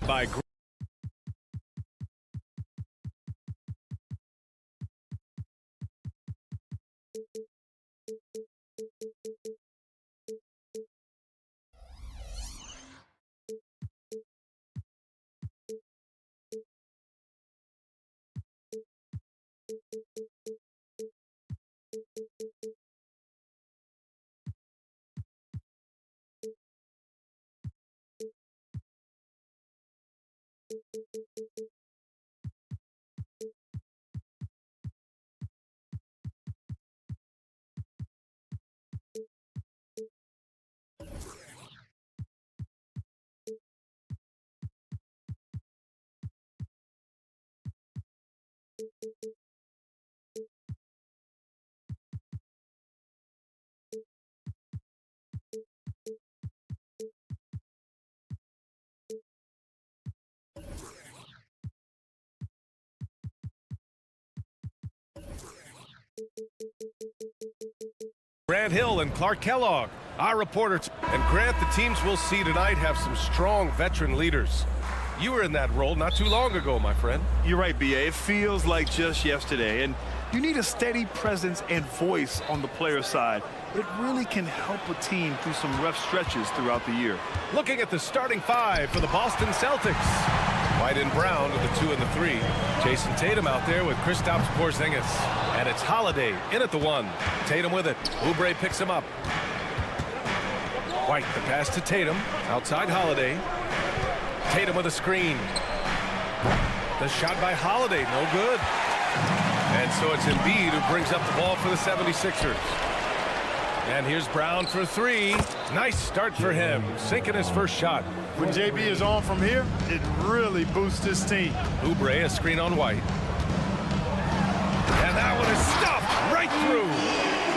by Grant Hill and Clark Kellogg, our reporters. And Grant, the teams we'll see tonight have some strong veteran leaders. You were in that role not too long ago, my friend. You're right, B.A. It feels like just yesterday. And you need a steady presence and voice on the player side. It really can help a team through some rough stretches throughout the year. Looking at the starting five for the Boston Celtics. White and Brown with the 2 and the 3. Jason Tatum out there with Kristaps Porzingis. And it's Holiday in at the 1. Tatum with it. Oubre picks him up. White, the pass to Tatum. Outside Holiday. Tatum with a screen. The shot by Holiday, no good. And so it's Embiid who brings up the ball for the 76ers. And here's Brown for 3. Nice start for him, sinking his first shot. When JB is on from here, it really boosts his team. Oubre, a screen on White. And that one is stuffed right through.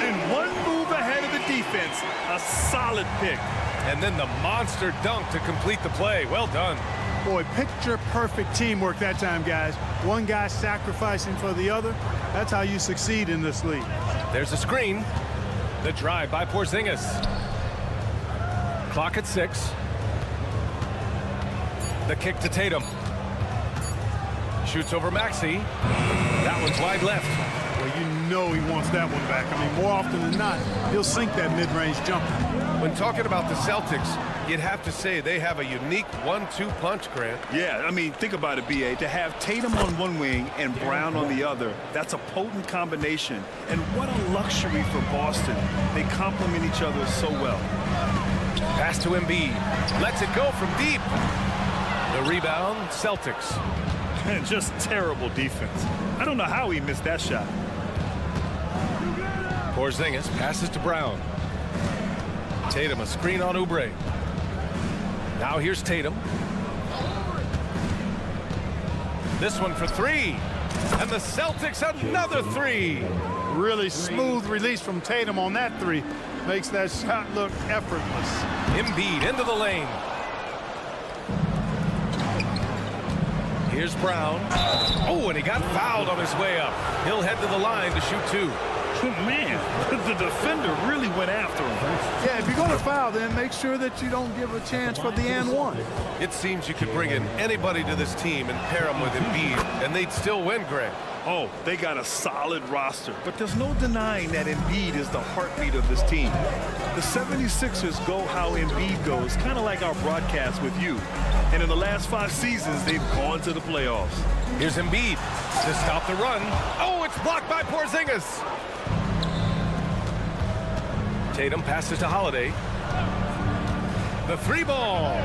And one move ahead of the defense. A solid pick. And then the monster dunk to complete the play. Well done. Boy, picture-perfect teamwork that time, guys. One guy sacrificing for the other. That's how you succeed in this league. There's a screen. The drive by Porzingis. Clock at 6. The kick to Tatum. Shoots over Maxey. That one's wide left. Well, you know he wants that one back. I mean, more often than not, he'll sink that mid-range jumper. When talking about the Celtics, you'd have to say they have a unique 1-2 punch, Grant. Yeah, I mean, think about it, B.A. To have Tatum on one wing and Brown on the other, that's a potent combination. And what a luxury for Boston. They complement each other so well. Pass to Embiid. Lets it go from deep. The rebound, Celtics. Just terrible defense. I don't know how he missed that shot. Porzingis passes to Brown. Tatum, a screen on Oubre. Now here's Tatum. This one for 3. And the Celtics another 3. Really smooth release from Tatum on that 3. Makes that shot look effortless. Embiid into the lane. Here's Brown. Oh, and he got fouled on his way up. He'll head to the line to shoot 2. Man, the defender really went after him. Yeah, if you're going to foul, then make sure that you don't give a chance for the and 1. It seems you could bring in anybody to this team and pair them with Embiid, and they'd still win, Greg. Oh, they got a solid roster, but there's no denying that Embiid is the heartbeat of this team. The 76ers go how Embiid goes, kind of like our broadcast with you. And in the last 5 seasons, they've gone to the playoffs. Here's Embiid to stop the run. Oh, it's blocked by Porzingis. Tatum passes to Holiday. The 3 ball.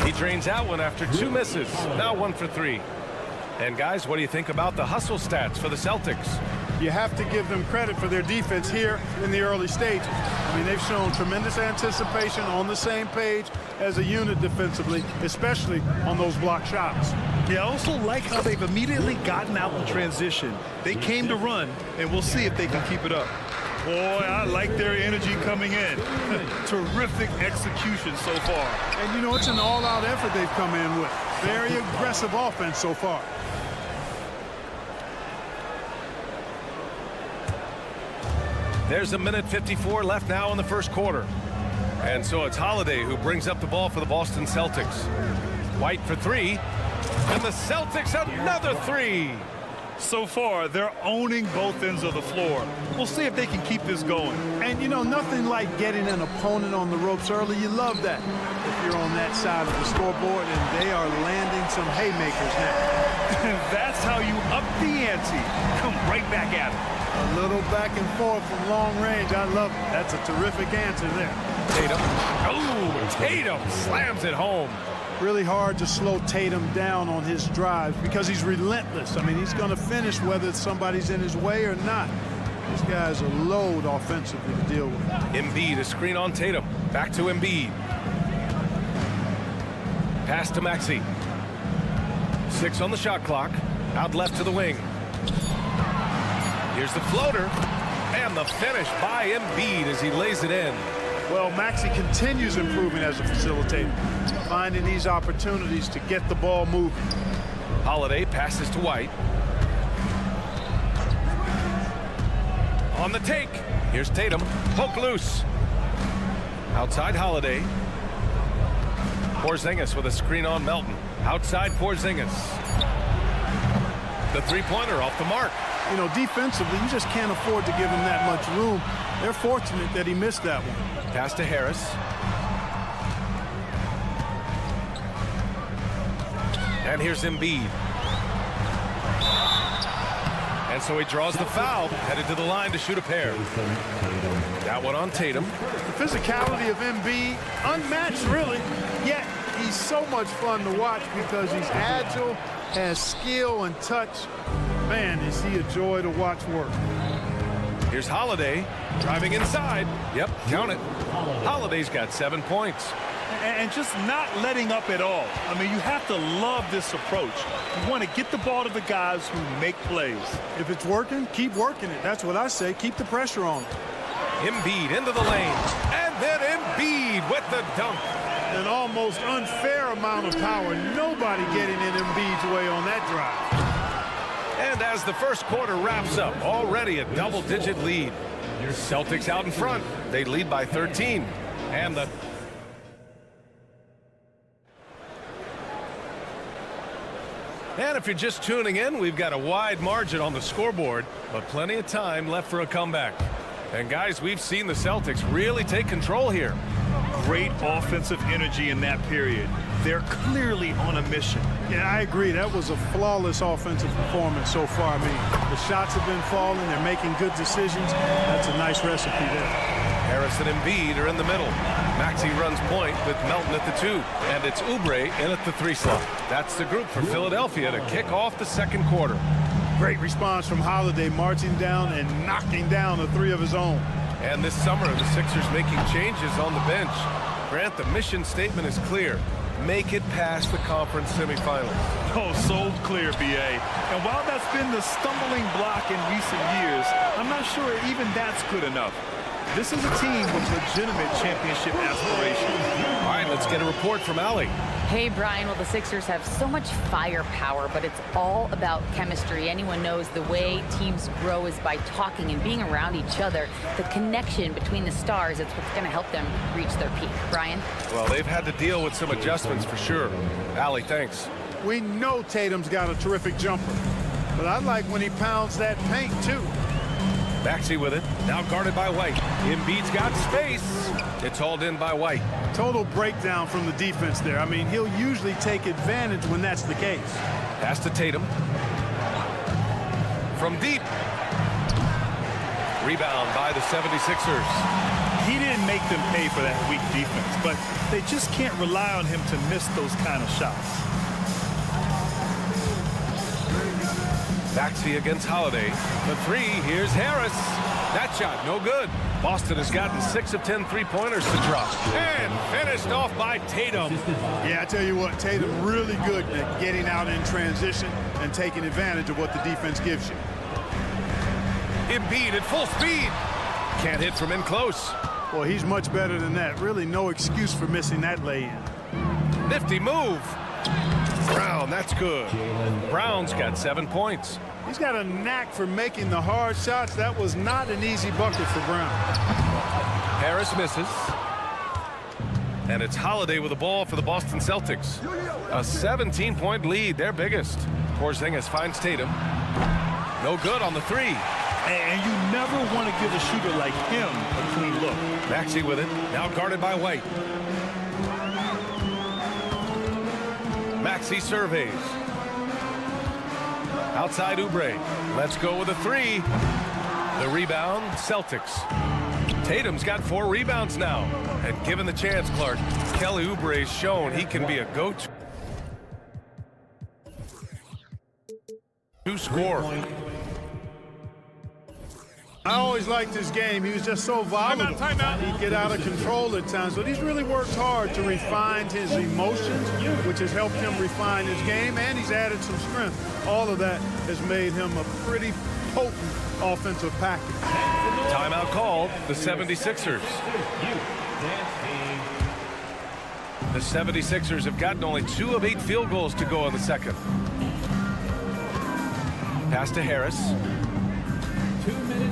He drains that one after 2 misses. Now 1 for 3. And guys, what do you think about the hustle stats for the Celtics? You have to give them credit for their defense here in the early stages. I mean, they've shown tremendous anticipation, on the same page as a unit defensively, especially on those block shots. Yeah, I also like how they've immediately gotten out in transition. They came to run, and we'll see if they can keep it up. Boy, I like their energy coming in. Terrific execution so far. And, you know, it's an all-out effort they've come in with. Very aggressive offense so far. There's 1:54 left now in the first quarter. And so it's Holiday who brings up the ball for the Boston Celtics. White for three. And the Celtics another three. So far, they're owning both ends of the floor. We'll see if they can keep this going. And, you know, nothing like getting an opponent on the ropes early. You love that if you're on that side of the scoreboard, and they are landing some haymakers now. And that's how you up the ante. Come right back at it. A little back and forth from long range. I love it. That's a terrific answer there. Tatum. Oh, Tatum slams it home. Really hard to slow Tatum down on his drives because he's relentless. I mean, he's going to finish whether somebody's in his way or not. This guy's a load offensively to deal with. Embiid, a screen on Tatum. Back to Embiid. Pass to Maxey. 6 on the shot clock. Out left to the wing. Here's the floater. And the finish by Embiid as he lays it in. Well, Maxey continues improving as a facilitator, finding these opportunities to get the ball moving. Holiday passes to White. On the take. Here's Tatum. Poke loose. Outside Holiday. Porzingis with a screen on Melton. Outside Porzingis. The three-pointer off the mark. You know, defensively, you just can't afford to give him that much room. They're fortunate that he missed that one. Pass to Harris. And here's Embiid. And so he draws the foul, headed to the line to shoot a pair. That one on Tatum. The physicality of Embiid, unmatched really, yet he's so much fun to watch because he's agile, has skill and touch. Man, is he a joy to watch work. Here's Holiday driving inside. Yep, count it. Holiday's got 7 points. And just not letting up at all. I mean, you have to love this approach. You want to get the ball to the guys who make plays. If it's working, keep working it. That's what I say. Keep the pressure on it. Embiid into the lane. And then Embiid with the dunk. An almost unfair amount of power. Nobody getting in Embiid's way on that drive. And as the first quarter wraps up, already a double-digit lead. Celtics out in front. They lead by 13. And if you're just tuning in, we've got a wide margin on the scoreboard, but plenty of time left for a comeback. And guys, we've seen the Celtics really take control here. Great offensive energy in that period. They're clearly on a mission. Yeah, I agree. That was a flawless offensive performance so far. I mean, the shots have been falling. They're making good decisions. That's a nice recipe there. Harris and Embiid are in the middle. Maxey runs point with Melton at the 2. And it's Oubre in at the 3 slot. That's the group for Philadelphia to kick off the second quarter. Great response from Holiday, marching down and knocking down a 3 of his own. And this summer, the Sixers making changes on the bench. Grant, the mission statement is clear. Make it past the conference semifinals. Oh, so clear, B.A. And while that's been the stumbling block in recent years, I'm not sure even that's good enough. This is a team with legitimate championship aspirations. All right, let's get a report from Allie. Hey, Brian. Well, the Sixers have so much firepower, but it's all about chemistry. Anyone knows the way teams grow is by talking and being around each other. The connection between the stars, it's what's going to help them reach their peak. Brian? Well, they've had to deal with some adjustments for sure. Allie, thanks. We know Tatum's got a terrific jumper, but I like when he pounds that paint, too. Maxey with it. Now guarded by White. Embiid's got space. It's hauled in by White. Total breakdown from the defense there. I mean, he'll usually take advantage when that's the case. Pass to Tatum. From deep. Rebound by the 76ers. He didn't make them pay for that weak defense, but they just can't rely on him to miss those kind of shots. Maxey against Holiday. The 3, here's Harris. That shot, no good. Boston has gotten 6 of 10 three-pointers to drop. And finished off by Tatum. Yeah, I tell you what, Tatum really good at getting out in transition and taking advantage of what the defense gives you. Embiid at full speed. Can't hit from in close. Well, he's much better than that. Really no excuse for missing that lay-in. Nifty move. Brown, that's good. Brown's got 7 points. He's got a knack for making the hard shots. That was not an easy bucket for Brown. Harris misses. And it's Holiday with the ball for the Boston Celtics. A 17-point lead, their biggest. Porzingis finds Tatum. No good on the three. And you never want to give a shooter like him a clean look. Maxey with it, now guarded by White. Maxey surveys. Outside Oubre. Let's go with a three. The rebound, Celtics. Tatum's got 4 rebounds now. And given the chance, Clark, Kelly Oubre's shown he can be a go-to scorer. I always liked his game. He was just so volatile. He'd get out of control at times, but he's really worked hard to refine his emotions, which has helped him refine his game, and he's added some strength. All of that has made him a pretty potent offensive package. Timeout called, the 76ers. The 76ers have gotten only 2 of 8 field goals to go in the second. Pass to Harris.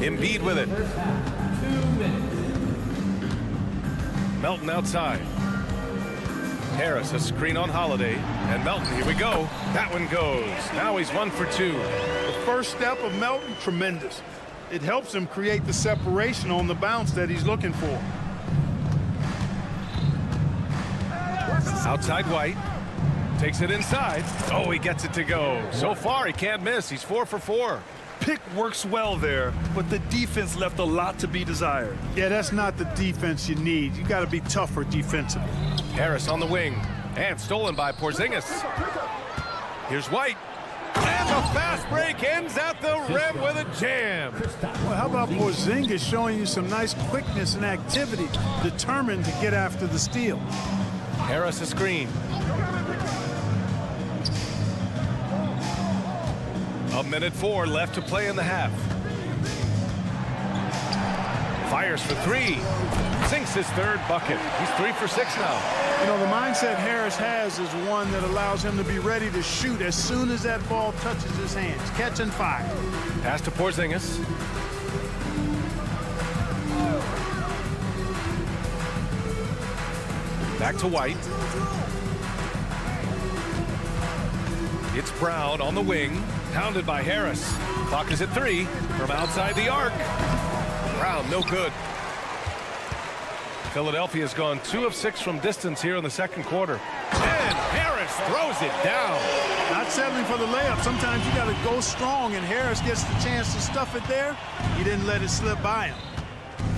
Embiid with it. Melton outside. Harris, a screen on Holiday. And Melton, here we go. That one goes. Now he's 1 for 2. The first step of Melton, tremendous. It helps him create the separation on the bounce that he's looking for. Outside White. Takes it inside. Oh, he gets it to go. So far, he can't miss. He's 4 for 4. Pick works well there, but the defense left a lot to be desired. Yeah, that's not the defense you need. You got to be tougher defensively. Harris on the wing. And stolen by Porzingis. Here's White. And the fast break ends at the rim with a jam. Well, how about Porzingis showing you some nice quickness and activity, determined to get after the steal. Harris a screen. A minute 4 left to play in the half. Fires for 3. Sinks his 3rd bucket. He's 3 for 6 now. You know, the mindset Harris has is one that allows him to be ready to shoot as soon as that ball touches his hands. Catch and fire. Pass to Porzingis. Back to White. It's Brown on the wing. Pounded by Harris. Clock is at 3 from outside the arc. Brown, no good. Philadelphia's gone 2 of 6 from distance here in the second quarter. And Harris throws it down. Not settling for the layup. Sometimes you got to go strong, and Harris gets the chance to stuff it there. He didn't let it slip by him.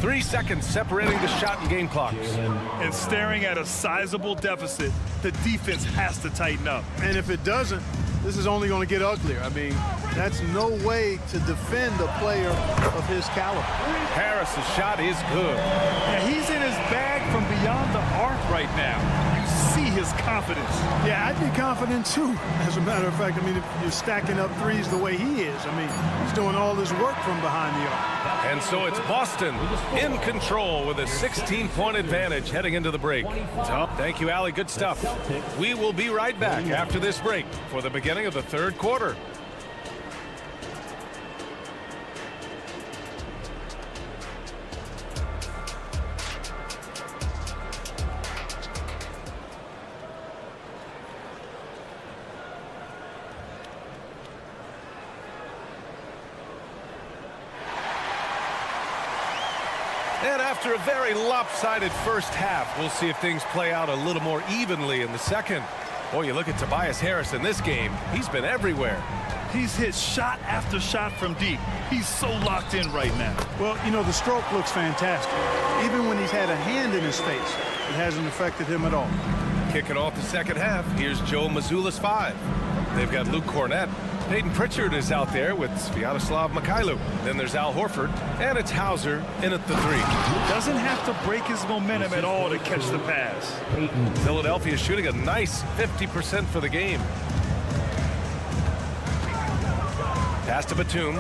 3 seconds separating the shot and game clocks. And staring at a sizable deficit, the defense has to tighten up. And if it doesn't, this is only going to get uglier. I mean, that's no way to defend a player of his caliber. Harris's shot is good. Yeah, he's in his bag from beyond the arc right now. You see his confidence. Yeah, I'd be confident too. As a matter of fact, I mean, if you're stacking up threes the way he is, I mean, he's doing all this work from behind the arc. And so it's Boston in control with a 16-point advantage heading into the break. So, thank you, Allie. Good stuff. We will be right back after this break for the beginning of the third quarter. And after a very lopsided first half, we'll see if things play out a little more evenly in the second. Boy, you look at Tobias Harris in this game, he's been everywhere. He's hit shot after shot from deep. He's so locked in right now. Well, you know, the stroke looks fantastic. Even when he's had a hand in his face, it hasn't affected him at all. Kicking off the second half, here's Joe Mazzulla's 5. They've got Luke Cornett. Peyton Pritchard is out there with Sviatoslav Mikhailu. Then there's Al Horford, and it's Hauser in at the 3. Doesn't have to break his momentum at all to catch the pass. Philadelphia shooting a nice 50% for the game. Pass to Batum.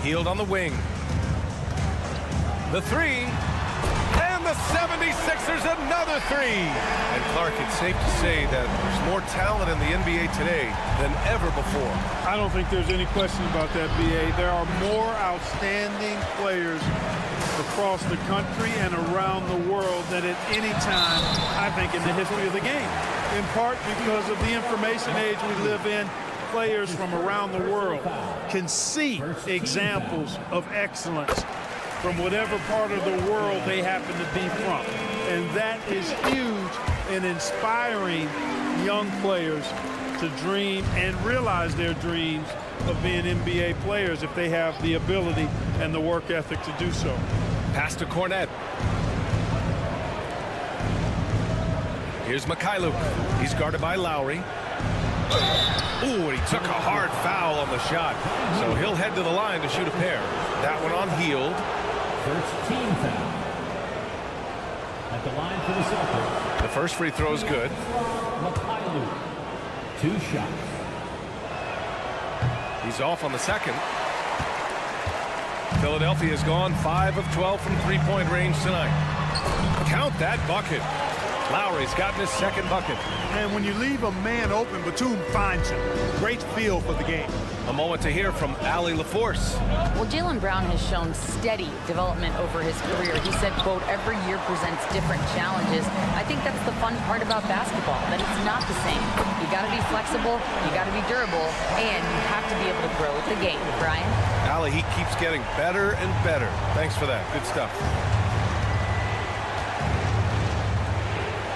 Healed on the wing. The 3. And the 76ers another three. And Clark, it's safe to say that there's more talent in the NBA today than ever before. I don't think there's any question about that, B.A. There are more outstanding players across the country and around the world than at any time, I think, in the history of the game. In part because of the information age we live in, players from around the world can see examples of excellence from whatever part of the world they happen to be from. And that is huge in inspiring young players to dream and realize their dreams of being NBA players if they have the ability and the work ethic to do so. Pass to Cornette. Here's Mikhailuk. He's guarded by Lowry. Ooh, and he took a hard foul on the shot. So he'll head to the line to shoot a pair. That one on Hield. First team foul. At the line for the Celtics. The first free throw is good. Mikhailuk. 2 shots. He's off on the second. Philadelphia's gone 5 of 12 from three-point range tonight. Count that bucket. Lowry's gotten his second bucket. And when you leave a man open, Batum finds him. Great feel for the game. A moment to hear from Allie LaForce. Well, Jaylen Brown has shown steady development over his career. He said, quote, every year presents different challenges. I think that's the fun part about basketball, that it's not the same. You got to be flexible, you got to be durable, and you have to be able to grow with the game. Brian? Allie, he keeps getting better and better. Thanks for that. Good stuff.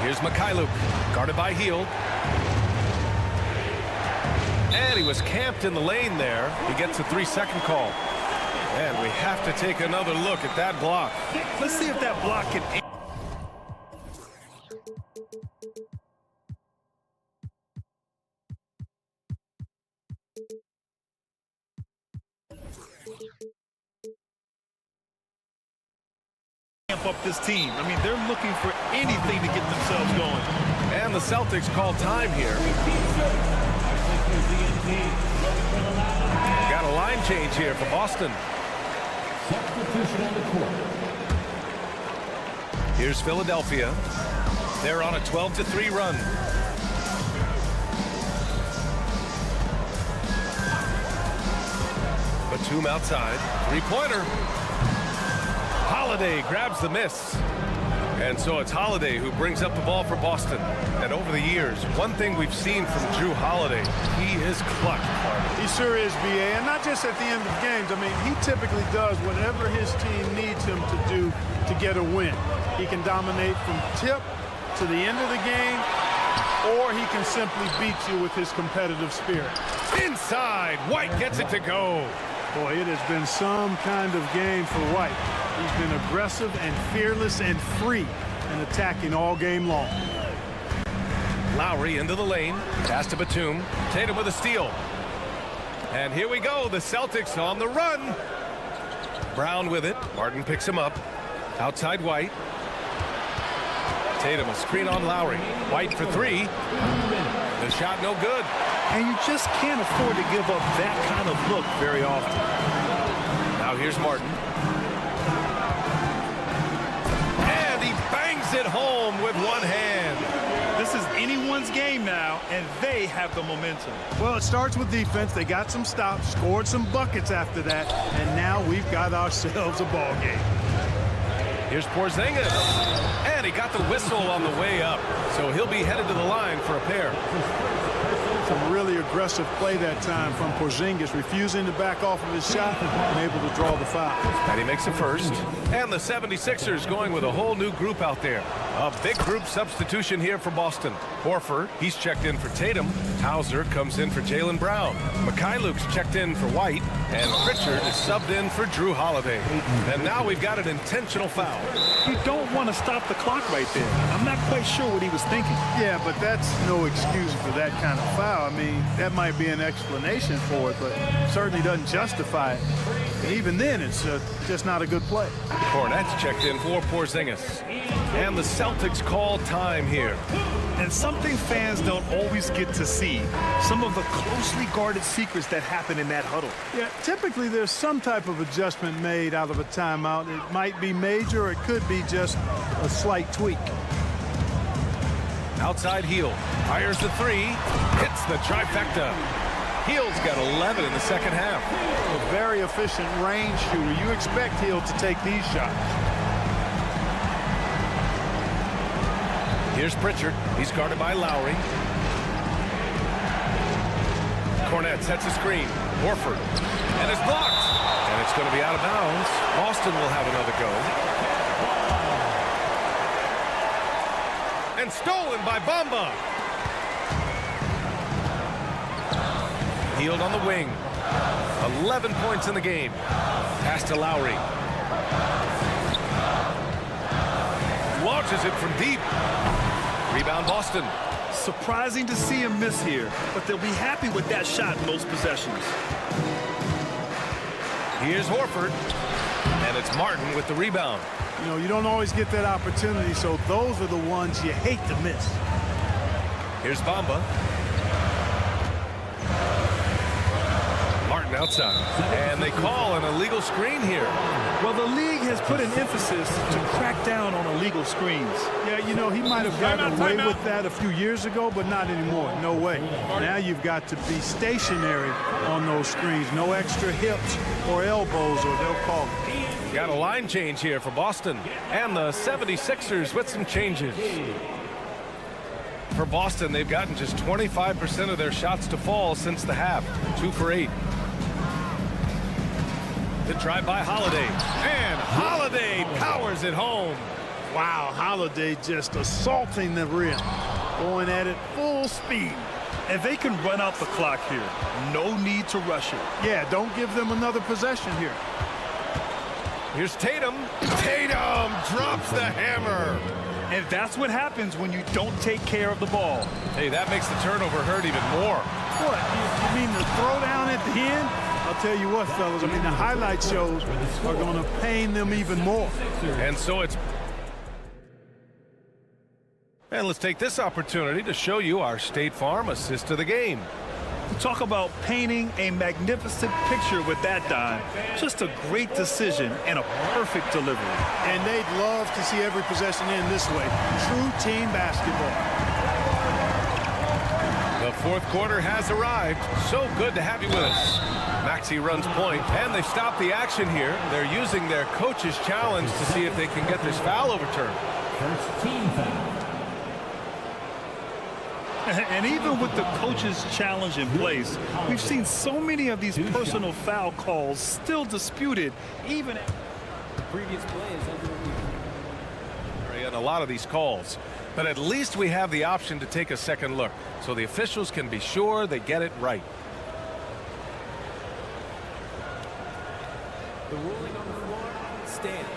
Here's Mikhailuk, guarded by Hield. And he was camped in the lane there. He gets a 3-second call. And we have to take another look at that block. Let's see if that block can... amp up this team. I mean, they're looking for anything to get themselves going. And the Celtics call time here. Got a line change here for Boston. Substitution on the court. Here's Philadelphia. They're on a 12-3 run. Batum outside. Three-pointer. Holiday grabs the miss. And so it's Holiday who brings up the ball for Boston. And over the years, one thing we've seen from Drew Holiday, he is clutch. He sure is, B.A., and not just at the end of games. I mean, he typically does whatever his team needs him to do to get a win. He can dominate from tip to the end of the game, or he can simply beat you with his competitive spirit. Inside, White gets it to go. Boy, it has been some kind of game for White. He's been aggressive and fearless and free in attacking all game long. Lowry into the lane. Pass to Batum. Tatum with a steal. And here we go. The Celtics on the run. Brown with it. Martin picks him up. Outside White. Tatum a screen on Lowry. White for three. The shot no good. And you just can't afford to give up that kind of look very often. Now here's Martin. And he bangs it home with one hand. This is anyone's game now, and they have the momentum. Well, it starts with defense. They got some stops, scored some buckets after that, and now we've got ourselves a ball game. Here's Porzingis. And he got the whistle on the way up. So he'll be headed to the line for a pair. Some really aggressive play that time from Porzingis, refusing to back off of his shot and able to draw the foul. And he makes it first. And the 76ers going with a whole new group out there. A big group substitution here for Boston. Horford, he's checked in for Tatum. Hauser comes in for Jaylen Brown. Mikhailuk's checked in for White. And Pritchard is subbed in for Drew Holiday. And now we've got an intentional foul. You don't want to stop the clock right there. I'm not quite sure what he was thinking. Yeah, but that's no excuse for that kind of foul. I mean, that might be an explanation for it, but certainly doesn't justify it. Even then, it's just not a good play. Cornette's checked in for Porzingis. And the Celtics call time here. And something fans don't always get to see, some of the closely guarded secrets that happen in that huddle. Yeah, typically there's some type of adjustment made out of a timeout. It might be major, or it could be just a slight tweak. Outside Heel fires the three, hits the trifecta. Heel's got 11 in the second half. A very efficient range shooter. You expect Heel to take these shots. Here's Pritchard. He's guarded by Lowry. Cornette sets a screen. Horford. And it's blocked. And it's going to be out of bounds. Boston will have another go. And stolen by Bamba. Healed on the wing. 11 points in the game. Pass to Lowry. Launches it from deep. Rebound Boston. Surprising to see him miss here, but they'll be happy with that shot in most possessions. Here's Horford. And it's Martin with the rebound. You know, you don't always get that opportunity, so those are the ones you hate to miss. Here's Bamba. Martin outside. And they call an illegal screen here. Well, the league has put an emphasis to crack down on illegal screens. Yeah, you know, he might have gotten away with that a few years ago, but not anymore. No way. Now you've got to be stationary on those screens. No extra hips or elbows, or they'll call it. Got a line change here for Boston. And the 76ers with some changes. For Boston, they've gotten just 25% of their shots to fall since the half. 2 for 8. The drive by Holiday. And Holiday powers it home. Wow, Holiday just assaulting the rim. Going at it full speed. And they can run out the clock here. No need to rush it. Yeah, don't give them another possession here. Here's Tatum. Tatum drops the hammer. And that's what happens when you don't take care of the ball. Hey, that makes the turnover hurt even more. What, you mean the throwdown at the end? I'll tell you what, fellas, I mean, the highlight shows are going to pain them even more. And so it's... And let's take this opportunity to show you our State Farm assist to the game. Talk about painting a magnificent picture with that dime. Just a great decision and a perfect delivery. And they'd love to see every possession end this way. True team basketball. The fourth quarter has arrived. So good to have you with us. Maxey runs point, and they've stopped the action here. They're using their coach's challenge to see if they can get this foul overturned. First team foul. And even with the coach's challenge in place, we've seen so many of these personal foul calls still disputed, even at The previous play is under review. And a lot of these calls. But at least we have the option to take a second look, so the officials can be sure they get it right. The ruling on the floor stands.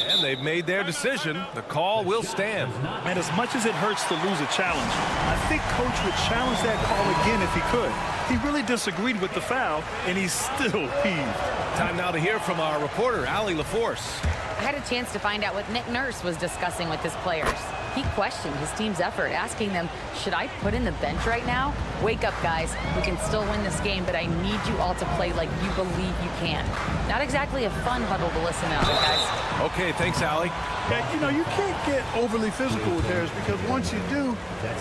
And they've made their decision. The call will stand. And as much as it hurts to lose a challenge, I think Coach would challenge that call again if he could. He really disagreed with the foul, and he's still peeved. Time now to hear from our reporter, Allie LaForce. I had a chance to find out what Nick Nurse was discussing with his players. He questioned his team's effort, asking them, should I put in the bench right now? Wake up, guys. We can still win this game, but I need you all to play like you believe you can. Not exactly a fun huddle to listen to, guys. Okay, thanks, Allie. Yeah, you know, you can't get overly physical with Harris, because once you do,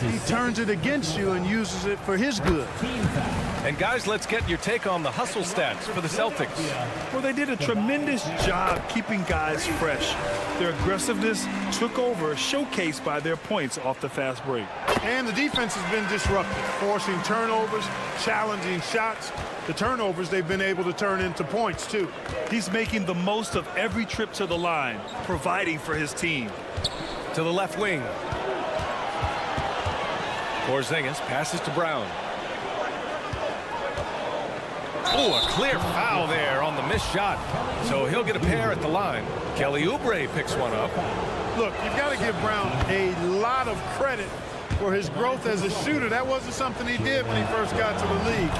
he turns it against you and uses it for his good. Team foul. And guys, let's get your take on the hustle stats for the Celtics. Well, they did a tremendous job keeping guys fresh. Their aggressiveness took over, showcased by their points off the fast break. And the defense has been disruptive, forcing turnovers, challenging shots. The turnovers they've been able to turn into points, too. He's making the most of every trip to the line, providing for his team. To the left wing. Porzingis passes to Brown. Oh, a clear foul there on the missed shot. So he'll get a pair at the line. Kelly Oubre picks one up. Look, you've got to give Brown a lot of credit for his growth as a shooter. That wasn't something he did when he first got to the league.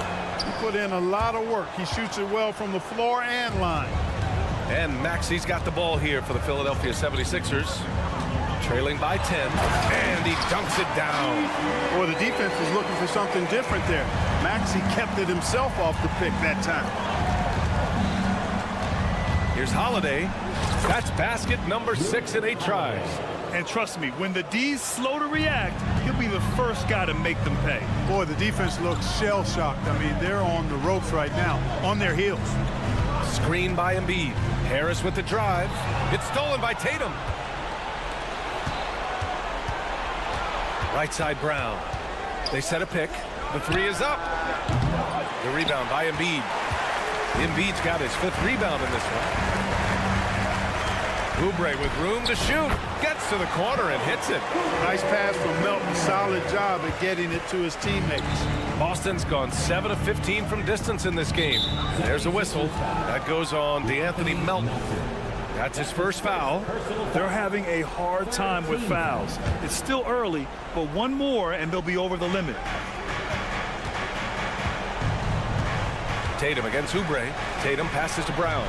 He put in a lot of work. He shoots it well from the floor and line. And Maxi's got the ball here for the Philadelphia 76ers. Trailing by 10, and he dunks it down. Boy, the defense is looking for something different there. Maxey kept it himself off the pick that time. Here's Holiday. That's basket number 6 in 8 tries. And trust me, when the D's slow to react, he'll be the first guy to make them pay. Boy, the defense looks shell-shocked. I mean, they're on the ropes right now, on their heels. Screen by Embiid. Harris with the drive. It's stolen by Tatum. Right side Brown. They set a pick. The 3 is up. The rebound by Embiid. Embiid's got his 5th rebound in this one. Oubre with room to shoot. Gets to the corner and hits it. Nice pass from Melton. Solid job at getting it to his teammates. Boston's gone 7 of 15 from distance in this game. There's a whistle. That goes on DeAnthony Melton. That's his first foul. They're having a hard time with fouls. It's still early, but one more and they'll be over the limit. Tatum against Oubre. Tatum passes to Brown.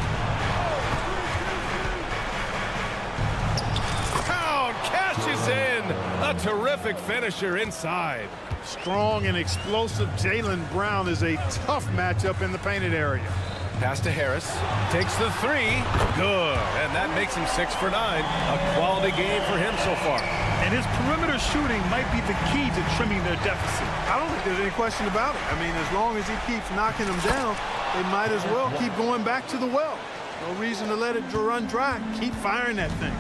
Brown cashes in. A terrific finisher inside. Strong and explosive Jaylen Brown is a tough matchup in the painted area. Pass to Harris. Takes the 3. Good. And that makes him 6 for 9. A quality game for him so far. And his perimeter shooting might be the key to trimming their deficit. I don't think there's any question about it. I mean, as long as he keeps knocking them down, they might as well keep going back to the well. No reason to let it run dry. Keep firing that thing.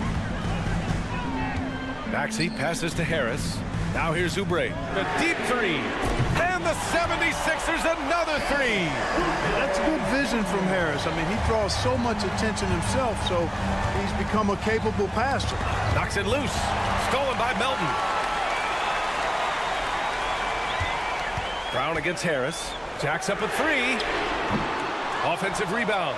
Maxey passes to Harris. Now here's Oubre. The deep 3. And the 76ers another 3. That's good vision from Harris. I mean, he draws so much attention himself, so he's become a capable passer. Knocks it loose. Stolen by Melton. Brown against Harris. Jacks up a 3. Offensive rebound.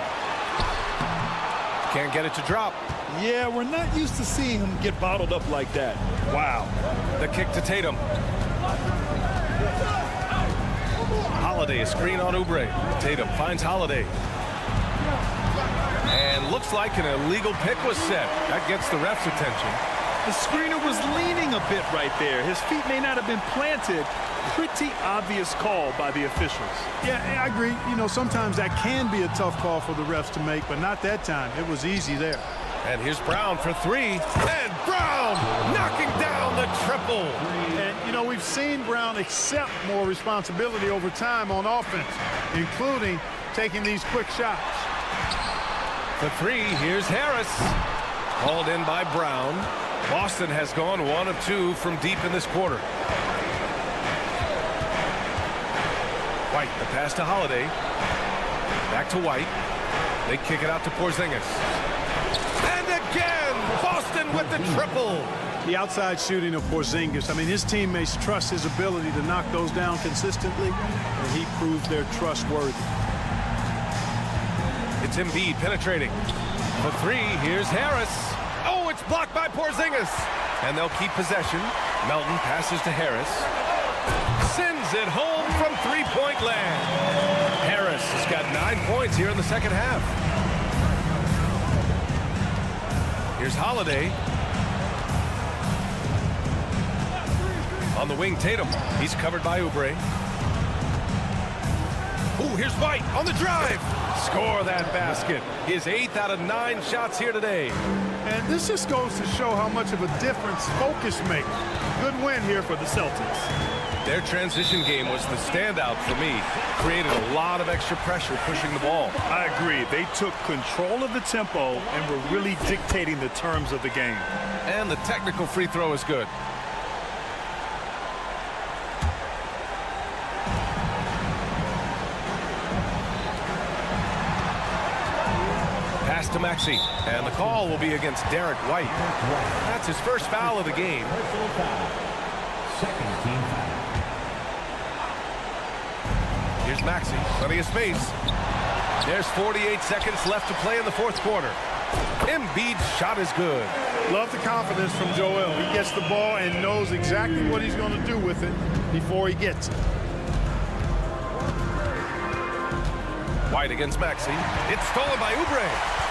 Can't get it to drop. Yeah, we're not used to seeing him get bottled up like that. Wow. The kick to Tatum. Holiday, a screen on Oubre. Tatum finds Holiday. And looks like an illegal pick was set. That gets the ref's attention. The screener was leaning a bit right there. His feet may not have been planted. Pretty obvious call by the officials. Yeah, I agree. You know, sometimes that can be a tough call for the refs to make, but not that time. It was easy there. And here's Brown for 3. And Brown knocking down the triple. And, you know, we've seen Brown accept more responsibility over time on offense, including taking these quick shots. The 3, here's Harris. Called in by Brown. Boston has gone 1 of 2 from deep in this quarter. White, the pass to Holiday. Back to White. They kick it out to Porzingis. And again, Boston with the triple. The outside shooting of Porzingis. I mean, his teammates trust his ability to knock those down consistently, and he proves they're trustworthy. It's Embiid penetrating. The 3, here's Harris. Oh, it's blocked by Porzingis. And they'll keep possession. Melton passes to Harris. Sends it home from 3-point land. Harris has got 9 points here in the second half. Here's Holiday. On the wing, Tatum. He's covered by Oubre. Oh, here's White on the drive. Score that basket. His 8th out of 9 shots here today. And this just goes to show how much of a difference focus makes. Good win here for the Celtics. Their transition game was the standout for me. Created a lot of extra pressure pushing the ball. I agree. They took control of the tempo and were really dictating the terms of the game. And the technical free throw is good. Pass to Maxey. And the call will be against Derek White. That's his first foul of the game. Personal foul. Second team foul. Here's Maxey, plenty of space. There's 48 seconds left to play in the 4th quarter. Embiid's shot is good. Love the confidence from Joel. He gets the ball and knows exactly what he's going to do with it before he gets it. White against Maxey. It's stolen by Oubre.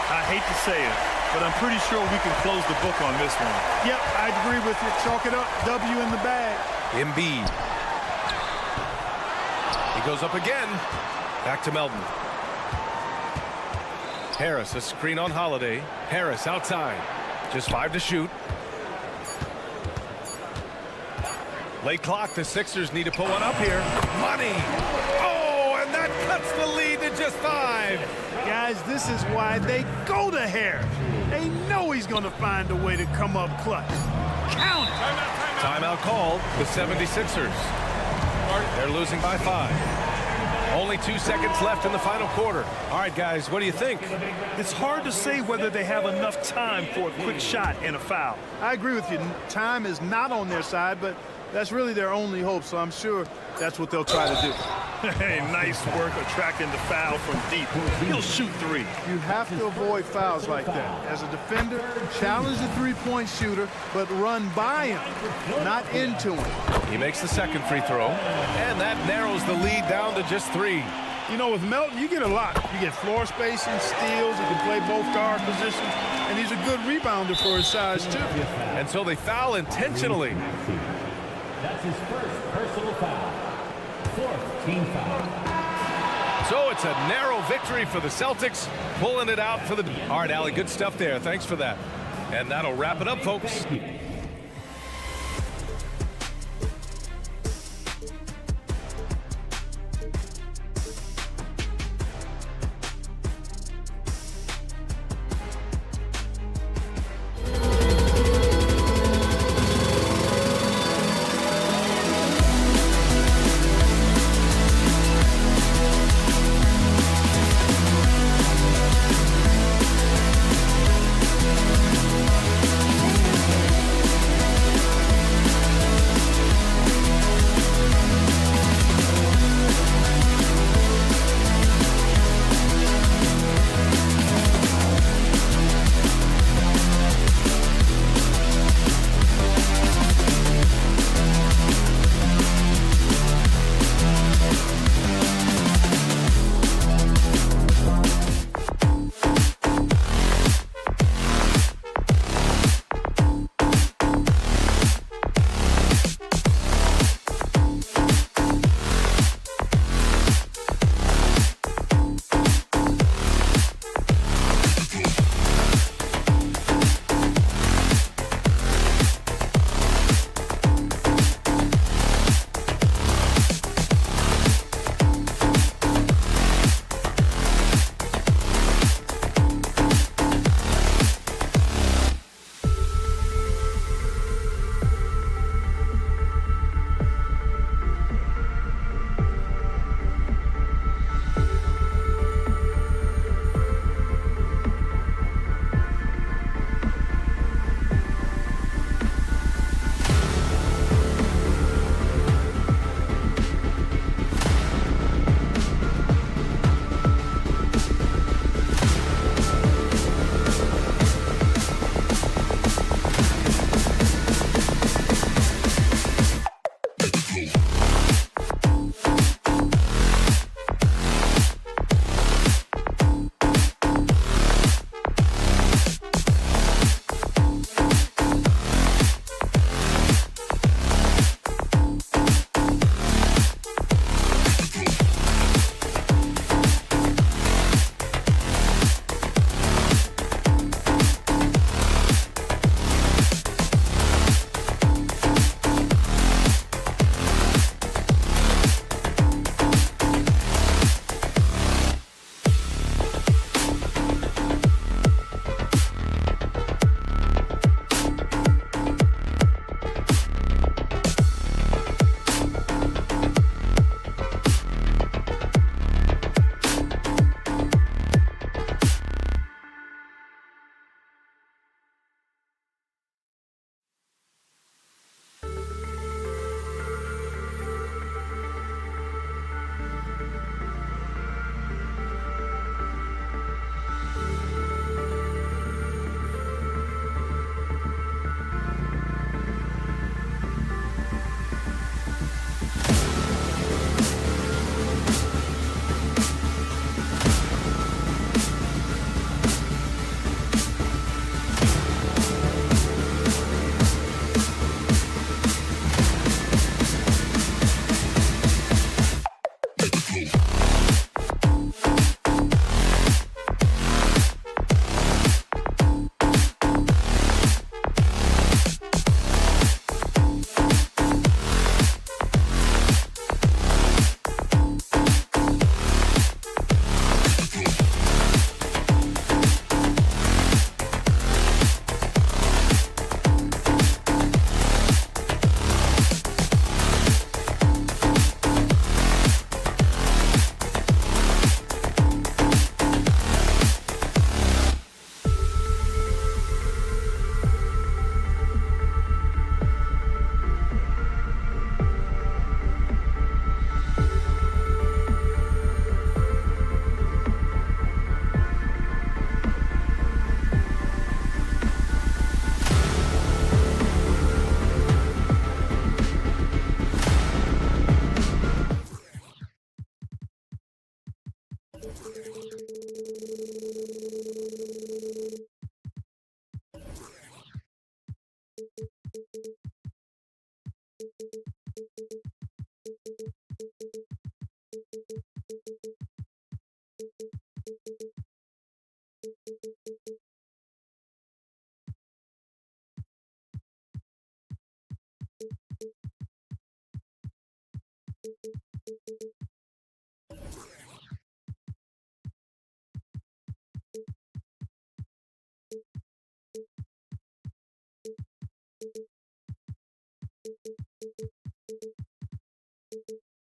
I hate to say it, but I'm pretty sure we can close the book on this one. Yep, I agree with you. Chalk it up. W in the bag. Embiid. He goes up again. Back to Melton. Harris, a screen on Holiday. Harris outside. Just 5 to shoot. Late clock. The Sixers need to put one up here. Money. Oh, and that cuts the lead to just 5. Guys, this is why they go to Harris. They know he's going to find a way to come up clutch. Count it. Timeout called. The 76ers. They're losing by 5. Only 2 seconds left in the final quarter. All right, guys, what do you think? It's hard to say whether they have enough time for a quick shot and a foul. I agree with you. Time is not on their side, but that's really their only hope, so I'm sure that's what they'll try to do. Hey, nice work attracting the foul from deep. He'll shoot 3. You have to avoid fouls like that. As a defender, challenge the three-point shooter, but run by him, not into him. He makes the second free throw, and that narrows the lead down to just 3. You know, with Melton, you get a lot. You get floor spacing, steals, he can play both guard positions, and he's a good rebounder for his size, too. And so they foul intentionally. That's his first personal foul. 4th team foul. So it's a narrow victory for the Celtics, pulling it out for the... All right, Allie, good stuff there. Thanks for that. And that'll wrap it up, folks.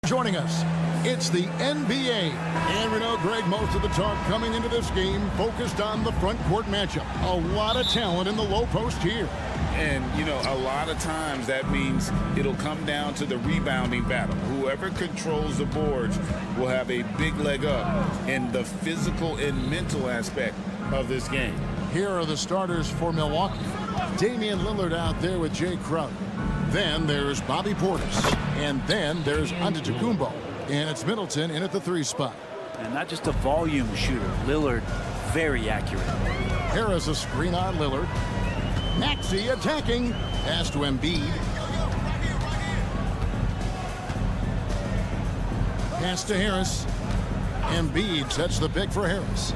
Joining us, it's the NBA. And we know, Greg, most of the talk coming into this game focused on the front court matchup. A lot of talent in the low post here. And, you know, a lot of times that means it'll come down to the rebounding battle. Whoever controls the boards will have a big leg up in the physical and mental aspect of this game. Here are the starters for Milwaukee. Damian Lillard out there with Jay Crowder. Then there's Bobby Portis. And then there's Antetokounmpo. And it's Middleton in at the 3 spot. And not just a volume shooter. Lillard, very accurate. Harris a screen on Lillard. Maxey attacking. Pass to Embiid. Pass to Harris. Embiid sets the pick for Harris.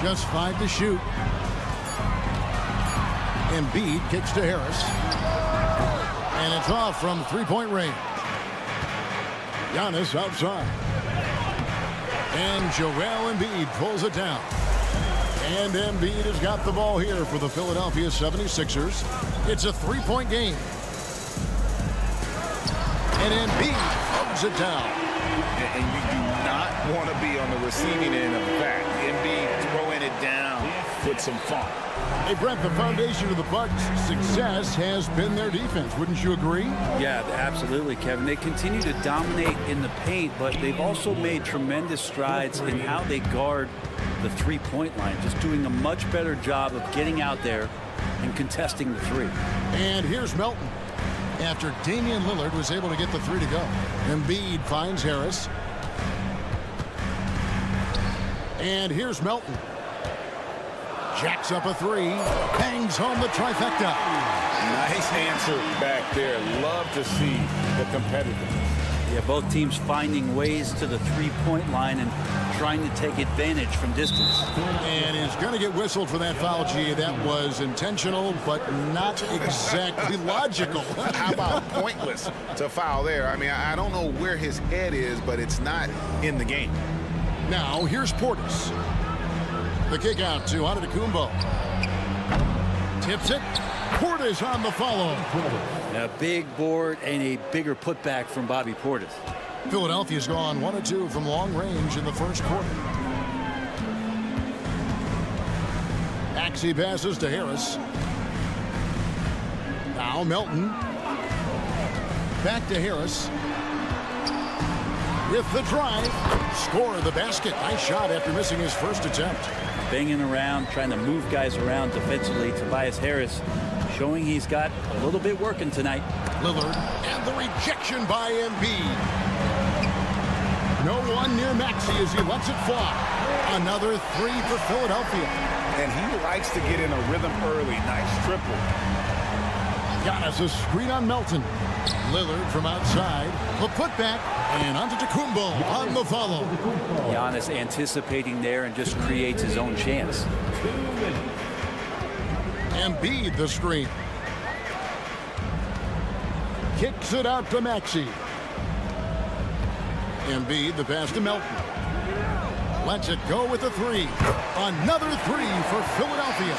Just 5 to shoot. Embiid kicks to Harris. And it's off from 3-point range. Giannis outside. And Joel Embiid pulls it down. And Embiid has got the ball here for the Philadelphia 76ers. It's a 3-point game. And Embiid hugs it down. And you do not want to be on the receiving end of that. Embiid throwing it down with some funk. Hey, Brent, the foundation of the Bucks' success has been their defense. Wouldn't you agree? Yeah, absolutely, Kevin. They continue to dominate in the paint, but they've also made tremendous strides in how they guard the three-point line, just doing a much better job of getting out there and contesting the 3. And here's Melton. After Damian Lillard was able to get the 3 to go. Embiid finds Harris. And here's Melton. Jacks up a 3. Bangs home the trifecta. Nice answer back there. Love to see the competitiveness. Yeah, both teams finding ways to the three-point line and trying to take advantage from distance. And is going to get whistled for that foul, G. That was intentional, but not exactly logical. How about pointless to foul there? I mean, I don't know where his head is, but it's not in the game. Now, here's Portis. The kick out to Antetokounmpo. Tips it. Portis on the follow. A big board and a bigger putback from Bobby Portis. Philadelphia's gone 1 of 2 from long range in the first quarter. Maxey passes to Harris. Now Melton. Back to Harris. With the drive. Score the basket. Nice shot after missing his first attempt. Banging around, trying to move guys around defensively. Tobias Harris showing he's got a little bit working tonight. Lillard and the rejection by Embiid. No one near Maxey as he lets it fly. Another 3 for Philadelphia. And he likes to get in a rhythm early. Nice triple. Giannis a screen on Melton. Lillard from outside. The putback. And Antetokounmpo on the follow. Giannis anticipating there and just creates his own chance. Embiid the screen. Kicks it out to Maxey. Embiid the pass to Melton. Lets it go with the 3. Another 3 for Philadelphia.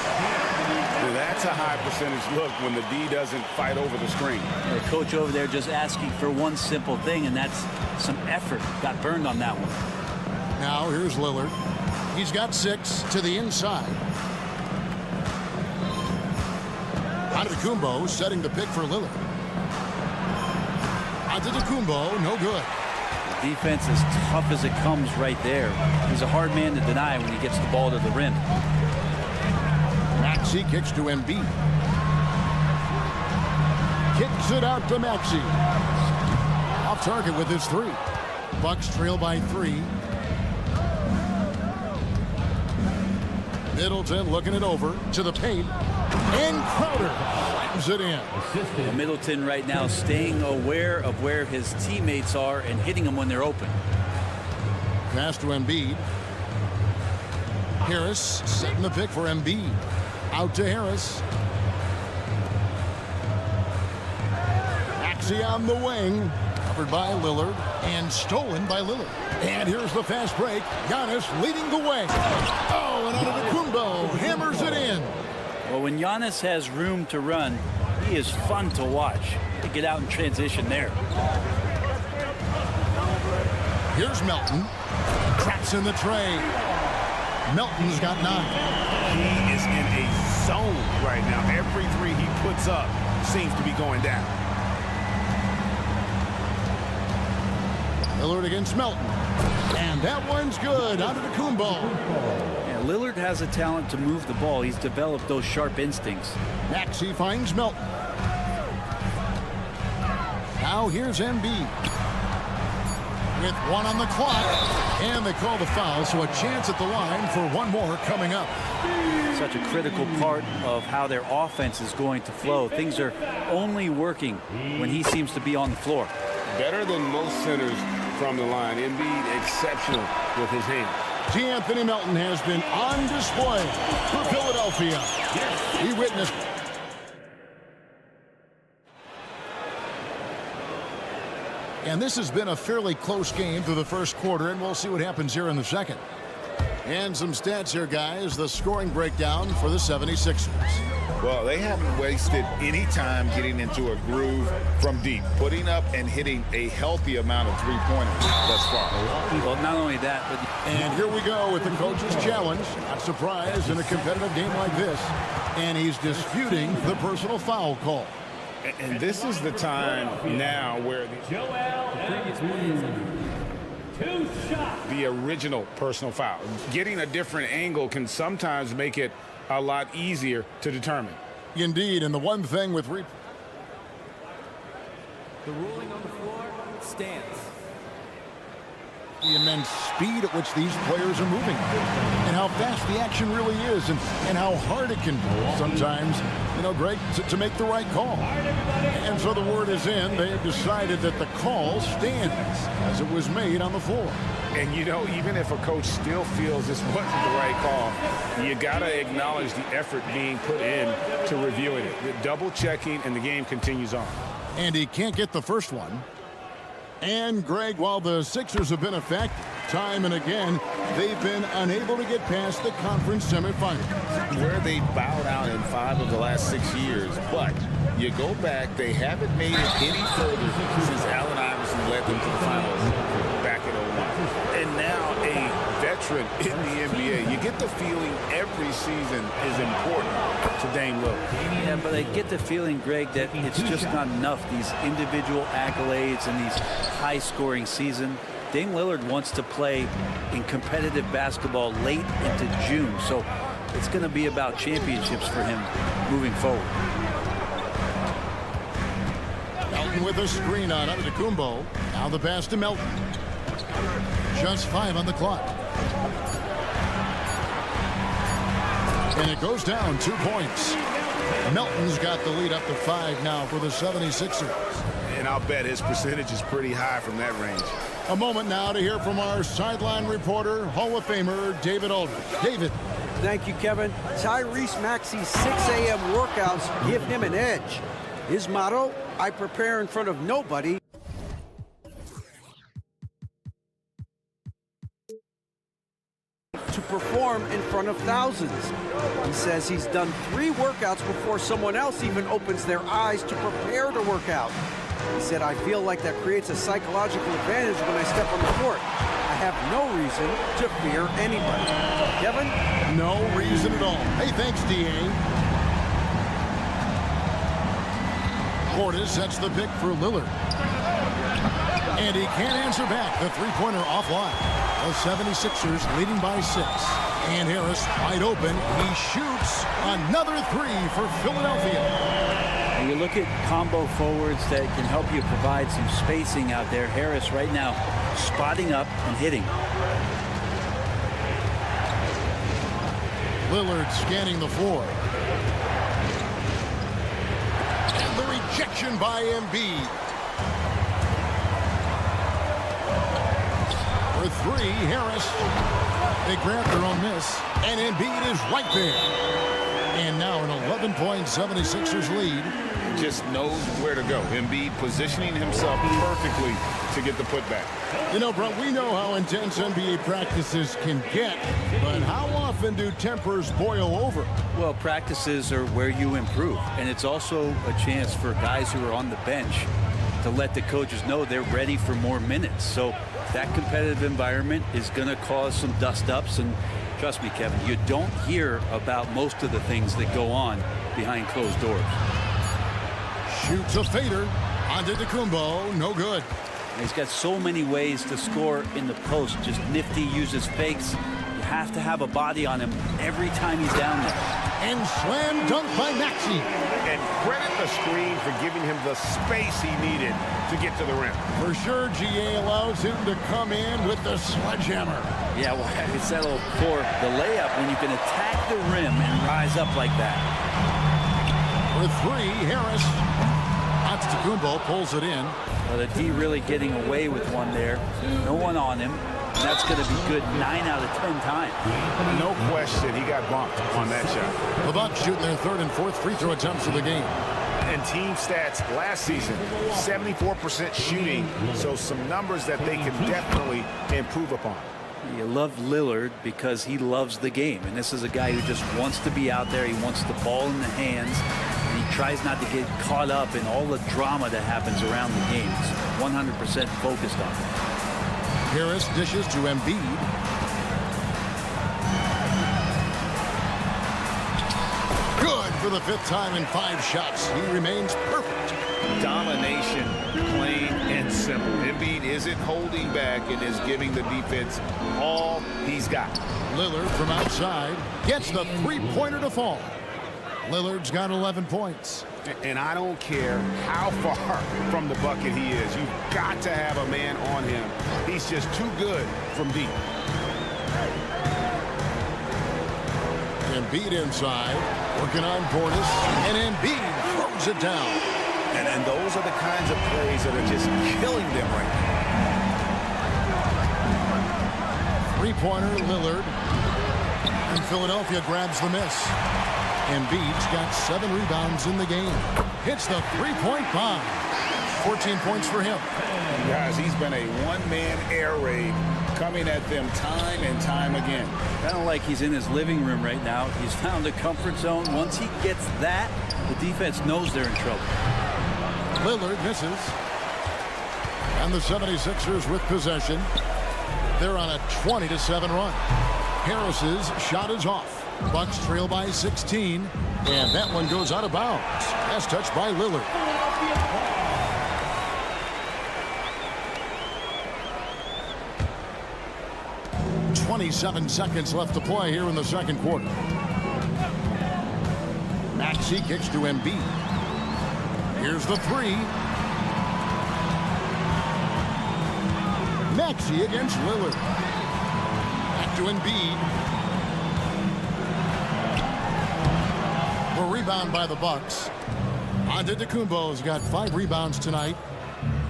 That's a high percentage look when the D doesn't fight over the screen. The coach over there just asking for one simple thing, and that's some effort. Got burned on that one. Now here's Lillard. He's got 6 to the inside. Antetokounmpo setting the pick for Lillard. Antetokounmpo, no good. The defense is tough as it comes right there. He's a hard man to deny when he gets the ball to the rim. Maxey kicks to Embiid. Kicks it out to Maxey. Off target with his 3. Bucks trail by 3. Middleton looking it over to the paint. And Crowder slams it in. Middleton right now staying aware of where his teammates are and hitting them when they're open. Pass to Embiid. Harris setting the pick for Embiid. Out to Harris. Maxey on the wing. Covered by Lillard. And stolen by Lillard. And here's the fast break. Giannis leading the way. Oh, and Antetokounmpo hammers it in. Well, when Giannis has room to run, he is fun to watch. To get out in transition there. Here's Melton. Traps in the tray. Melton's got 9. He is in a zone right now. Every three he puts up seems to be going down. Lillard against Melton. And that one's good. Out of the Kumbo. Yeah, Lillard has a talent to move the ball. He's developed those sharp instincts. Maxey finds Melton. Now here's Embiid. With 1 on the clock. And they call the foul, so a chance at the line for one more coming up. Such a critical part of how their offense is going to flow. Things are only working when he seems to be on the floor. Better than most centers from the line. Embiid exceptional with his hands. Anthony Melton has been on display for Philadelphia. He witnessed. And this has been a fairly close game through the first quarter, and we'll see what happens here in the second. And some stats here, guys. The scoring breakdown for the 76ers. Well, they haven't wasted any time getting into a groove from deep, putting up and hitting a healthy amount of three-pointers thus far. Well, not only that, but and here we go with the coach's challenge. Not surprised in a competitive game like this. And he's disputing the personal foul call. And this is the time now where the original personal foul. Getting a different angle can sometimes make it a lot easier to determine. Indeed, and the one thing with the ruling on the floor stands. The immense speed at which these players are moving and how fast the action really is and how hard it can be sometimes, you know, Greg, to make the right call. And so the word is in. They have decided that the call stands as it was made on the floor. And, you know, even if a coach still feels this wasn't the right call, you got to acknowledge the effort being put in to reviewing it. The double checking, and the game continues on. And he can't get the first one. And, Greg, while the Sixers have been effective time and again, they've been unable to get past the conference semifinals. Where they bowed out in 5 of the last 6 years. But you go back, they haven't made it any further since Allen Iverson led them to the finals back in 2001. And now a veteran in the NBA. You get the feeling every season is important to Dame Lillard. Yeah, but I get the feeling, Greg, that it's just not enough. These individual accolades and these high-scoring season. Dame Lillard wants to play in competitive basketball late into June, so it's going to be about championships for him moving forward. Melton with a screen on Antetokounmpo. Now the pass to Melton. Just 5 on the clock. And it goes down 2 points. Melton's got the lead up to 5 now for the 76ers. And I'll bet his percentage is pretty high from that range. A moment now to hear from our sideline reporter, Hall of Famer David Aldridge. David. Thank you, Kevin. Tyrese Maxey's 6 a.m. workouts give him an edge. His motto, I prepare in front of nobody. To perform in front of thousands. He says he's done 3 workouts before someone else even opens their eyes to prepare to work out. He said, I feel like that creates a psychological advantage when I step on the court. I have no reason to fear anybody. Kevin? No reason at all. Hey, thanks, D.A. Portis sets the pick for Lillard. And he can't answer back. The three-pointer offline. The 76ers leading by 6. And Harris wide open. He shoots another 3 for Philadelphia. And you look at combo forwards that can help you provide some spacing out there. Harris right now spotting up and hitting. Lillard scanning the floor. And the rejection by Embiid. For 3, Harris. They grant their own miss. And Embiid is right there. And now an 11-point 76ers lead. Just knows where to go. Embiid positioning himself perfectly to get the putback. You know, bro, we know how intense NBA practices can get, but how often do tempers boil over? Well, practices are where you improve, and it's also a chance for guys who are on the bench to let the coaches know they're ready for more minutes. So That competitive environment is going to cause some dust-ups, and trust me, Kevin, you don't hear about most of the things that go on behind closed doors. Shoots a fader. Antetokounmpo, no good. He's got so many ways to score in the post. Just nifty, uses fakes. You have to have a body on him every time he's down there. And slam dunk by Maxey. And credit the screen for giving him the space he needed to get to the rim. For sure, GA allows him to come in with the sledgehammer. Yeah, well, I settle for the layup when you can attack the rim and rise up like that. For three, Harris. Antetokounmpo pulls it in. Well, the D really getting away with one there. No one on him. And that's going to be good 9 out of 10 times. No question, he got bumped on that shot. The Bucks shooting their third and fourth free throw attempts of the game. And team stats last season, 74% shooting, so some numbers that they can definitely improve upon. You love Lillard because he loves the game. And this is a guy who just wants to be out there. He wants the ball in the hands. And he tries not to get caught up in all the drama that happens around the game. He's 100% focused on it. Harris dishes to Embiid. Good for the fifth time in 5 shots. He remains perfect. Domination, plain and simple. Embiid isn't holding back and is giving the defense all he's got. Lillard from outside gets the three-pointer to fall. Lillard's got 11 points. And I don't care how far from the bucket he is. You've got to have a man on him. He's just too good from deep. Embiid inside, working on Portis, and Embiid throws it down. And those are the kinds of plays that are just killing them right now. Three-pointer, Lillard. And Philadelphia grabs the miss. Embiid's got 7 rebounds in the game. Hits the three-point bomb. 14 points for him. Guys, he's been a one-man air raid coming at them time and time again. Kind of like he's in his living room right now. He's found a comfort zone. Once he gets that, the defense knows they're in trouble. Lillard misses. And the 76ers with possession. They're on a 20-7 run. Harris's shot is off. Bucks trail by 16. And that one goes out of bounds. Last touch by Lillard. .27 seconds left to play here in the second quarter. Maxey kicks to Embiid. Here's the three. Maxey against Lillard. Back to Embiid. A rebound by the Bucks. Antetokounmpo's got 5 rebounds tonight.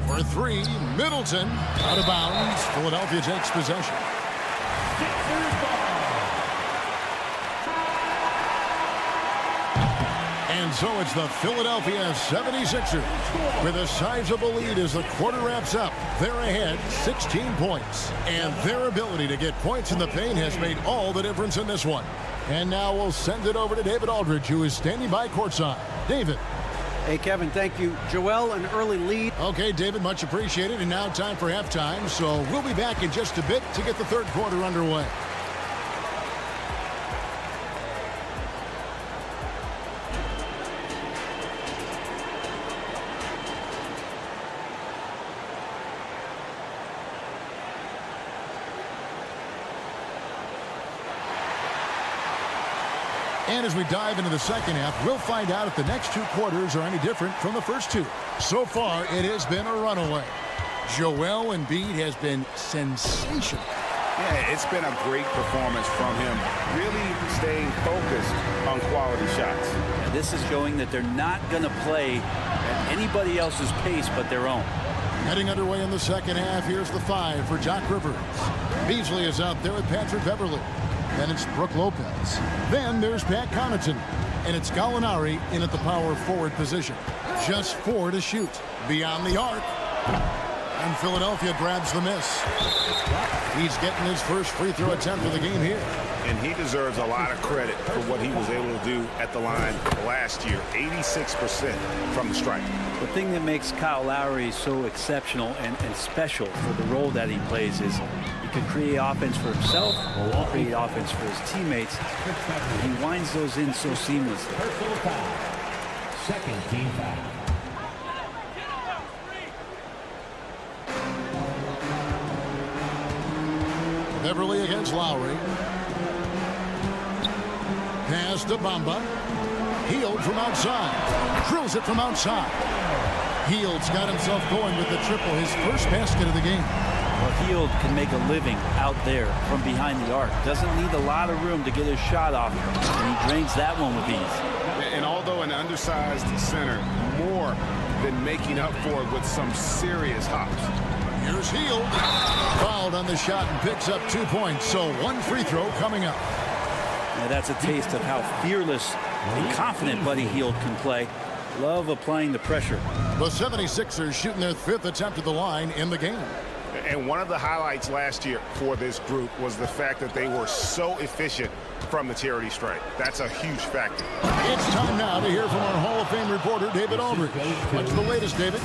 For 3, Middleton out of bounds. Philadelphia takes possession. And so it's the Philadelphia 76ers with a sizable lead as the quarter wraps up. They're ahead 16 points. And their ability to get points in the paint has made all the difference in this one. And now we'll send it over to David Aldridge, who is standing by courtside. David. Hey, Kevin, thank you. Joel, an early lead. Okay, David, much appreciated. And now time for halftime. So we'll be back in just a bit to get the third quarter underway. And as we dive into the second half, we'll find out if the next 2 quarters are any different from the first 2. So far, it has been a runaway. Joel Embiid has been sensational. Yeah, it's been a great performance from him. Really staying focused on quality shots. And this is showing that they're not going to play at anybody else's pace but their own. Heading underway in the second half, here's the 5 for Jock Rivers. Beasley is out there with Patrick Beverley. Then it's Brook Lopez. Then there's Pat Connaughton. And it's Gallinari in at the power forward position. Just 4 to shoot. Beyond the arc. And Philadelphia grabs the miss. He's getting his first free throw attempt of the game here. and he deserves a lot of credit for what he was able to do at the line last year. 86% from the stripe. The thing that makes Kyle Lowry so exceptional and special for the role that he plays is he can create offense for himself, create offense for his teammates. He winds those in so seamlessly. Personal foul. Second team foul. Beverly against Lowry. Pass to Bamba. Hield from outside. Drills it from outside. Hield's got himself going with the triple, his first basket of the game. Well, Hield can make a living out there from behind the arc. Doesn't need a lot of room to get his shot off, and he drains that one with ease. And although an undersized center, more than making up for it with some serious hops. Here's Hield. Fouled on the shot and picks up 2 points. So one free throw coming up. Now that's a taste of how fearless and confident Buddy Hield can play. Love applying the pressure. The 76ers shooting their 5th attempt at the line in the game. And one of the highlights last year for this group was the fact that they were so efficient from the charity stripe. That's a huge factor. It's time now to hear from our Hall of Fame reporter, David Aldridge. What's the latest, David?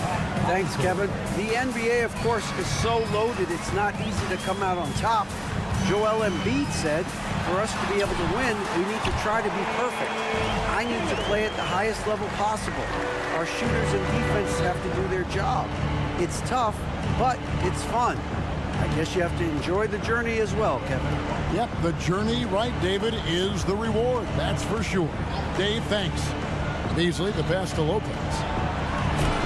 Thanks, Kevin. The NBA, of course, is so loaded, it's not easy to come out on top. Joel Embiid said, for us to be able to win, we need to try to be perfect. I need to play at the highest level possible. Our shooters and defense have to do their job. It's tough, but it's fun. I guess you have to enjoy the journey as well, Kevin. Yep, the journey, right, David, is the reward. That's for sure. Dave, thanks. Beasley, the pass to Lopez.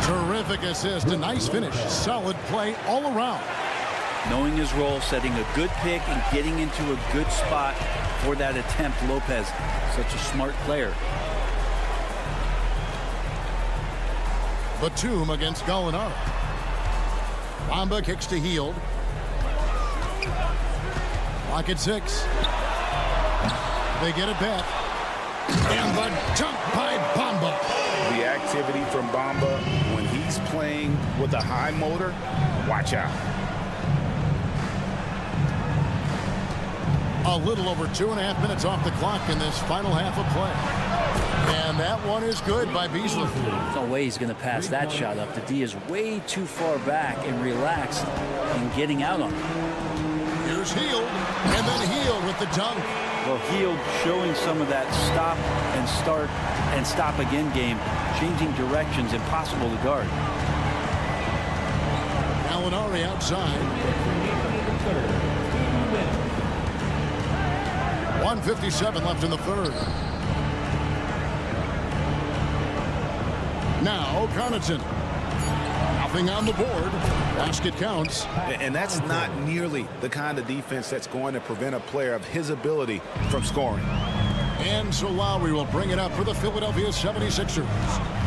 Terrific assist, a nice finish. Solid play all around. Knowing his role, setting a good pick, and getting into a good spot for that attempt. Lopez, such a smart player. Batum against Gallinari. Bamba kicks to Hield. Lock at 6. They get it back. And the dunk by Bamba. The activity from Bamba when he's playing with a high motor, watch out. A little over 2.5 minutes off the clock in this final half of play. And that one is good by Beasley. There's no way he's going to pass that shot up. The D is way too far back and relaxed in getting out on it. Here's Hield, and then Hield with the dunk. Well, Hield showing some of that stop and start and stop again game, changing directions, impossible to guard. Gallinari outside. 1:57 left in the third. Now Connaughton. Nothing on the board. Basket counts. And that's not nearly the kind of defense that's going to prevent a player of his ability from scoring. And so Lowry will bring it up for the Philadelphia 76ers.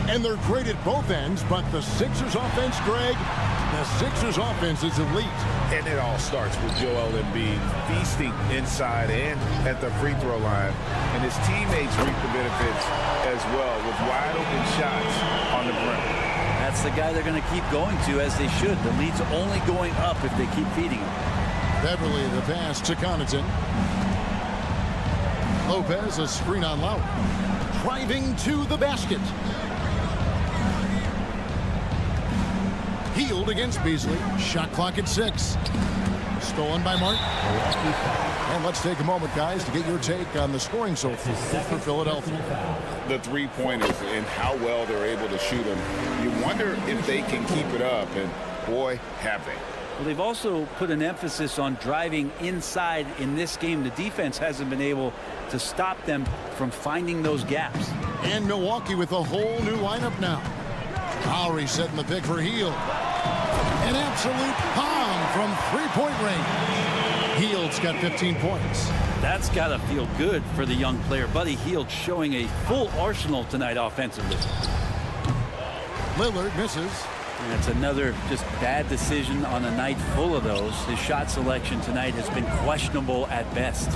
And they're great at both ends, but the Sixers offense, Greg, the Sixers offense is elite. And it all starts with Joel Embiid feasting inside and at the free throw line. And his teammates reap the benefits as well with wide open shots on the perimeter. That's the guy they're going to keep going to, as they should. The lead's only going up if they keep feeding him. Beverly, the pass to Connaughton. Lopez, a screen on Lowry. Driving to the basket. Hield against Beasley. Shot clock at 6. Stolen by Martin. And let's take a moment, guys, to get your take on the scoring so far for Philadelphia. The three-pointers and how well they're able to shoot them. You wonder if they can keep it up, and boy, have they. Well, they've also put an emphasis on driving inside in this game. The defense hasn't been able to stop them from finding those gaps. And Milwaukee with a whole new lineup now. Lowry setting the pick for Hield. An absolute bomb from three-point range. Hield's got 15 points. That's got to feel good for the young player. Buddy Hield showing a full arsenal tonight offensively. Lillard misses. And it's another just bad decision on a night full of those. His shot selection tonight has been questionable at best.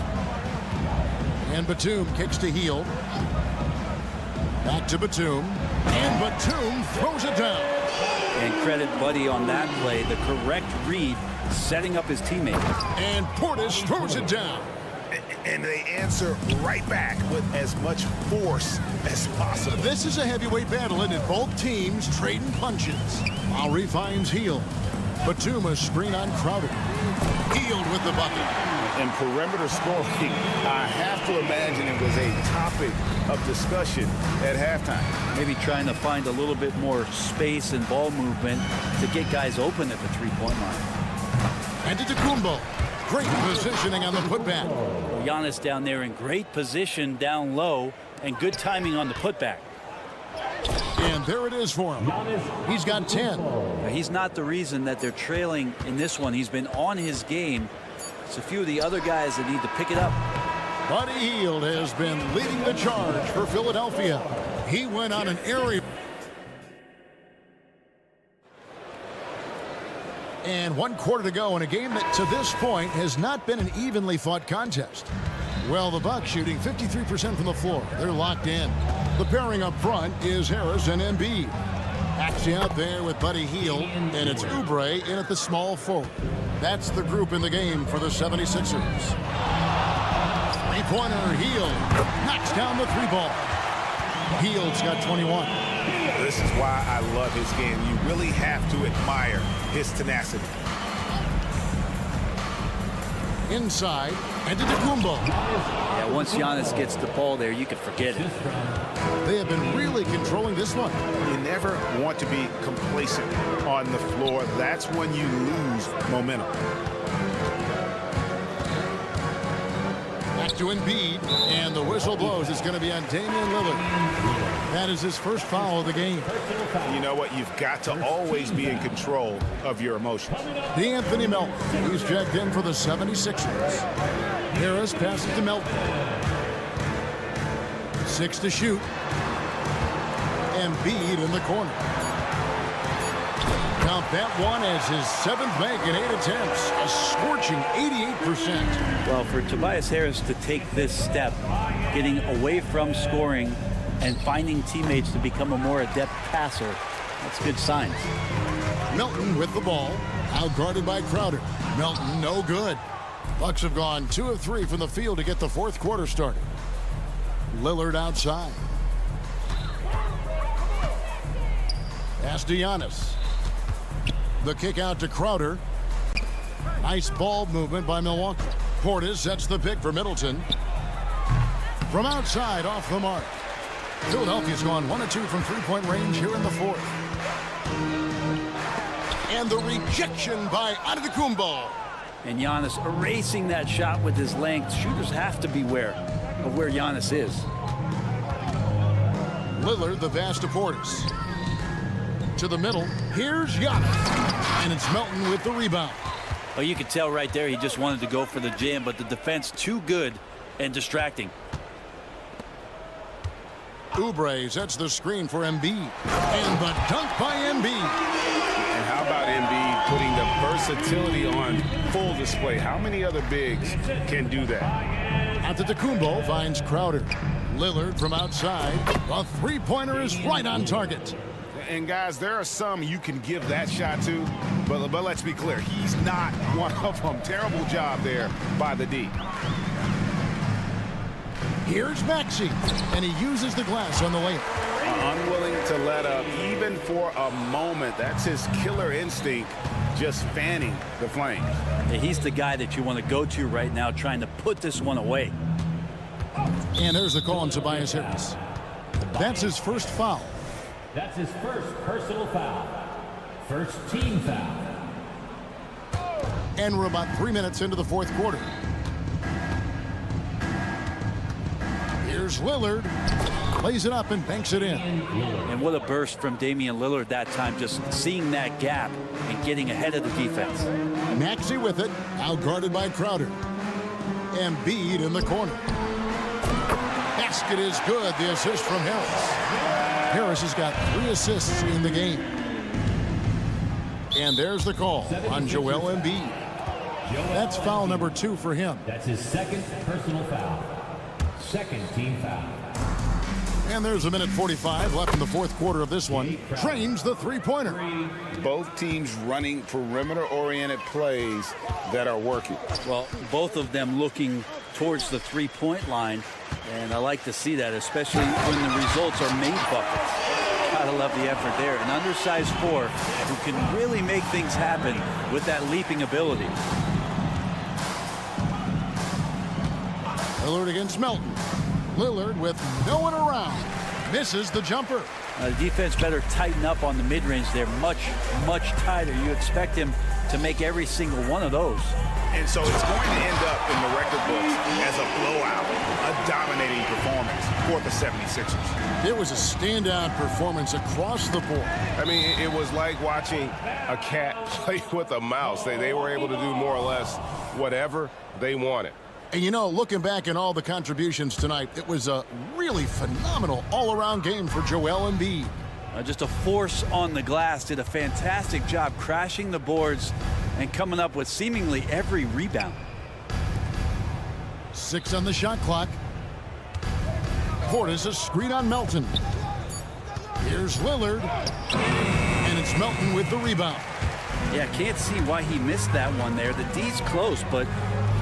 And Batum kicks to Hield. Back to Batum. And Batum throws it down. And credit Buddy on that play. The correct read, setting up his teammate. And Portis throws it down. and they answer right back with as much force as possible. This is a heavyweight battle, and both teams trading punches. Lowry finds Hield. Batum's screen on Crowder. Hield with the bucket. And perimeter scoring, I have to imagine it was a topic of discussion at halftime. Maybe trying to find a little bit more space and ball movement to get guys open at the three-point line. And to Antetokounmpo. Great positioning on the putback. Giannis down there in great position down low and good timing on the putback. And there it is for him. He's got 10. He's not the reason that they're trailing in this one. He's been on his game. It's a few of the other guys that need to pick it up. Buddy Hield has been leading the charge for Philadelphia. He went on an airy. And 1 quarter to go in a game that to this point has not been an evenly fought contest. Well, the Bucks shooting 53% from the floor. They're locked in. The pairing up front is Harris and Embiid. Maxey out there with Buddy Hield, and it's Oubre in at the small forward. That's the group in the game for the 76ers. Three-pointer, Hield knocks down the three ball. Hield's got 21. This is why I love his game. You really have to admire his tenacity. Inside, and to Antetokounmpo. Yeah, once Giannis gets the ball there, you can forget it. They have been really controlling this one. You never want to be complacent on the floor. That's when you lose momentum. Back to Embiid, and the whistle blows. It's going to be on Damian Lillard. That is his first foul of the game. You know what? You've got to always be in control of your emotions. D'Anthony Melton. He's checked in for the 76ers. Harris passes to Melton. 6 to shoot. Embiid in the corner. Count that one as his 7th make in 8 attempts. A scorching 88%. Well, for Tobias Harris to take this step, getting away from scoring and finding teammates to become a more adept passer, that's good signs. Melton with the ball, out guarded by Crowder. Melton no good. Bucks have gone 2 of 3 from the field to get the 4th quarter started. Lillard outside. Pass to Giannis. The kick out to Crowder. Nice ball movement by Milwaukee. Portis sets the pick for Middleton. From outside, off the mark. Philadelphia's gone 1 of 2 from three-point range here in the 4th. And the rejection by Antetokounmpo. And Giannis erasing that shot with his length. Shooters have to beware of where Giannis is. Lillard, the pass to Portis. To the middle. Here's Giannis. And it's Melton with the rebound. Well, you could tell right there he just wanted to go for the jam, but the defense too good and distracting. Oubre sets the screen for Embiid. And the dunk by Embiid. And how about Embiid putting the versatility on full display? How many other bigs can do that? Antetokounmpo finds Crowder. Lillard from outside. The three-pointer is right on target. And guys, there are some you can give that shot to, but let's be clear, he's not one of them. Terrible job there by the D. Here's Maxey, and he uses the glass on the layup. Unwilling to let up even for a moment. That's his killer instinct, just fanning the flames. Yeah, he's the guy that you want to go to right now, trying to put this one away. And there's the call on Tobias Harris. That's his first foul. That's his first personal foul. First team foul. And we're about 3 minutes into the 4th quarter. Here's Lillard. Plays it up and banks it in. And what a burst from Damian Lillard that time, just seeing that gap and getting ahead of the defense. Maxey with it, out guarded by Crowder. Embiid in the corner. Basket is good, the assist from Harris. Harris has got 3 assists in the game. And there's the call on Joel Embiid. That's foul number 2 for him. That's his second personal foul. Second team foul. And there's 1:45 left in the 4th quarter of this one. Trains the three-pointer. Both teams running perimeter-oriented plays that are working. Well, both of them looking towards the three-point line. And I like to see that, especially when the results are made buckets. Gotta love the effort there. An undersized 4 who can really make things happen with that leaping ability. Lillard against Melton. Lillard with no one around. Misses the jumper. The defense better tighten up on the mid-range there. Much, much tighter. You expect him to make every single one of those. And so it's going to end up in the record books as a blowout, a dominating performance for the 76ers. It was a standout performance across the board. I mean, it was like watching a cat play with a mouse. They were able to do more or less whatever they wanted. And you know, looking back at all the contributions tonight, it was a really phenomenal all-around game for Joel Embiid. Just a force on the glass. Did a fantastic job crashing the boards and coming up with seemingly every rebound. 6 on the shot clock. Portis a screen on Melton. Here's Lillard. And it's Melton with the rebound. Yeah, can't see why he missed that one there. The D's close, but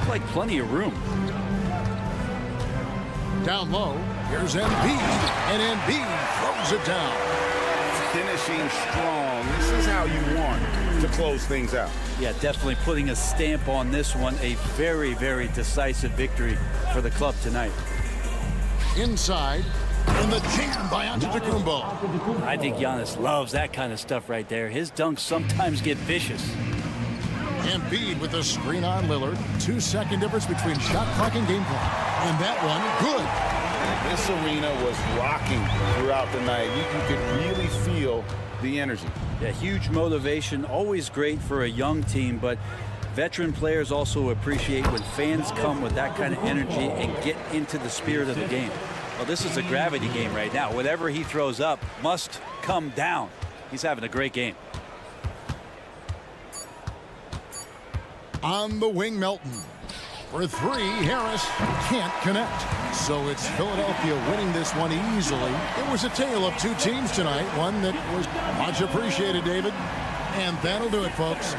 like plenty of room. Down low, here's Embiid, and Embiid throws it down. Finishing strong. This is how you want to close things out. Yeah, definitely putting a stamp on this one. A very, very decisive victory for the club tonight. Inside, and the jam by Antetokounmpo. I think Giannis loves that kind of stuff right there. His dunks sometimes get vicious. Embiid with a screen on Lillard. 2-second difference between shot clock and game clock. And that one, good. This arena was rocking throughout the night. You could really feel the energy. Yeah, huge motivation. Always great for a young team, but veteran players also appreciate when fans come with that kind of energy and get into the spirit of the game. Well, this is a gravity game right now. Whatever he throws up must come down. He's having a great game. On the wing, Melton. For 3, Harris can't connect. So it's Philadelphia winning this one easily. It was a tale of 2 teams tonight. One that was much appreciated, David. And that'll do it, folks.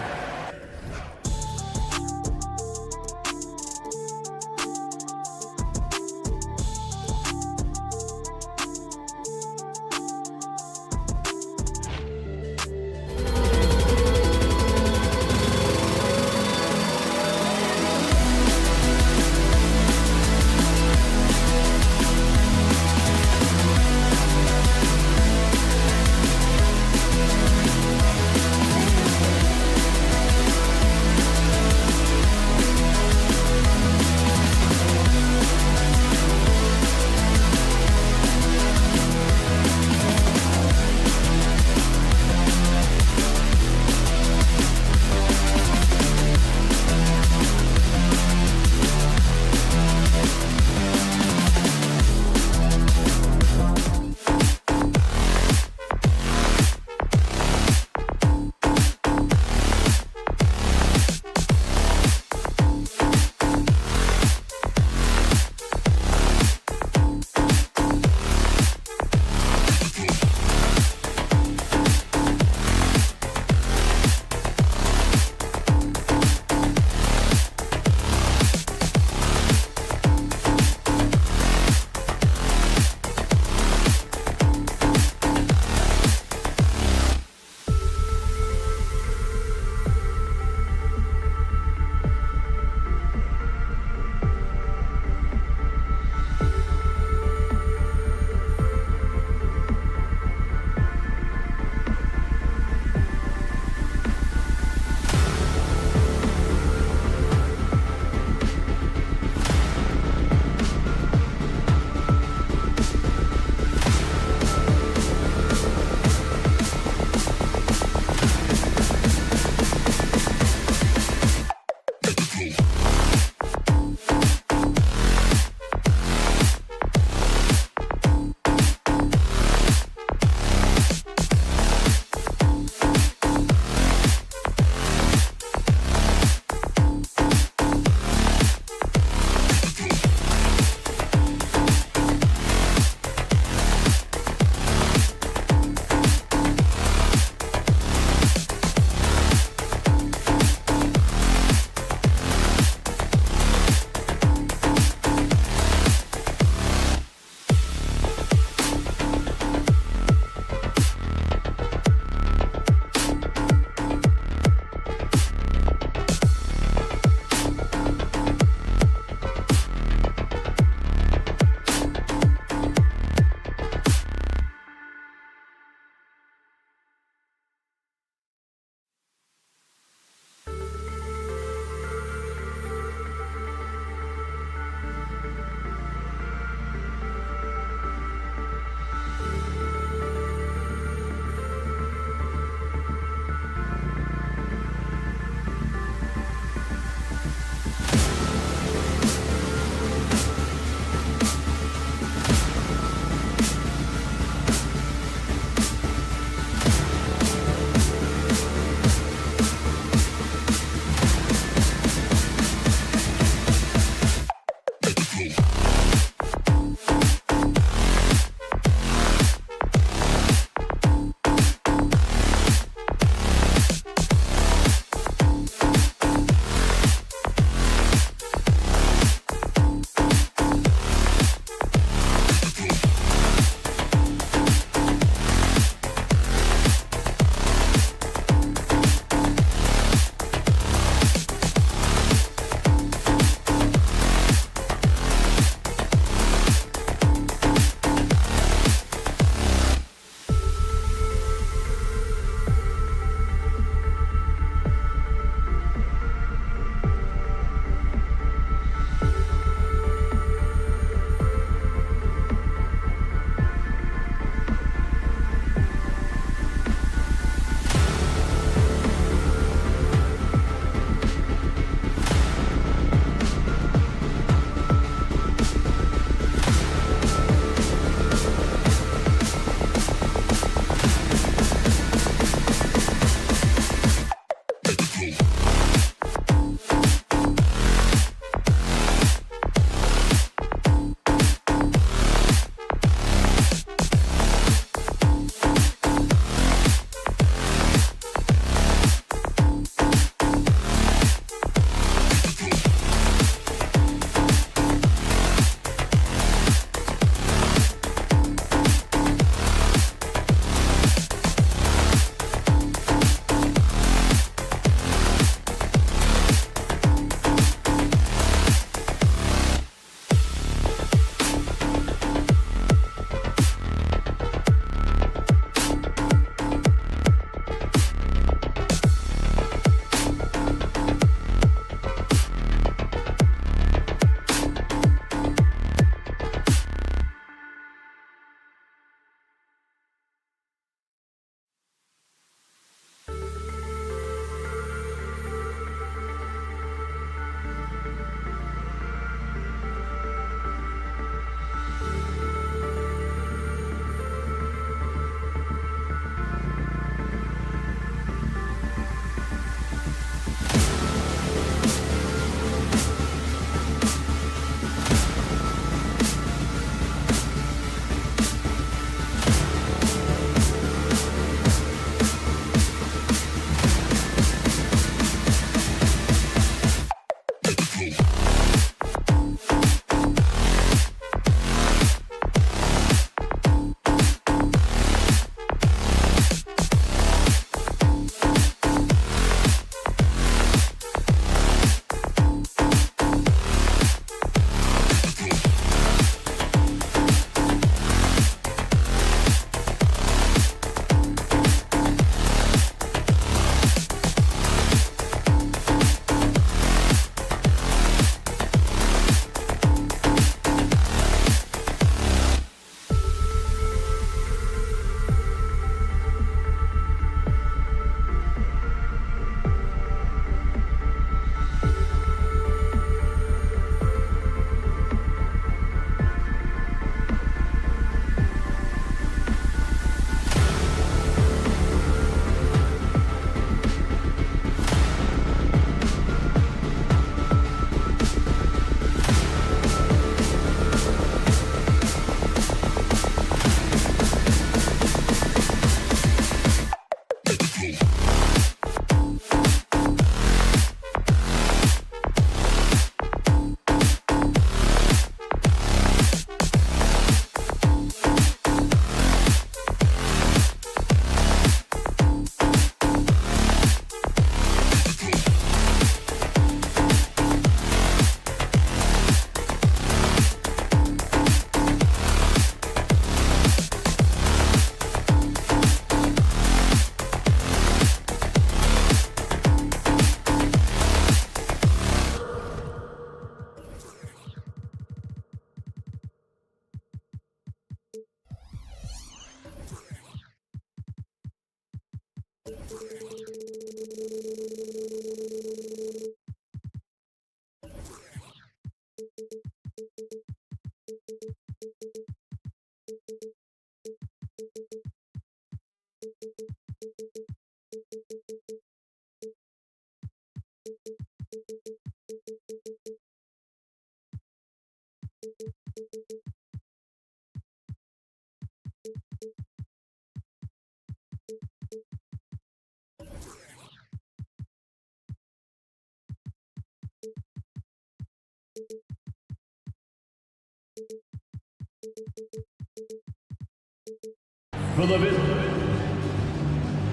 For the visitors.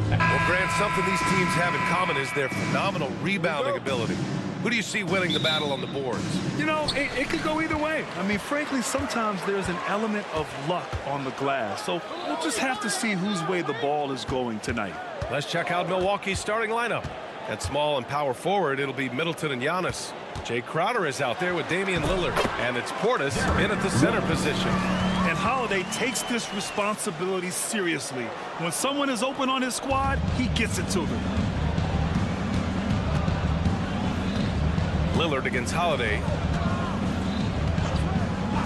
Well, Grant, something these teams have in common is their phenomenal rebounding ability. Who do you see winning the battle on the boards? You know, it could go either way. I mean, frankly, sometimes there's an element of luck on the glass. So we'll just have to see whose way the ball is going tonight. Let's check out Milwaukee's starting lineup. At small and power forward, it'll be Middleton and Giannis. Jay Crowder is out there with Damian Lillard. And it's Portis in at the center position. And Holiday takes this responsibility seriously. When someone is open on his squad, he gets it to them. Lillard against Holiday.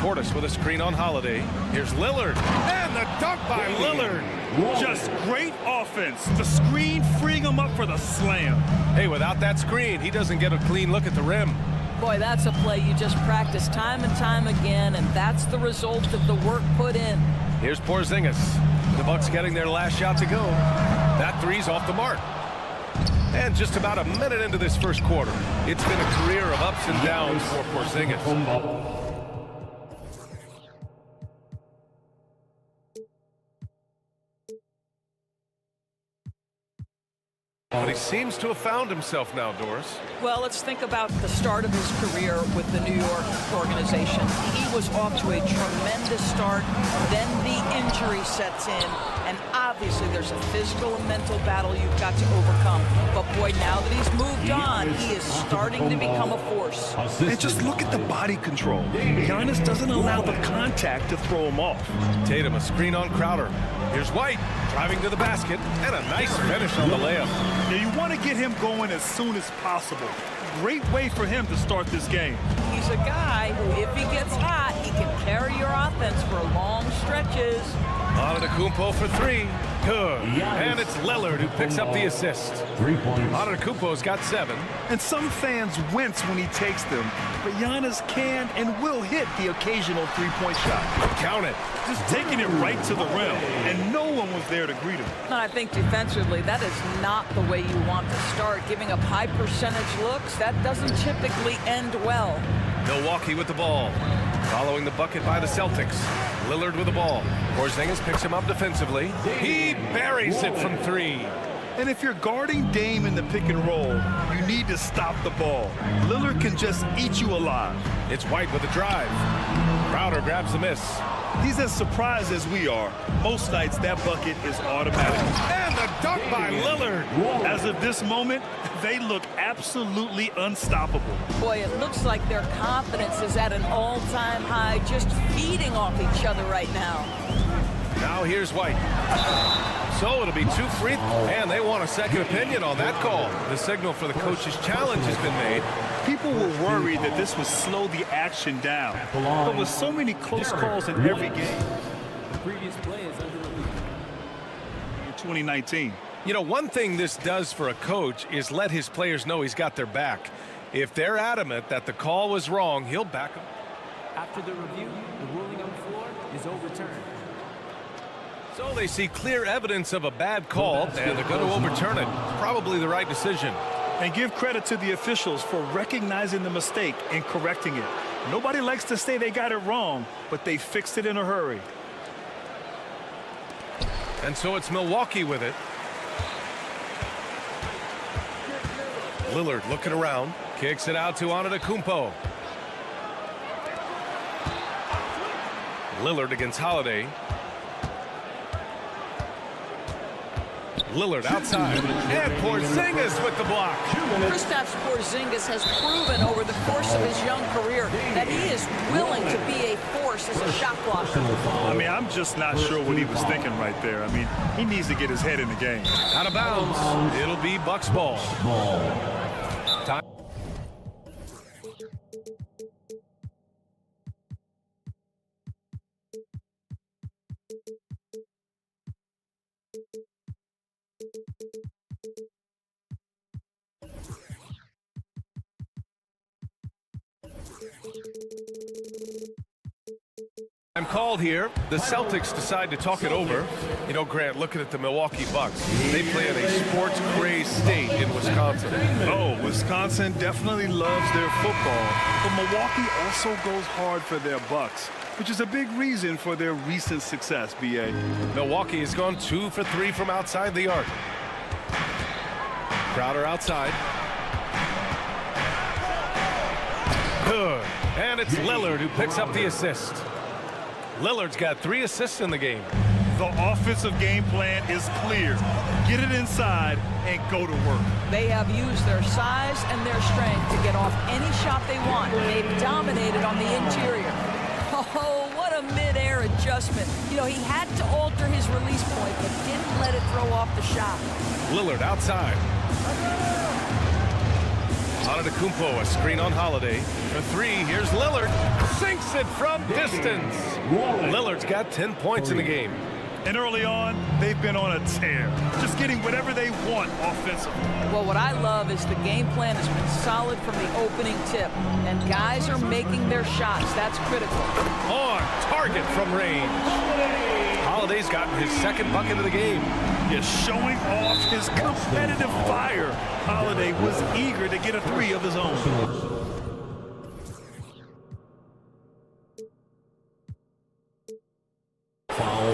Portis with a screen on Holiday. Here's Lillard. And the dunk by Lillard. Just great offense. The screen freeing him up for the slam. Hey, without that screen, he doesn't get a clean look at the rim. Boy, that's a play you just practice time and time again, and that's the result of the work put in. Here's Porzingis. The Bucks getting their last shot to go. That three's off the mark. And just about a minute into this first quarter, it's been a career of ups and downs for Porzingis. But he seems to have found himself now, Doris. Well, let's think about the start of his career with the New York organization. He was off to a tremendous start. Then the injury sets in. And obviously there's a physical and mental battle you've got to overcome. But boy, now that he's moved on, he is starting to become a force. And just look at the body control. Giannis doesn't allow the contact to throw him off. Tatum, a screen on Crowder. Here's White, driving to the basket, and a nice finish on the layup. Now you want to get him going as soon as possible. Great way for him to start this game. He's a guy who, if he gets hot, he can carry your offense for long stretches. Antetokounmpo for three. Good. And it's Lillard who picks up the assist. 3 points. Antetokounmpo's got 7. And some fans wince when he takes them, but Giannis can and will hit the occasional three-point shot. Count it. Just taking it right to the rim, and no one was there to greet him. And I think defensively, that is not the way you want to start. Giving up high percentage looks, that doesn't typically end well. Milwaukee with the ball. Following the bucket by the Celtics. Lillard with the ball. Porzingis picks him up defensively. He buries it from 3. And if you're guarding Dame in the pick and roll, you need to stop the ball. Lillard can just eat you alive. It's White with a drive. Crowder grabs the miss. He's as surprised as we are. Most nights, that bucket is automatic. And the dunk by Lillard. As of this moment, they look absolutely unstoppable. Boy, it looks like their confidence is at an all-time high, just feeding off each other right now. Now here's White. So it'll be 2 free, and they want a second opinion on that call. The signal for the coach's challenge has been made. People were worried that this would slow the action down. But with so many close calls in every game, The previous play is under review. in 2019. You know, one thing this does for a coach is let his players know he's got their back. If they're adamant that the call was wrong, he'll back them. After the review, the ruling on the floor is overturned. So they see clear evidence of a bad call, and they're going to overturn it. Probably the right decision. And give credit to the officials for recognizing the mistake and correcting it. Nobody likes to say they got it wrong, but they fixed it in a hurry. And so it's Milwaukee with it. Lillard looking around, kicks it out to Antetokounmpo. Lillard against Holiday. Lillard outside, and Porzingis with the block. Kristaps Porzingis has proven over the course of his young career that he is willing to be a force force as a shot blocker. I mean, I'm just not sure what he was thinking right there. I mean, he needs to get his head in the game. Out of bounds. It'll be Bucks ball. Time. I'm called here. The Celtics decide to talk it over. You know, Grant, looking at the Milwaukee Bucks, they play in a sports-crazed state in Wisconsin. Oh, Wisconsin definitely loves their football, but Milwaukee also goes hard for their Bucks, which is a big reason for their recent success, B.A. Milwaukee has gone 2 for 3 from outside the arc. Crowder outside. Good. And it's Lillard who picks up the assist. Lillard's got 3 assists in the game. The offensive game plan is clear. Get it inside and go to work. They have used their size and their strength to get off any shot they want. They've dominated on the interior. Oh, what a mid-air adjustment. You know, he had to alter his release point, but didn't let it throw off the shot. Lillard outside. Antetokounmpo, a screen on Holiday. For 3, here's Lillard. Sinks it from distance. Lillard's got 10 points in the game. And early on, they've been on a tear, just getting whatever they want offensively. Well, what I love is the game plan has been solid from the opening tip, and guys are making their shots. That's critical. On target from range. Holiday's gotten his 2nd bucket of the game. Is showing off his competitive fire. Holiday was eager to get a 3 of his own. Foul.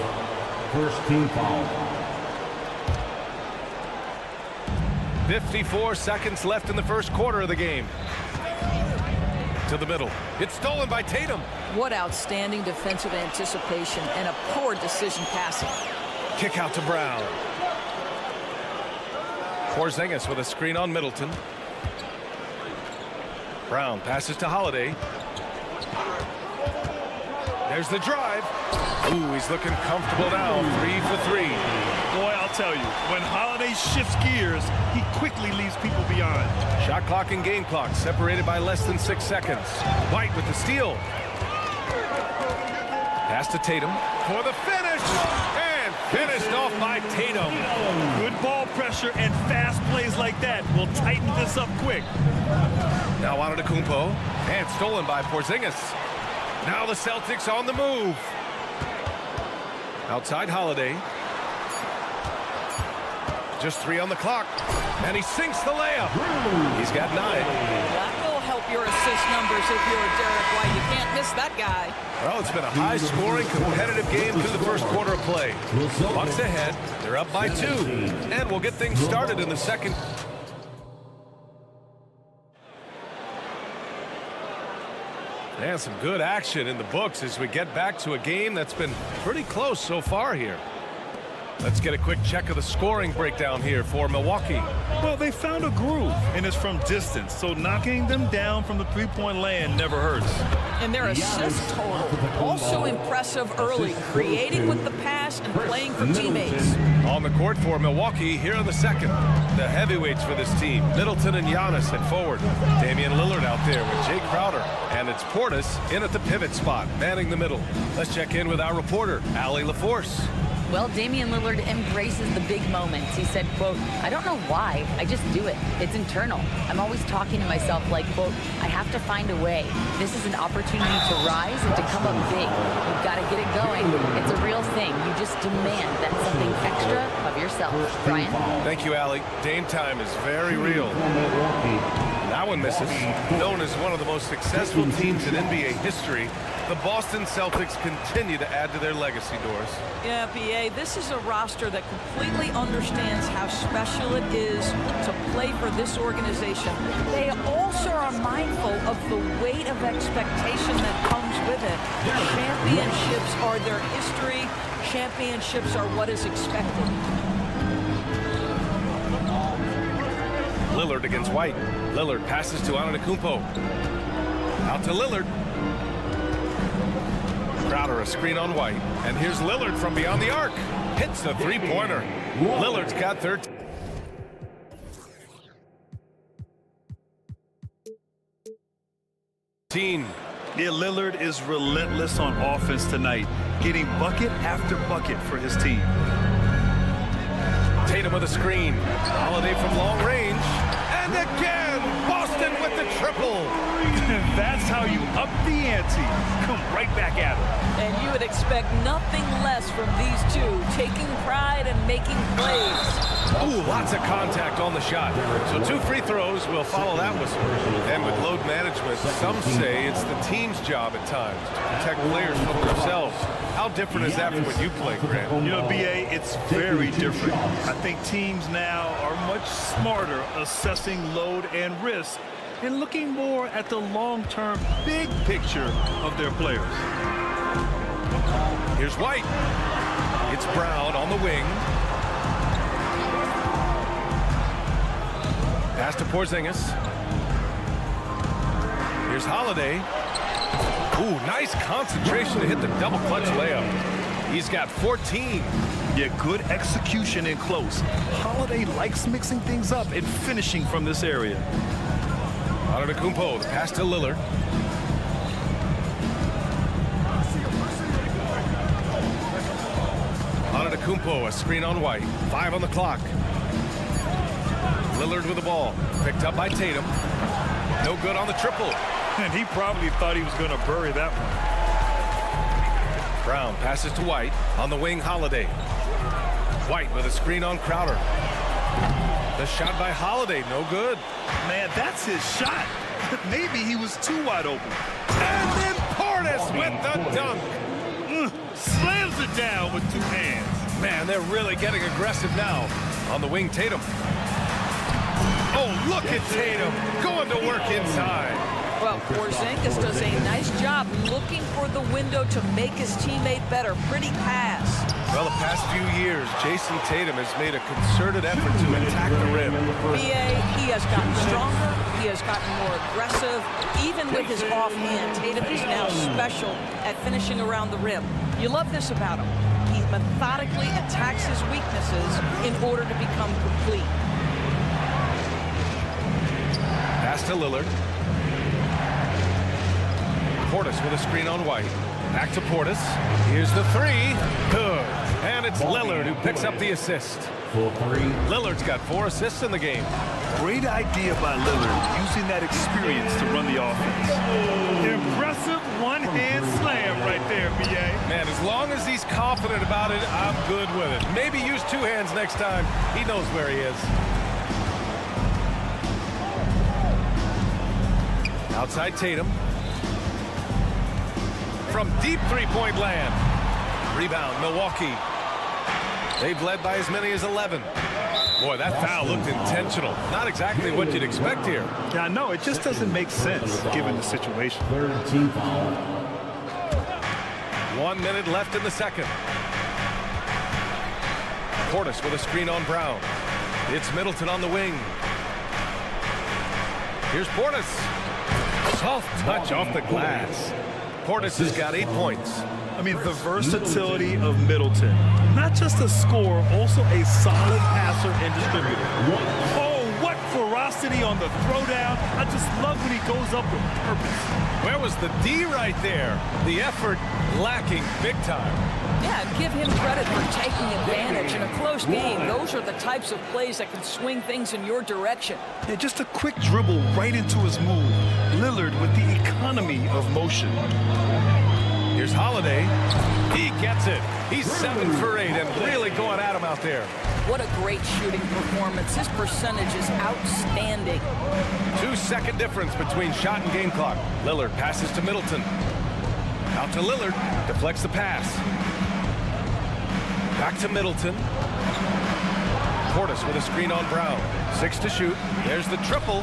First team foul. 54 seconds left in the first quarter of the game. To the middle. It's stolen by Tatum. What outstanding defensive anticipation and a poor decision passing. Kick out to Brown. Porzingis with a screen on Middleton. Brown passes to Holiday. There's the drive. Ooh, he's looking comfortable now. 3 for 3. Boy, I'll tell you, when Holiday shifts gears, he quickly leaves people behind. Shot clock and game clock separated by less than 6 seconds. White with the steal. Pass to Tatum for the finish. And finished off by Tatum. Good ball pressure and fast plays like that will tighten this up quick. Now Antetokounmpo. And stolen by Porzingis. Now the Celtics on the move. Outside Holiday. Just 3 on the clock. And he sinks the layup. He's got 9. That will help your assist numbers if you're Derek White. You can't miss that guy. Well, it's been a high-scoring, competitive game through the first quarter of play. Bucks ahead. They're up by 2. And we'll get things started in the second. And some good action in the books as we get back to a game that's been pretty close so far here. Let's get a quick check of the scoring breakdown here for Milwaukee. Well, they found a groove, and it's from distance, so knocking them down from the three-point land never hurts. And their assist total, also impressive early, creating with the pass and playing for teammates. On the court for Milwaukee here in the second. The heavyweights for this team, Middleton and Giannis at forward. Damian Lillard out there with Jay Crowder. And it's Portis in at the pivot spot, manning the middle. Let's check in with our reporter, Allie LaForce. Well, Damian Lillard embraces the big moments. He said, quote, "I don't know why, I just do it. It's internal. I'm always talking to myself like, quote, I have to find a way. This is an opportunity to rise and to come up big. You've got to get it going. It's a real thing. You just demand that something extra of yourself." Brian? Thank you, Allie. Dame time is very real. That one misses. Known as one of the most successful teams in NBA history, the Boston Celtics continue to add to their legacy, Doris. Yeah, BA, this is a roster that completely understands how special it is to play for this organization. They also are mindful of the weight of expectation that comes with it. Championships are their history. Championships are what is expected. Lillard against White. Lillard passes to Antetokounmpo. Out to Lillard. Crowder, a screen on White. And here's Lillard from beyond the arc. Hits the three-pointer. Lillard's got 13. Yeah, Lillard is relentless on offense tonight, getting bucket after bucket for his team. Tatum with a screen. Holiday from long range. And again, Boston with the triple. That's how you up the ante. Come right back at him. And you would expect nothing less from these two, taking pride and making plays. Ooh, lots of contact on the shot. So 2 free throws will follow that whistle. And with load management, some say it's the team's job at times to protect players from themselves. How different is that from when you play, Grant? You know, BA, it's very different. I think teams now are much smarter assessing load and risk and looking more at the long-term big picture of their players. Here's White. It's Brown on the wing. Pass to Porzingis. Here's Holiday. Ooh, nice concentration to hit the double clutch layup. He's got 14. Yeah, good execution in close. Holiday likes mixing things up and finishing from this area. Antetokounmpo, the pass to Lillard. Antetokounmpo, a screen on White. 5 on the clock. Lillard with the ball. Picked up by Tatum. No good on the triple. And he probably thought he was going to bury that one. Brown passes to White. On the wing, Holiday. White with a screen on Crowder. The shot by Holiday, no good. Man, that's his shot. Maybe he was too wide open. And then Portis with the dunk. Slams it down with 2 hands. Man, they're really getting aggressive now. On the wing, Tatum. Oh, look at Tatum going to work inside. Well, Porzingis does a nice job looking for the window to make his teammate better. Pretty pass. Well, the past few years, Jason Tatum has made a concerted effort to attack the rim. BA, he has gotten stronger. He has gotten more aggressive. Even with his offhand, Tatum is now special at finishing around the rim. You love this about him. He methodically attacks his weaknesses in order to become complete. Pass to Lillard. Portis with a screen on White. Back to Portis. Here's the 3. Good. And it's Lillard who picks up the assist. Lillard's got 4 assists in the game. Great idea by Lillard, using that experience to run the offense. Impressive one-hand slam right there, BA. Man, as long as he's confident about it, I'm good with it. Maybe use 2 hands next time. He knows where he is. Outside Tatum. From deep three-point land. Rebound, Milwaukee. They've led by as many as 11. Boy, that foul looked intentional. Not exactly what you'd expect here. Yeah, I know. It just doesn't make sense given the situation. 13 foul. 1 minute left in the second. Portis with a screen on Brown. It's Middleton on the wing. Here's Portis. Soft touch off the glass. Portis has got 8 points. I mean, the versatility of Middleton. Not just a scorer, also a solid passer and distributor. Oh, what ferocity on the throwdown. I just love when he goes up with purpose. Where was the D right there? The effort lacking big time. Yeah, give him credit for taking advantage in a close game. Those are the types of plays that can swing things in your direction. Yeah, just a quick dribble right into his move. Lillard with the economy of motion. Here's Holiday. He gets it. He's 7 for 8 and really going at him out there. What a great shooting performance. His percentage is outstanding. 2-second difference between shot and game clock. Lillard passes to Middleton. Out to Lillard. Deflects the pass. Back to Middleton. Portis with a screen on Brown. 6 to shoot. There's the triple.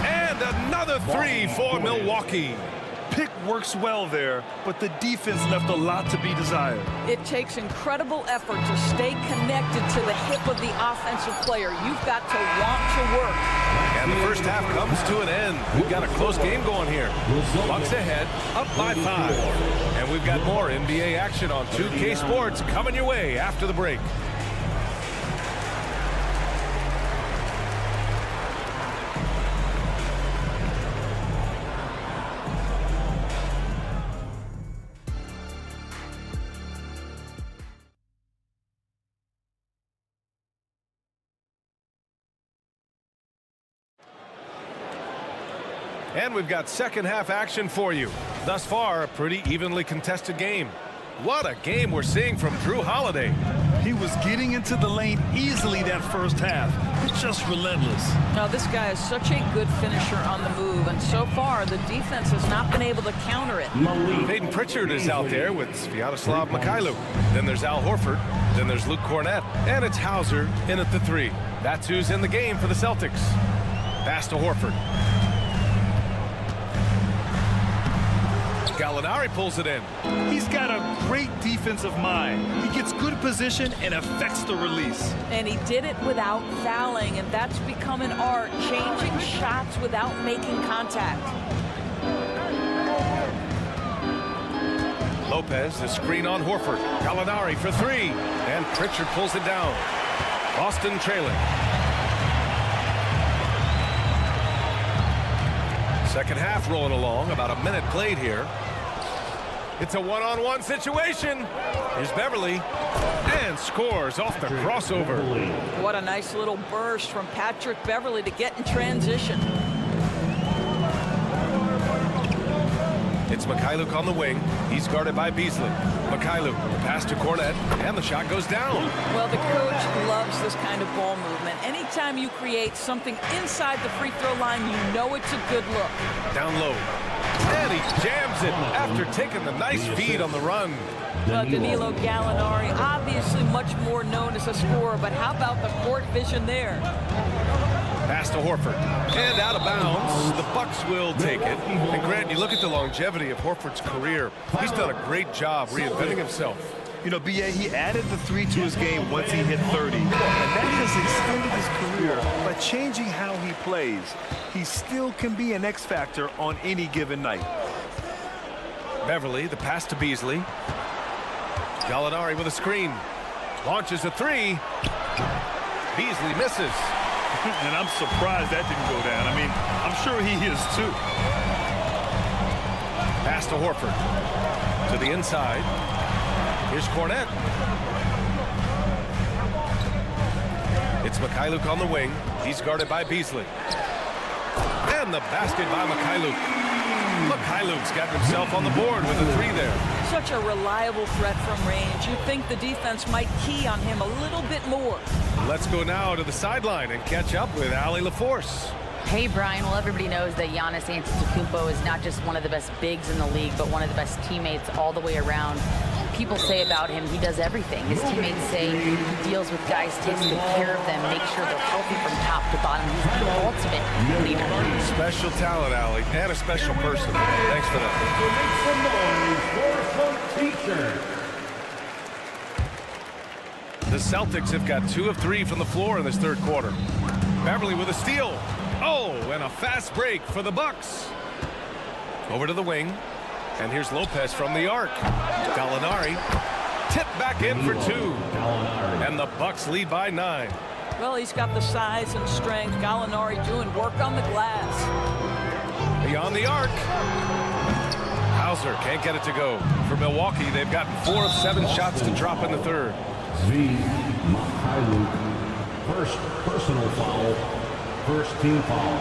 And another 3 for Milwaukee. pick works well there, but the defense left a lot to be desired. It takes incredible effort to stay connected to the hip of the offensive player. You've got to want to work. And the first half comes to an end. We've got a close game going here. Bucks ahead, up by 5. And we've got more NBA action on 2K Sports coming your way after the break. And we've got second half action for you. Thus far, a pretty evenly contested game. What a game we're seeing from Drew Holiday. He was getting into the lane easily that first half. It's just relentless. Now, this guy is such a good finisher on the move, and so far, the defense has not been able to counter it. Peyton Pritchard is out there with Sviatoslav Mikhailuk. Then there's Al Horford. Then there's Luke Cornett. And it's Hauser in at the 3. That's who's in the game for the Celtics. Pass to Horford. Gallinari pulls it in. He's got a great defensive mind. He gets good position and affects the release. And he did it without fouling, and that's become an art, changing shots without making contact. Lopez, the screen on Horford. Gallinari for 3. And Pritchard pulls it down. Boston trailing. Second half rolling along, about a minute played here. It's a one-on-one situation. Here's Beverly, and scores off the crossover. What a nice little burst from Patrick Beverly to get in transition. It's Mikhailuk on the wing. He's guarded by Beasley. Mikhailuk, pass to Cornett, and the shot goes down. Well, the coach loves this kind of ball movement. Anytime you create something inside the free throw line, you know it's a good look. Down low. And he jams it after taking the nice feed on the run. Well, Danilo Gallinari, obviously much more known as a scorer, but how about the court vision there? Pass to Horford. And out of bounds. The Bucks will take it. And Grant, you look at the longevity of Horford's career. He's done a great job reinventing himself. You know, B.A., he added the 3 to his game once he hit 30. And that has extended his career by changing how he plays. He still can be an X factor on any given night. Beverly, the pass to Beasley. Gallinari with a screen. Launches a 3. Beasley misses. And I'm surprised that didn't go down. I mean, I'm sure he is too. Pass to Horford. To the inside. Here's Cornett. It's Mikhailuk on the wing. He's guarded by Beasley. And the basket by Mikhailuk. Mikhailuk's got himself on the board with a 3 there. Such a reliable threat from range. You'd think the defense might key on him a little bit more. Let's go now to the sideline and catch up with Allie LaForce. Hey, Brian. Well, everybody knows that Giannis Antetokounmpo is not just one of the best bigs in the league, but one of the best teammates all the way around. People say about him, he does everything. His teammates say he deals with guys, takes good care of them, makes sure they're healthy from top to bottom. He's the ultimate leader. Special talent, Allie, and a special person. Thanks for that. The Celtics have got 2 of 3 from the floor in this third quarter. Beverly with a steal. Oh, and a fast break for the Bucks. Over to the wing. And here's Lopez from the arc. Gallinari tipped back in for 2. And the Bucks lead by 9. Well, he's got the size and strength. Gallinari doing work on the glass. Beyond the arc. Hauser can't get it to go. For Milwaukee, they've gotten 4 of 7 shots to drop in the third. First personal foul. First team foul.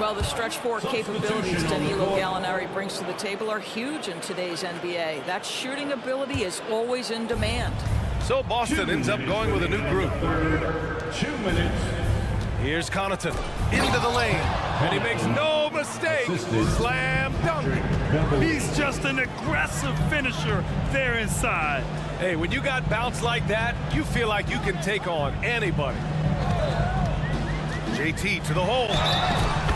Well, the stretch four capabilities Danilo Gallinari brings to the table are huge in today's NBA. That shooting ability is always in demand. So Boston ends up going with a new group. 2 minutes. Here's Connaughton into the lane, and he makes no mistake. Slam dunk. He's just an aggressive finisher there inside. Hey, when you got bounce like that, you feel like you can take on anybody. JT to the hole.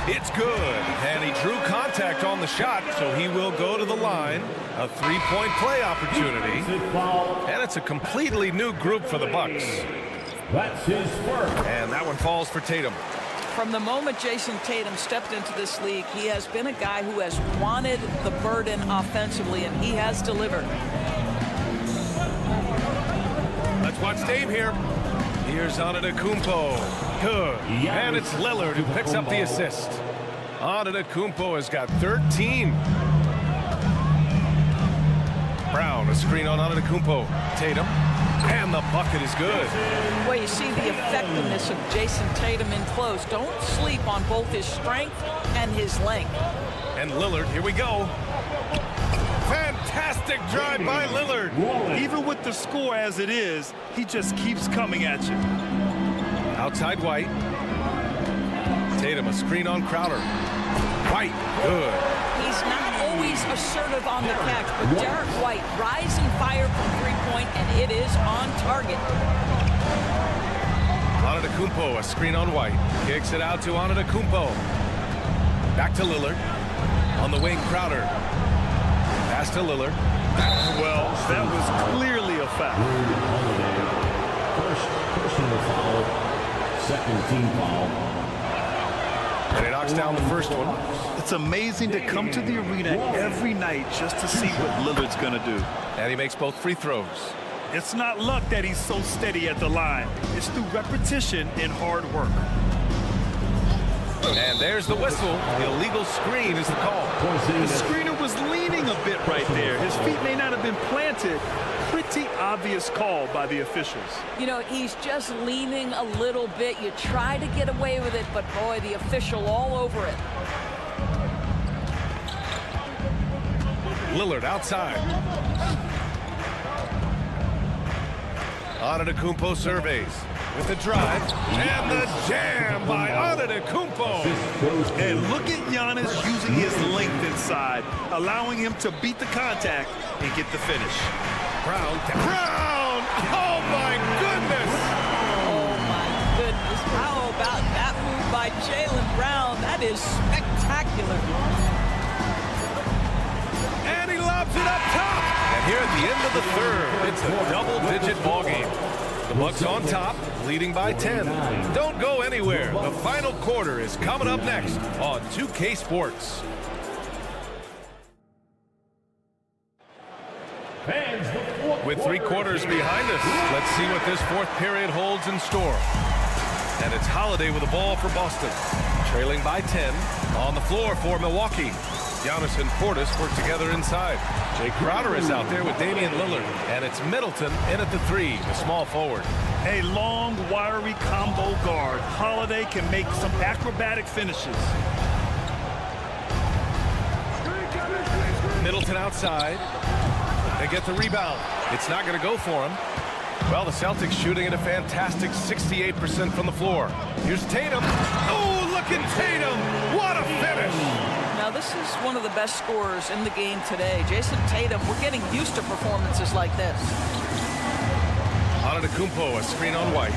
It's good. And he drew contact on the shot, so he will go to the line. A three-point play opportunity. And it's a completely new group for the Bucks. That's his first. And that one falls for Tatum. From the moment Jason Tatum stepped into this league, he has been a guy who has wanted the burden offensively, and he has delivered. Let's watch Dame here. Here's Antetokounmpo. Good. And it's Lillard who picks up the assist. Antetokounmpo has got 13. Brown, a screen on Antetokounmpo. Tatum. And the bucket is good. Well, you see the effectiveness of Jason Tatum in close. Don't sleep on both his strength and his length. And Lillard, here we go. Fantastic drive by Lillard. Even with the score as it is, he just keeps coming at you. Outside White. Tatum, a screen on Crowder. White, good. He's not always assertive on the catch, but Derek White, rise and fire from three-point, and it is on target. Antetokounmpo, a screen on White. Kicks it out to Antetokounmpo. Back to Lillard. On the wing, Crowder. Pass to Lillard. Well, that was clearly a foul. First personal foul. Second team foul. And he knocks down the first one. It's amazing to come to the arena every night just to see what Lillard's going to do. And he makes both free throws. It's not luck that he's so steady at the line. It's through repetition and hard work. And there's the whistle. The illegal screen is the call. The screener was leaning a bit right there. His feet may not have been planted. Pretty obvious call by the officials. You know, he's just leaning a little bit. You try to get away with it, but boy, the official all over it. Lillard outside. Antetokounmpo surveys with the drive and the jam by Antetokounmpo. And look at Giannis using his length inside, allowing him to beat the contact and get the finish. Brown! Oh my goodness! Oh my goodness! How about that move by Jaylen Brown? That is spectacular. And he lobs it up top. And here at the end of the third, it's a double-digit ball game. The Bucks on top, leading by 10. Don't go anywhere. The final quarter is coming up next on 2K Sports. With 3 quarters behind us, let's see what this fourth period holds in store. And it's Holiday with the ball for Boston. Trailing by 10 on the floor for Milwaukee. Giannis and Portis work together inside. Jay Crowder is out there with Damian Lillard. And it's Middleton in at the 3, the small forward. A long, wiry combo guard. Holiday can make some acrobatic finishes. Middleton outside. They get the rebound. It's not going to go for him. Well, the Celtics shooting at a fantastic 68% from the floor. Here's Tatum. Oh, look at Tatum. What a finish. Now, this is one of the best scorers in the game today. Jason Tatum, we're getting used to performances like this. Antetokounmpo, a screen on White.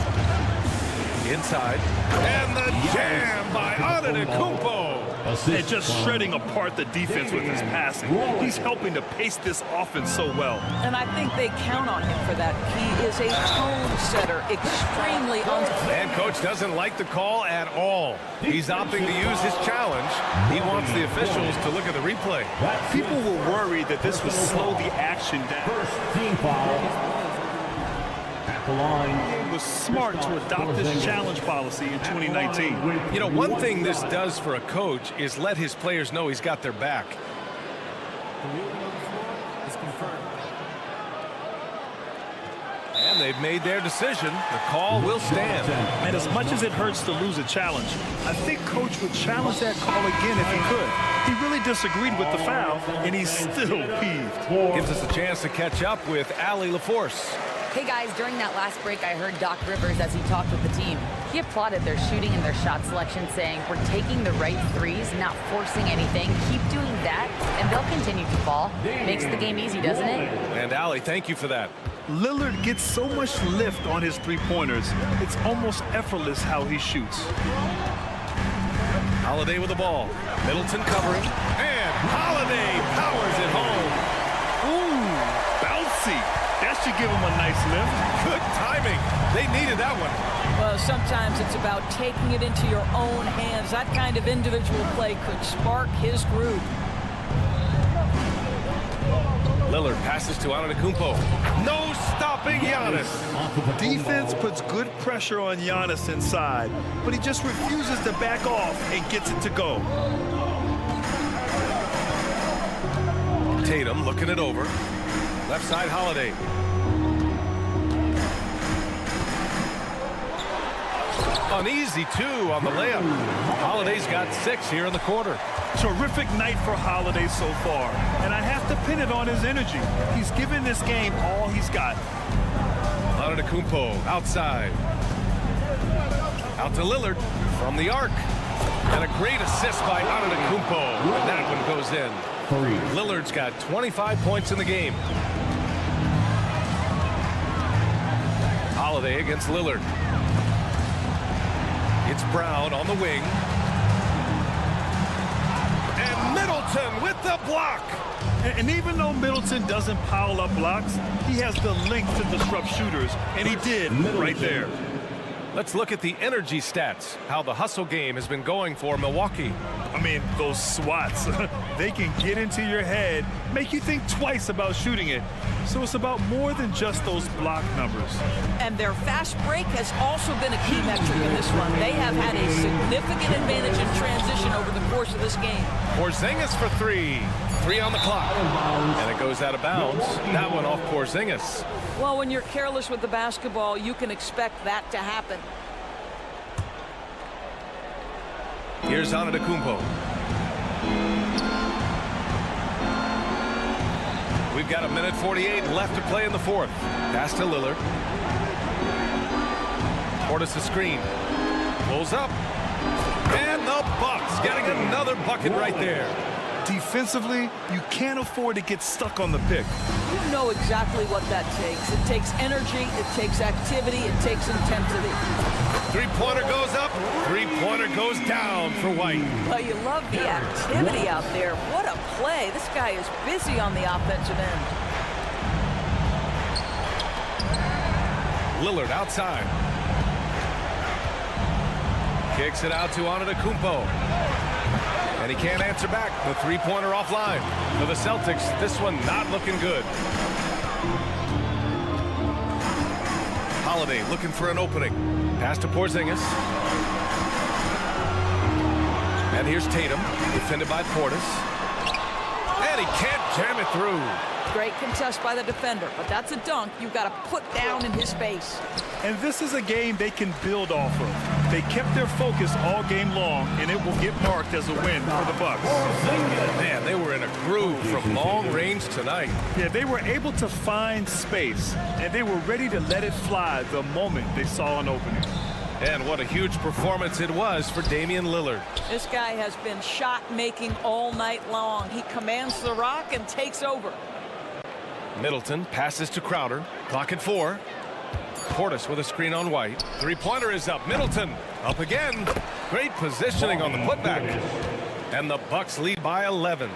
Inside. And the jam by Antetokounmpo. And just shredding apart the defense with his passing. He's helping to pace this offense so well. And I think they count on him for that. He is a tone setter, extremely And coach doesn't like the call at all. He's opting to use his challenge. He wants the officials to look at the replay. People were worried that this would slow the action down. First team foul. At the line. It was smart to adopt this challenge policy in 2019. You know, one thing this does for a coach is let his players know he's got their back. The ruling on the floor is confirmed. And they've made their decision. The call will stand. And as much as it hurts to lose a challenge, I think coach would challenge that call again if he could. He really disagreed with the foul, and he's still peeved. Gives us a chance to catch up with Allie LaForce. Hey guys, during that last break, I heard Doc Rivers as he talked with the team. He applauded their shooting and their shot selection, saying, we're taking the right threes, not forcing anything. Keep doing that, and they'll continue to fall. Makes the game easy, doesn't it? And Allie, thank you for that. Lillard gets so much lift on his three-pointers, it's almost effortless how he shoots. Holiday with the ball. Middleton covering. And Holiday powers it home. Ooh, bouncy. That should give him a nice lift. Good timing. They needed that one. Well, sometimes it's about taking it into your own hands. That kind of individual play could spark his groove. Lillard passes to Antetokounmpo. No stopping Giannis. Defense puts good pressure on Giannis inside, but he just refuses to back off and gets it to go. Tatum looking it over. Left side Holiday. An easy 2 on the layup. Holiday's got 6 here in the quarter. Terrific night for Holiday so far, and I have to pin it on his energy. He's given this game all he's got. Antetokounmpo outside. Out to Lillard from the arc. And a great assist by Antetokounmpo. And that one goes in. Lillard's got 25 points in the game. Holiday against Lillard. It's Brown on the wing. And Middleton with the block. And even though Middleton doesn't pile up blocks, he has the length to disrupt shooters, and he did right there. Let's look at the energy stats, how the hustle game has been going for Milwaukee. I mean, those swats, they can get into your head, make you think twice about shooting it. So it's about more than just those block numbers. And their fast break has also been a key metric in this one. They have had a significant advantage in transition over the course of this game. Porzingis for 3. 3 on the clock. And it goes out of bounds. That one off Porzingis. Well, when you're careless with the basketball, you can expect that to happen. Here's Antetokounmpo. We've got 1:48 left to play in the fourth. Pass to Lillard. Portis a screen. Pulls up. And the Bucks getting another bucket right there. Defensively, you can't afford to get stuck on the pick. You know exactly what that takes. It takes energy, it takes activity, it takes intensity. Three-pointer goes up, three-pointer goes down for White. Well, you love the activity out there. What a play. This guy is busy on the offensive end. Lillard outside. Kicks it out to Antetokounmpo. And he can't answer back. The three-pointer offline. For the Celtics, this one not looking good. Holiday looking for an opening. Pass to Porzingis. And here's Tatum, defended by Portis. And he can't jam it through. Great contest by the defender, but that's a dunk you've got to put down in his face. And this is a game they can build off of. They kept their focus all game long, and it will get marked as a win for the Bucks. Man, they were in a groove from long range tonight. Yeah, they were able to find space, and they were ready to let it fly the moment they saw an opening. And what a huge performance it was for Damian Lillard. This guy has been shot-making all night long. He commands the rock and takes over. Middleton passes to Crowder. Clock at 4. Portis with a screen on White. Three-pointer is up. Middleton up again. Great positioning on the putback. And the Bucks lead by 11.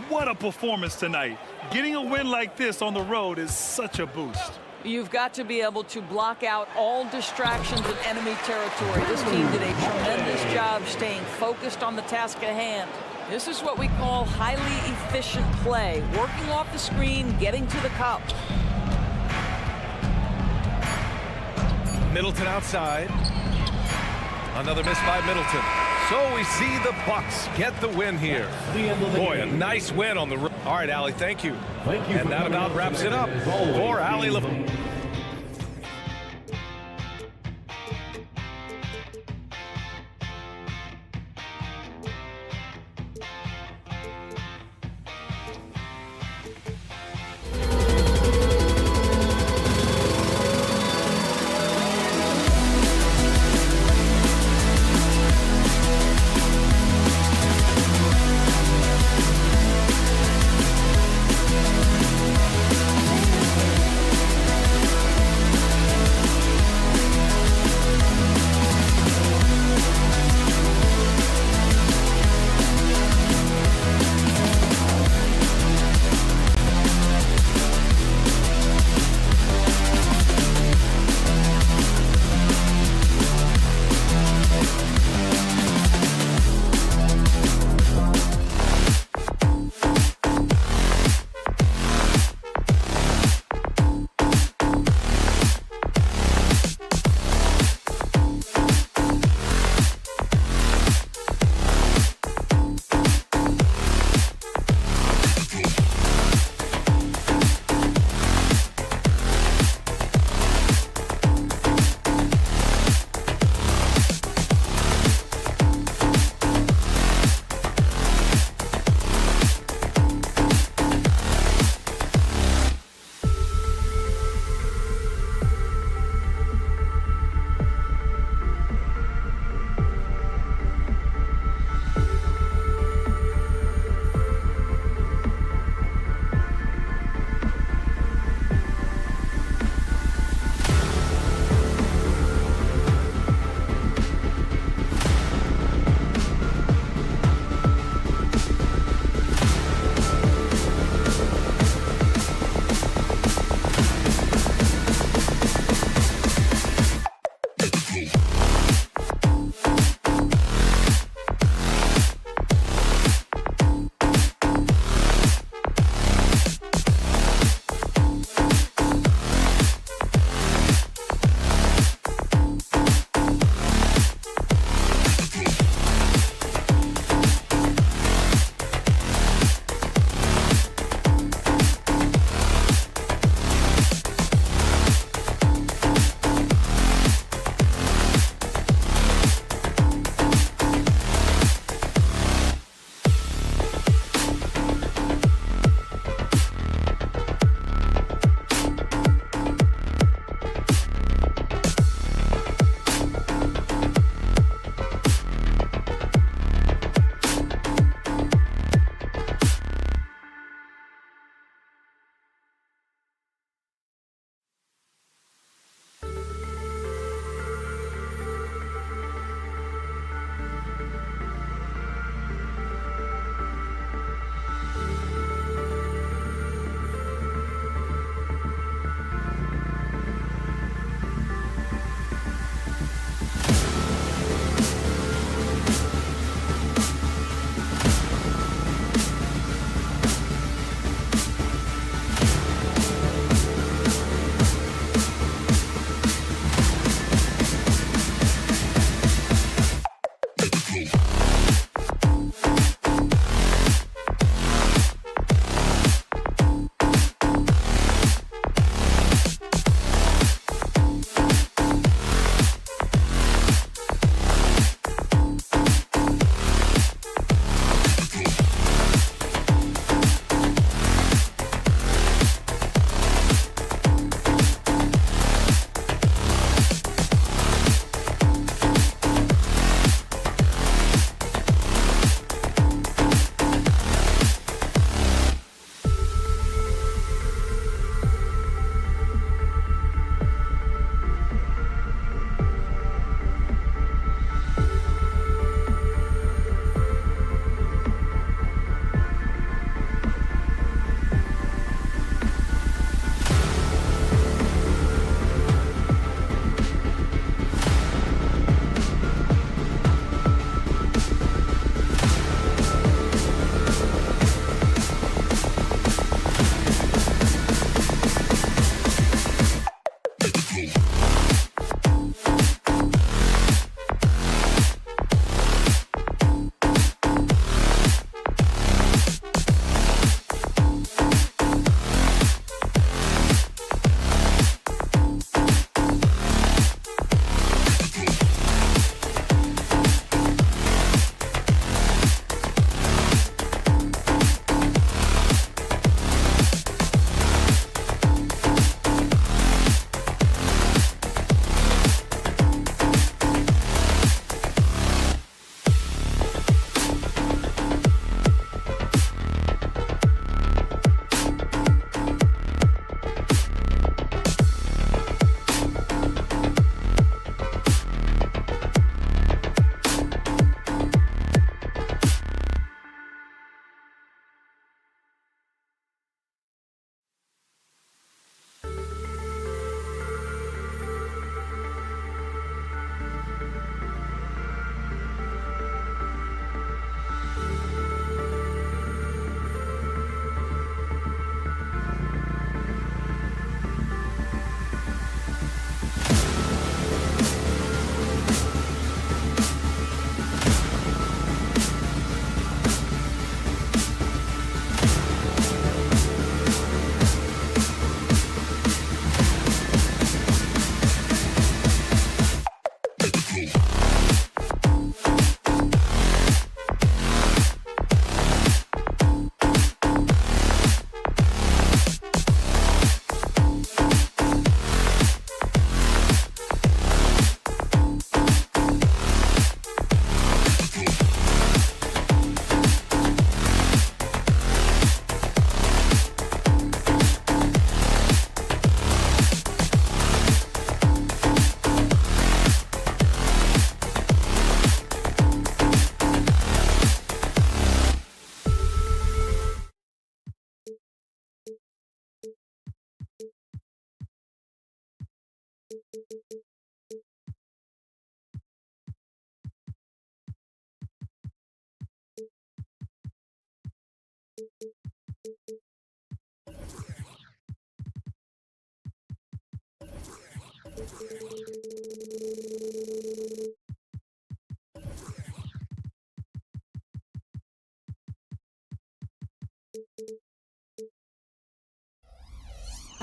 What a performance tonight. Getting a win like this on the road is such a boost. You've got to be able to block out all distractions in enemy territory. This team did a tremendous job staying focused on the task at hand. This is what we call highly efficient play, working off the screen, getting to the cup. Middleton outside. Another miss by Middleton. So we see the Bucks get the win here. Boy, a nice win on the road. All right, Allie, thank you. And that about wraps it up for Allie LeVar.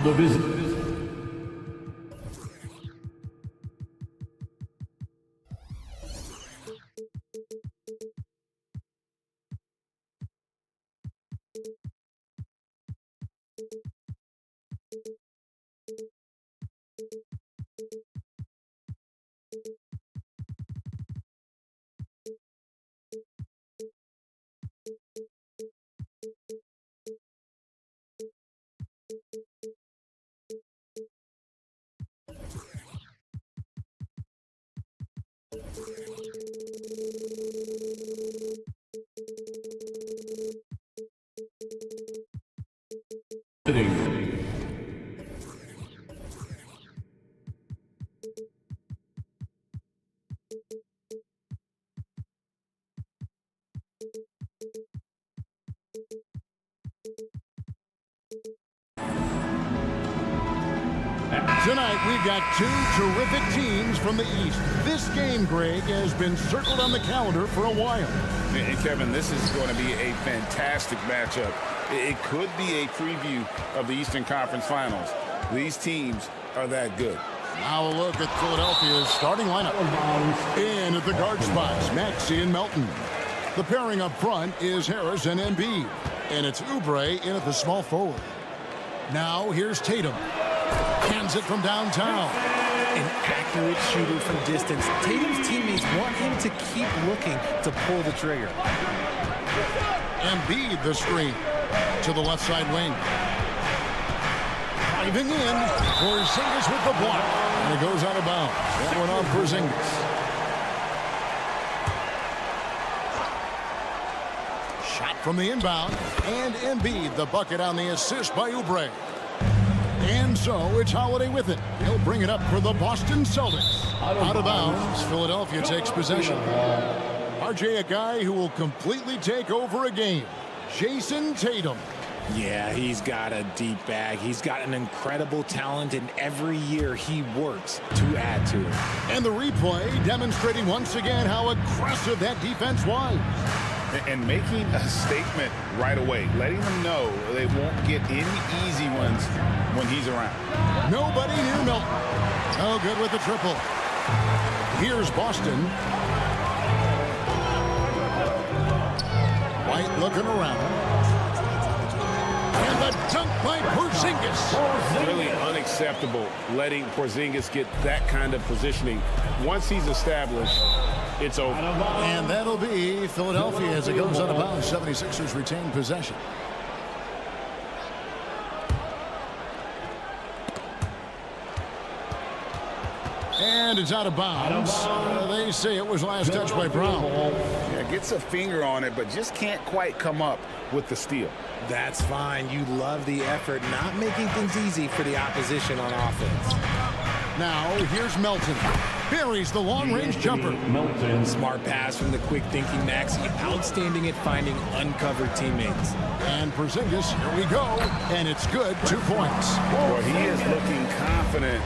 The visit. Tonight, we've got two terrific teams from the East. This game, Greg, has been circled on the calendar for a while. And Kevin, this is going to be a fantastic matchup. It could be a preview of the Eastern Conference Finals. These teams are that good. Now a look at Philadelphia's starting lineup. In at the guard spots, Maxey and Melton. The pairing up front is Harris and Embiid. And it's Oubre in at the small forward. Now here's Tatum. Hands it from downtown. An accurate shooter from distance. Tatum's teammates want him to keep looking to pull the trigger. Embiid the screen to the left side wing. Diving in. Porzingis with the block. And it goes out of bounds. That one on Porzingis. Shot from the inbound. And Embiid the bucket on the assist by Oubre. And so it's Holiday with it. He'll bring it up for the Boston Celtics. Out of bounds. Philadelphia takes possession. RJ, a guy who will completely take over a game. Jason Tatum. Yeah, he's got a deep bag. He's got an incredible talent, and every year he works to add to it. And the replay demonstrating once again how aggressive that defense was. And making a statement right away, letting them know they won't get any easy ones when he's around. Nobody near Milton. Oh, good with the triple. Here's Boston. White looking around. And the dunk by Porzingis. Really unacceptable letting Porzingis get that kind of positioning. Once he's established, it's over. And that'll be Philadelphia as it goes out of bounds. 76ers retain possession. And it's out of bounds. They say it was last touched by Brown. Yeah, gets a finger on it, but just can't quite come up with the steal. That's fine. You love the effort, not making things easy for the opposition on offense. Now, here's Melton. Buries the long-range jumper. Melton. Smart pass from the quick-thinking Maxey. Outstanding at finding uncovered teammates. And Porzingis, here we go. And it's good. 2 points. Boy, he is looking confident.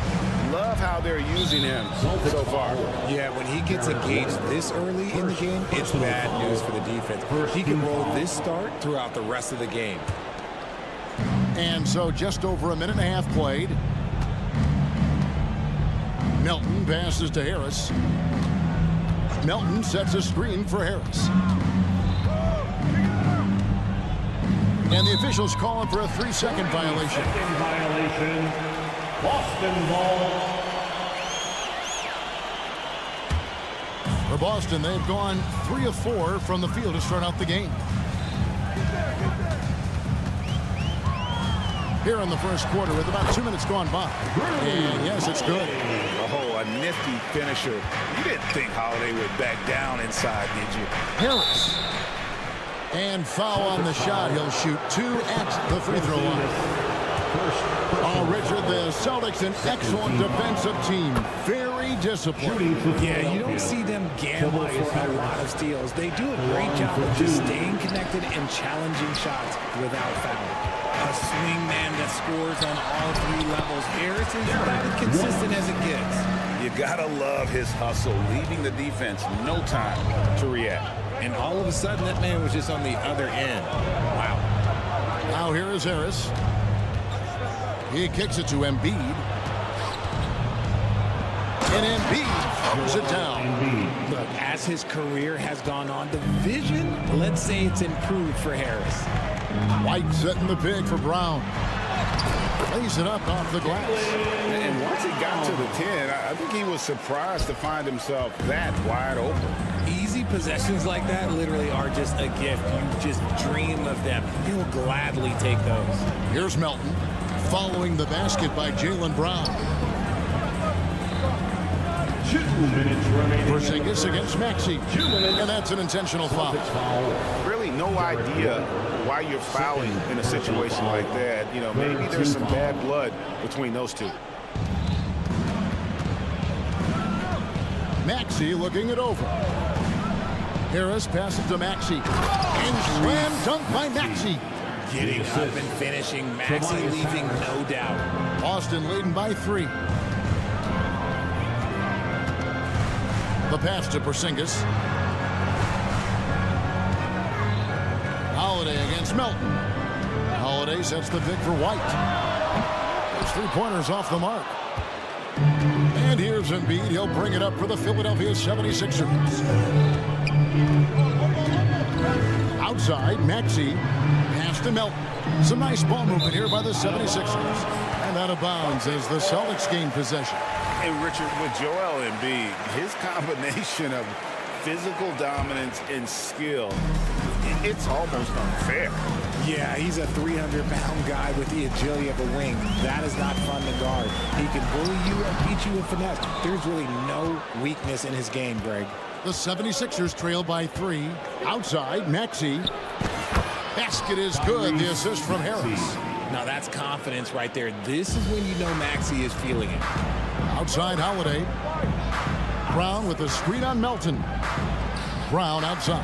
Love how they're using him so far. Yeah, when he gets engaged this early in the game, it's bad news for the defense. He can roll this start throughout the rest of the game. And so just over a minute and a half played. Melton passes to Harris. Melton sets a screen for Harris. And the officials calling for a 3-second violation. Second violation. Boston ball. For Boston, they've gone 3 of 4 from the field to start out the game. Here in the first quarter with about 2 minutes gone by. And yes, it's good. Oh, a nifty finisher. You didn't think Holiday would back down inside, did you? Harris. And foul on the shot. He'll shoot 2 at the free throw line. Oh, Richard, the Celtics, an excellent defensive team. Very disciplined. Yeah, you don't see them gamble for a lot of steals. They do a great job of just staying connected and challenging shots without foul. A swing man that scores on all three levels. Harris is about as consistent as it gets. You gotta love his hustle, leaving the defense no time to react. And all of a sudden, that man was just on the other end. Wow. Now here is Harris. He kicks it to Embiid. And Embiid throws it down. Look, as his career has gone on, the vision, let's say it's improved for Harris. White setting the pick for Brown. Lays it up off the glass. And once it got to the 10, I think he was surprised to find himself that wide open. Easy possessions like that literally are just a gift. You just dream of them. He'll gladly take those. Here's Melton following the basket by Jaylen Brown. 2 minutes remaining. Porzingis against Maxey. And that's an intentional foul. Really no idea why you're fouling in a situation like that. You know, maybe there's some bad blood between those two. Maxey looking it over. Harris passes to Maxey. And slam dunk by Maxey. Getting up and finishing. Maxey leaving no doubt. Boston leading by 3. The pass to Porzingis. Holiday against Melton. Holiday sets the pick for White. Those 3-pointers off the mark. And here's Embiid. He'll bring it up for the Philadelphia 76ers. Outside, Maxey. Pass to Melton. Some nice ball movement here by the 76ers. And out of bounds as the Celtics gain possession. And Richard, with Joel Embiid, his combination of physical dominance and skill, it's almost unfair. Yeah, he's a 300-pound guy with the agility of a wing. That is not fun to guard. He can bully you and beat you with finesse. There's really no weakness in his game, Greg. The 76ers trail by 3. Outside, Maxey. Basket is good. The assist from Harris. Now that's confidence right there. This is when you know Maxey is feeling it. Outside, Holiday. Brown with a screen on Melton. Brown outside.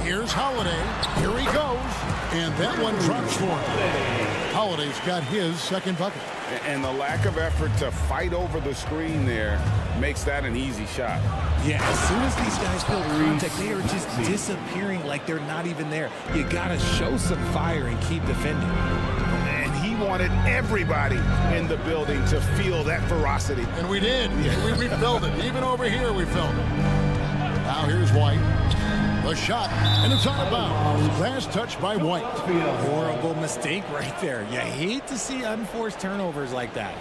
Here's Holiday. Here he goes. And that one drops for him. Holiday's got his second bucket. And the lack of effort to fight over the screen there makes that an easy shot. Yeah, as soon as these guys feel contact, they are just disappearing like they're not even there. You got to show some fire and keep defending. And he wanted everybody in the building to feel that ferocity. And we did. We felt it. Even over here, we felt it. Now here's White. The shot, and it's out of bounds. Last touch by White. Horrible mistake right there. You hate to see unforced turnovers like that.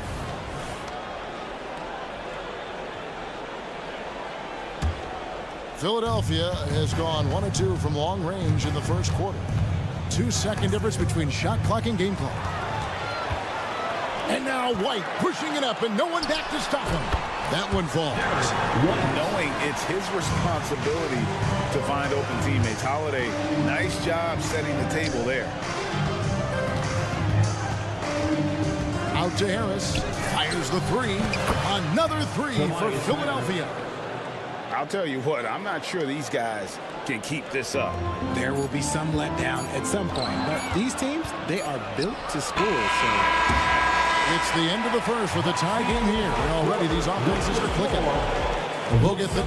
Philadelphia has gone 1 of 2 from long range in the first quarter. 2-second difference between shot clock and game clock. And now White pushing it up, and no one back to stop him. That one falls. Knowing it's his responsibility to find open teammates. Holiday, nice job setting the table there. Out to Harris. Fires the 3. Another 3 for Philadelphia. I'll tell you what, I'm not sure these guys can keep this up. There will be some letdown at some point, but these teams, they are built to score, so... It's the end of the first with a tie game here. And already these offenses are clicking. We'll get the...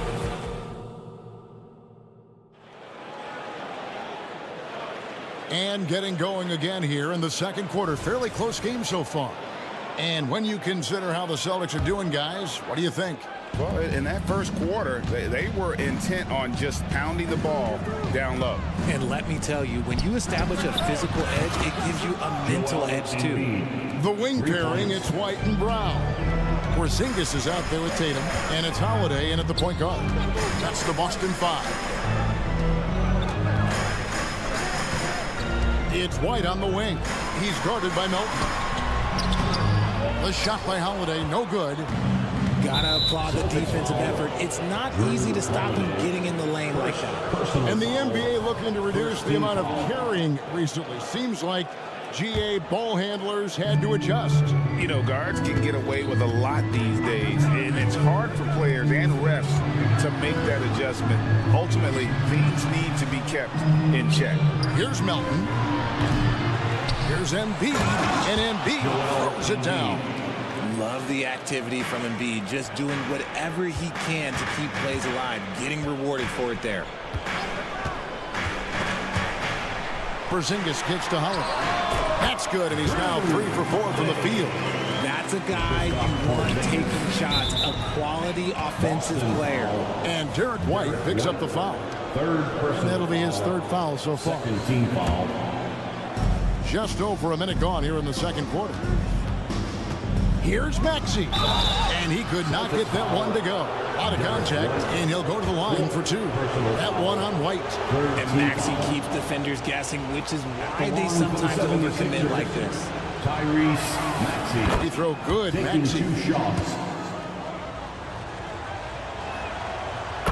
And getting going again here in the second quarter. Fairly close game so far. And when you consider how the Celtics are doing, guys, what do you think? Well, in that first quarter, they were intent on just pounding the ball down low. And let me tell you, when you establish a physical edge, it gives you a mental edge, too. The wing pairing, it's White and Brown. Porzingis is out there with Tatum, and it's Holiday in at the point guard. That's the Boston 5. It's White on the wing. He's guarded by Melton. The shot by Holiday, no good. Gotta applaud the defensive effort. It's not easy to stop him getting in the lane like that. And the NBA looking to reduce the amount of carrying recently. Seems like GA ball handlers had to adjust. You know, guards can get away with a lot these days, and it's hard for players and refs to make that adjustment. Ultimately, things need to be kept in check. Here's Melton. Here's Embiid, and Embiid throws it down. Love the activity from Embiid, just doing whatever he can to keep plays alive, getting rewarded for it there. Porzingis kicks to Holiday. That's good, and he's now 3 for 4 from the field. That's a guy you want taking shots, a quality offensive player. And Derek White picks up the foul. And that'll be his 3rd foul so far. Team foul. Just over a minute gone here in the 2nd quarter. Here's Maxey, and he could not get that one to go. Out of contact, and he'll go to the line for 2. That one on White. And Maxey keeps defenders guessing, which is why they sometimes overcommit like this. Tyrese Maxey. He throw good, Maxey. 2 shots.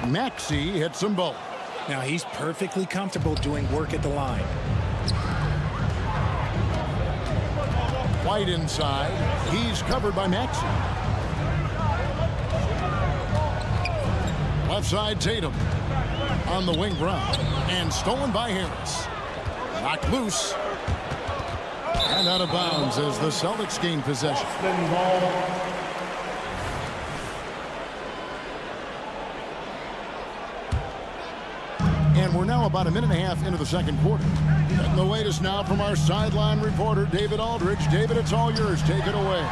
Maxey hits them both. Now he's perfectly comfortable doing work at the line. White inside. He's covered by Maxey. Left side, Tatum. On the wing, Brown. And stolen by Harris. Knocked loose. And out of bounds as the Celtics gain possession. And we're now about a minute and a half into the 2nd quarter. Getting the latest now from our sideline reporter, David Aldridge. David, it's all yours. Take it away.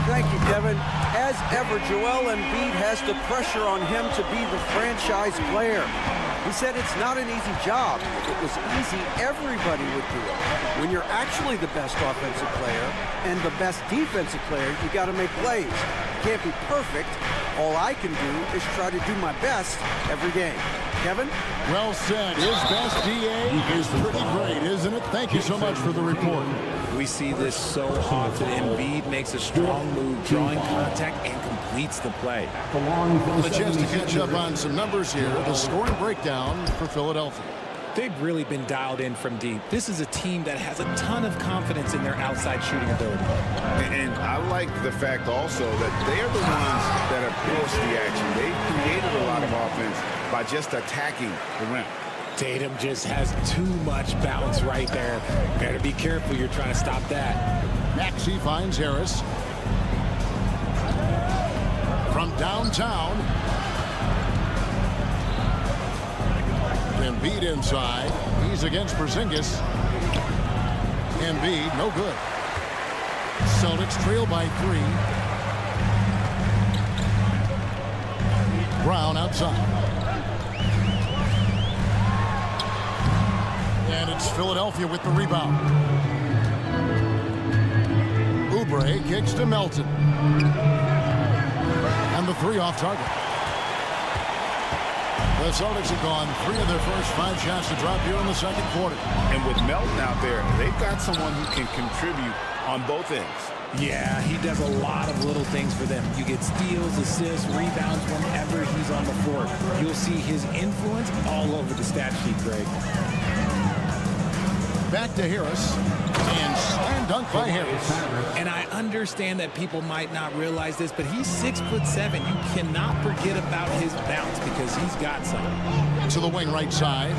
Thank you, Kevin. As ever, Joel Embiid has the pressure on him to be the franchise player. He said it's not an easy job. If it was easy, everybody would do it. When you're actually the best offensive player and the best defensive player, you got to make plays. You can't be perfect. All I can do is try to do my best every game. Kevin? Well said. His best DA is pretty great, isn't it? Thank you so much for the report. We see this so often. Embiid makes a strong move, drawing contact, and completes the play. A chance to catch up on some numbers here. The scoring breakdown for Philadelphia. They've really been dialed in from deep. This is a team that has a ton of confidence in their outside shooting ability. And I like the fact also that they're the ones that have forced the action. They've created a lot of offense by just attacking the rim. Tatum just has too much bounce right there. Better be careful. You're trying to stop that. Maxey finds Harris. From downtown. Embiid inside. He's against Porzingis. Embiid, no good. Celtics trail by 3. Brown outside. And it's Philadelphia with the rebound. Oubre kicks to Melton. And the 3 off target. The Celtics have gone 3 of their first 5 shots to drop here in the 2nd quarter. And with Melton out there, they've got someone who can contribute on both ends. Yeah, he does a lot of little things for them. You get steals, assists, rebounds whenever he's on the floor. You'll see his influence all over the stat sheet, Greg. Back to Harris. And slam dunk by Harris. And I understand that people might not realize this, but he's 6'7". You cannot forget about his bounce because he's got some. To the wing right side.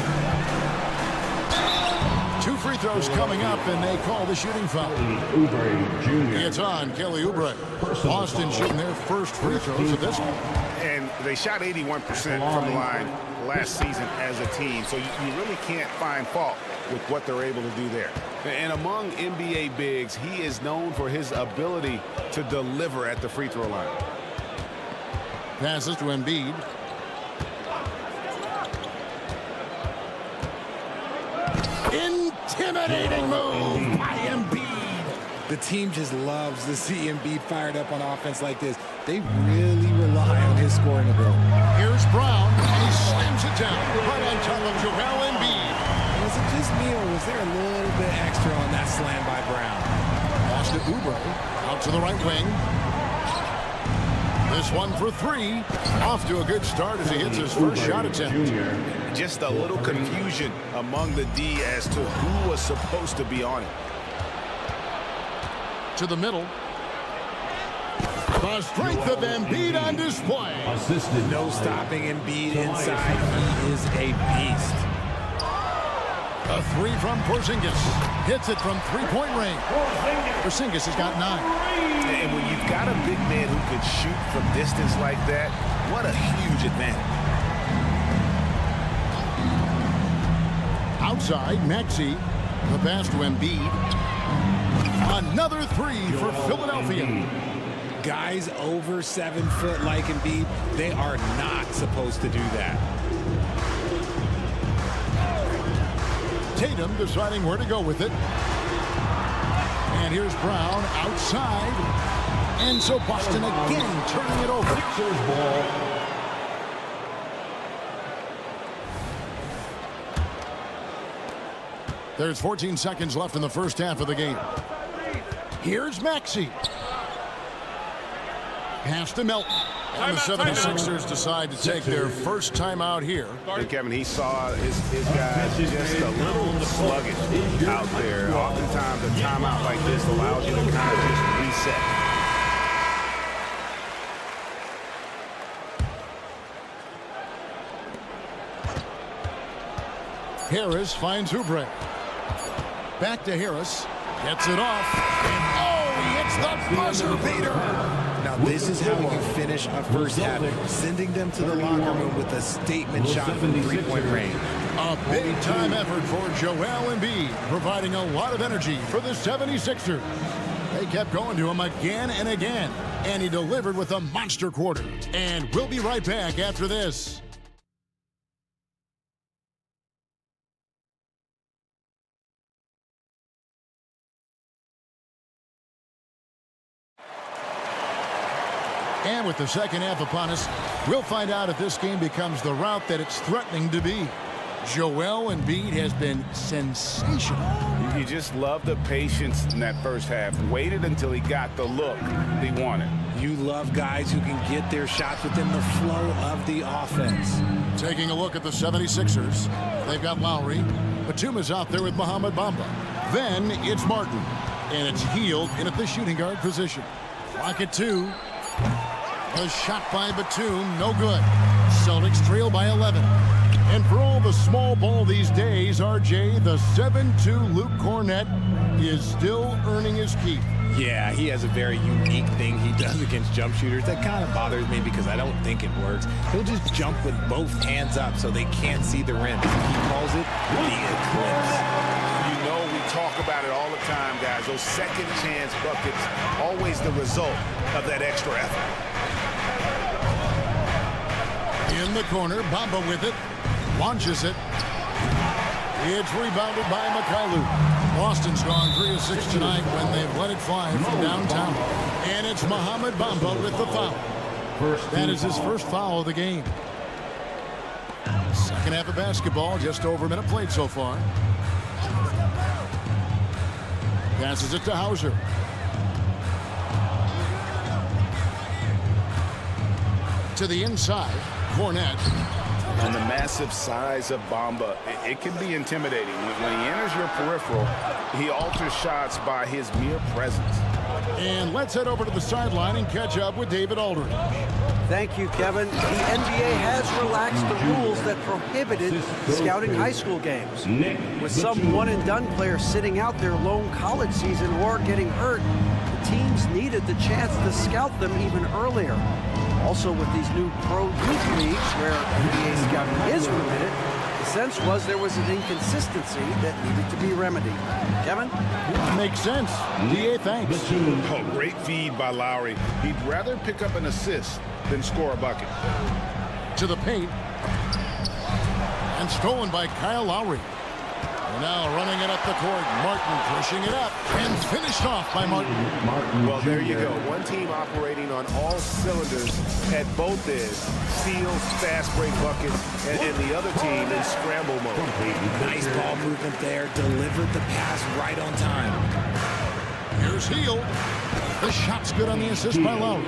2 free throws coming up, and they call the shooting foul. It's on Kelly Oubre. Boston shooting their first free throws of this one. And they shot 81% from the line last season as a team, so you really can't find fault with what they're able to do there. And among NBA bigs, he is known for his ability to deliver at the free throw line. Passes to Embiid. Intimidating move by Embiid. The team just loves to see Embiid fired up on offense like this. They really rely on his scoring ability. Here's Brown, and he slams it down right on top of Joel Embiid. Was it just me, or was there a little bit extra on that slam by Brown? Pass to Oubre, out to the right wing. This one for three. Off to a good start as he hits his first shot attempt. Just a little confusion among the D as to who was supposed to be on it. To the middle. The strength of Embiid on display. No stopping Embiid inside. He is a beast. A three from Porzingis. Hits it from three-point range. Porzingis has got 9. And when you've got a big man who can shoot from distance like that, what a huge advantage. Outside, Maxey. The pass to Embiid. Another three for Philadelphia. Guys over 7 foot like Embiid, they are not supposed to do that. Tatum deciding where to go with it. And here's Brown outside. And so Boston again turning it over. There's 14 seconds left in the first half of the game. Here's Maxey. Pass to Melton. And the 76ers decide to take their first time out here. And Kevin, he saw his guys just a little sluggish out there. Oftentimes a timeout like this allows you to kind of just reset. Harris finds Oubre. Back to Harris. Gets it off. And oh, he hits the buzzer beater. Now this is how you finish a first half, sending them to the locker room with a statement shot from three-point range. A big-time effort for Joel Embiid, providing a lot of energy for the 76ers. They kept going to him again and again, and he delivered with a monster quarter. And we'll be right back after this. And with the second half upon us, we'll find out if this game becomes the route that it's threatening to be. Joel Embiid has been sensational. You just love the patience in that first half. Waited until he got the look he wanted. You love guys who can get their shots within the flow of the offense. Taking a look at the 76ers. They've got Lowry. Batum's out there with Mohamed Bamba. Then it's Martin. And it's Hield in at the shooting guard position. Clock at 2. A shot by Batum, no good. Celtics trail by 11. And for all the small ball these days, RJ, the 7'2" Luke Cornett is still earning his keep. Yeah, he has a very unique thing he does against jump shooters. That kind of bothers me because I don't think it works. He'll just jump with both hands up so they can't see the rim. He calls it the eclipse. You know, we talk about it all the time, guys. Those second chance buckets, always the result of that extra effort. In the corner, Bamba with it. Launches it. It's rebounded by Mikhailuk. Boston's gone 3 of 6 tonight when they've let it fly from downtown. And it's Mohamed Bamba with the foul. That is his first foul of the game. Second half of basketball, just over a minute played so far. Passes it to Hauser. To the inside, Cornett. And the massive size of Bamba, it can be intimidating. When he enters your peripheral, he alters shots by his mere presence. And let's head over to the sideline and catch up with David Aldridge. Thank you, Kevin. The NBA has relaxed the rules that prohibited scouting high school games. With some one-and-done players sitting out their lone college season or getting hurt, the teams needed the chance to scout them even earlier. Also, with these new pro youth leagues where NBA scouting is permitted, the sense was there was an inconsistency that needed to be remedied. Kevin? Makes sense. DA, thanks. Oh, great feed by Lowry. He'd rather pick up an assist than score a bucket. To the paint. And stolen by Kyle Lowry. And now running it up the court. Martin pushing it up. And finished off by Martin. Well, there you go. One team operating on all cylinders at both ends. Steals, fast break bucket, and the other team in scramble mode. Nice ball movement there. Delivered the pass right on time. Here's Hield. The shot's good on the assist by Lowry.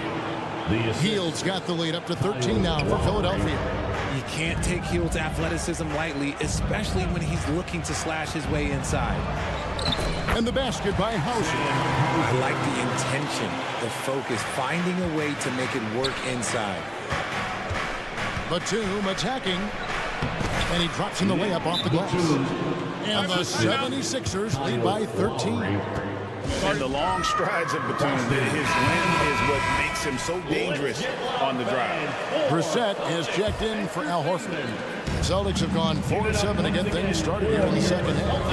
Hield's got the lead up to 13 now for Philadelphia. You can't take Hield's athleticism lightly, especially when he's looking to slash his way inside. And the basket by Hauser. I like the intention, the focus, finding a way to make it work inside. Batum attacking. And he drops in the layup off the glass. And the 76ers lead by 13. And the long strides of Batum, his length is what makes him so dangerous on the drive. Brissett has checked in for Al Horford. Celtics have gone 4-7 to get things started here in the second half.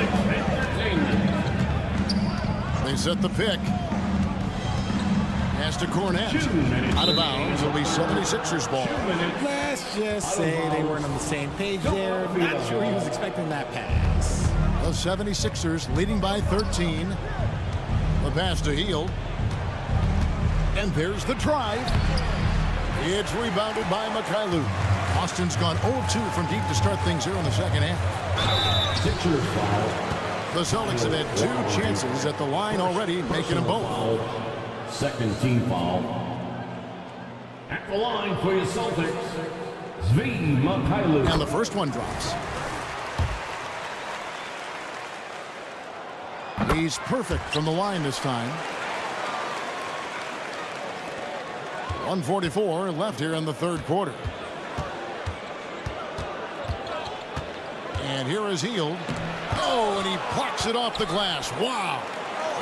They set the pick. Pass to Cornette. Out of bounds. It'll be 76ers ball. Let's just say they weren't on the same page there. Not sure he was expecting that pass. The 76ers leading by 13. The pass to Hield. And there's the drive. It's rebounded by Mikhailuk. Austin's gone 0-2 from deep to start things here in the second half. Sixers foul. The Celtics have had 2 chances at the line already, making them both. Second team foul. At the line for your Celtics, Svi Mikhailuk. And the first one drops. He's perfect from the line this time. 1:44 left here in the third quarter. And here is Hield. Oh, and he plucks it off the glass. Wow.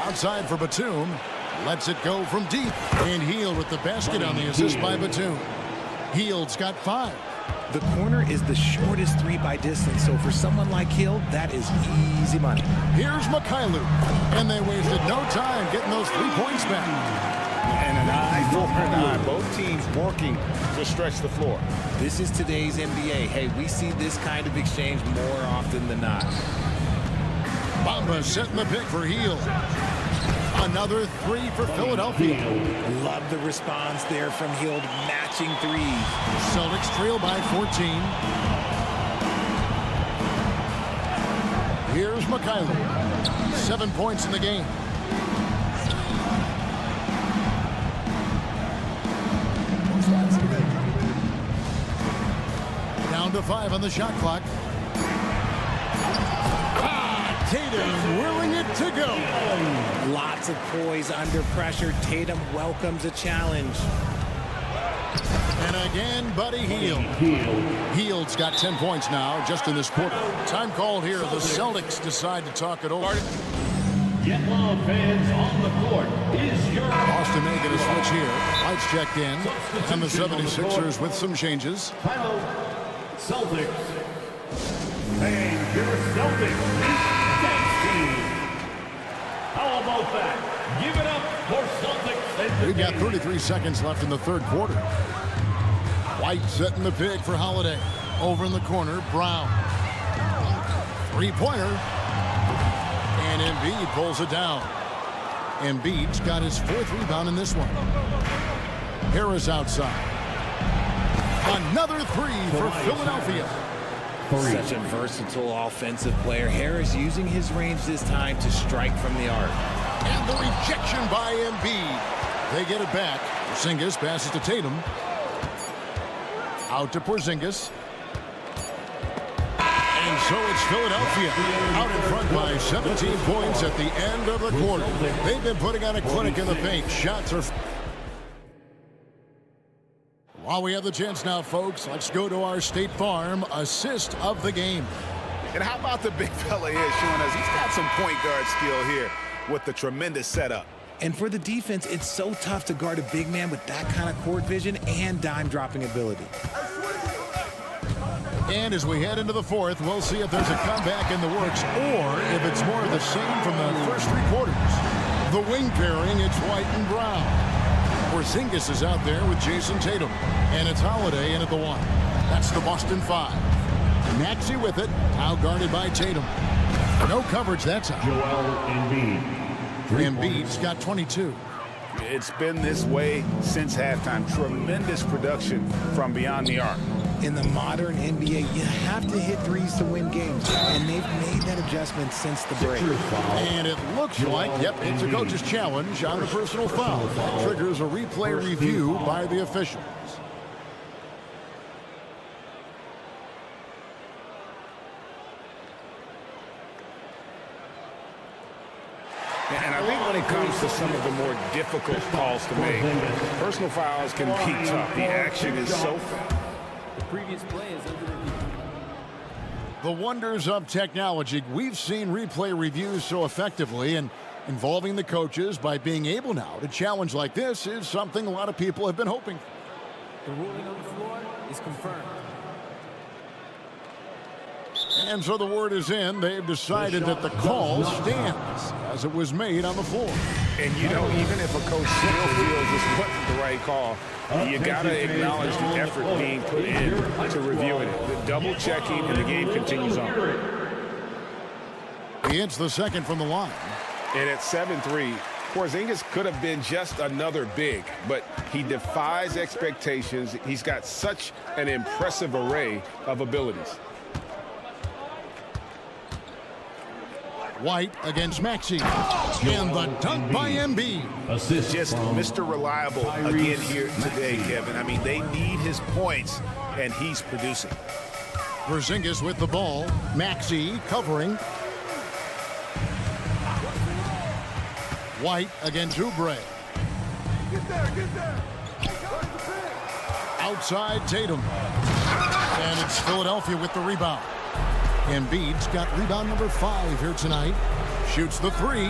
Outside for Batum. Lets it go from deep. And Hield with the basket on the assist by Batum. Hield's got 5. The corner is the shortest 3 by distance, so for someone like Hield, that is easy money. Here's Mikhailuk. And they wasted no time getting those 3 points back. And an eye for an eye. Both teams working to stretch the floor. This is today's NBA. Hey, we see this kind of exchange more often than not. Bamba setting the pick for Hield. Another 3 for Philadelphia. Love the response there from Hield, matching 3s. Celtics trail by 14. Here's Mikhailuk. 7 points in the game. Down to 5 on the shot clock. Tatum willing it to go. Lots of poise under pressure. Tatum welcomes a challenge. And again, Buddy Hield. Hield's got 10 points now just in this quarter. Time called here. The Celtics decide to talk it over. Get loud, fans on the court. Is your Austin making a switch here. Lights checked in. And the 76ers with some changes. timeout. Celtics. And your Celtics. How about that? Give it up for Celtics. We've got 33 seconds left in the third quarter. White setting the pick for Holiday. Over in the corner, Brown. 3-pointer. And Embiid pulls it down. Embiid's got his 4th rebound in this one. Harris outside. Another 3 for Philadelphia. Such a versatile offensive player. Harris using his range this time to strike from the arc. And the rejection by Embiid. They get it back. Porzingis passes to Tatum. Out to Porzingis. And so it's Philadelphia out in front by 17 points at the end of the quarter. They've been putting on a clinic in the paint. Shots are... While we have the chance now, folks, let's go to our State Farm assist of the game. And how about the big fella here showing us he's got some point guard skill here with the tremendous setup. And for the defense, it's so tough to guard a big man with that kind of court vision and dime-dropping ability. And as we head into the fourth, we'll see if there's a comeback in the works or if it's more of the same from the first 3 quarters. The wing pairing, it's White and Brown. Porzingis is out there with Jason Tatum. And it's Holiday in at the 1. That's the Boston 5. Maxey with it, now guarded by Tatum. No coverage that time. Joel Embiid. Embiid's got 22. It's been this way since halftime. Tremendous production from beyond the arc. In the modern NBA, you have to hit threes to win games, and they've made that adjustment since the break. And it looks like, yep, it's a coach's challenge on the personal foul. Triggers a replay review by the officials. And I think when it comes to some of the more difficult calls to make, personal fouls can be tough. The action is so fast. The previous play is under review. The wonders of technology. We've seen replay reviews so effectively, and involving the coaches by being able now to challenge like this is something a lot of people have been hoping for. The ruling on the floor is confirmed. And so the word is in. They've decided that the call stands as it was made on the floor. And you know, even if a coach still feels this wasn't the right call, you got to acknowledge the effort being put in to reviewing it. The double checking, and the game continues on. He hits the second from the line. And at 7-3, Porzingis could have been just another big, but he defies expectations. He's got such an impressive array of abilities. White against Maxey. And the dunk by Embiid. Just Mr. Reliable again here today, Kevin. I mean, they need his points, and he's producing. Porzingis with the ball. Maxey covering. White against Oubre. Outside Tatum. And it's Philadelphia with the rebound. Embiid's got rebound number 5 here tonight. Shoots the 3.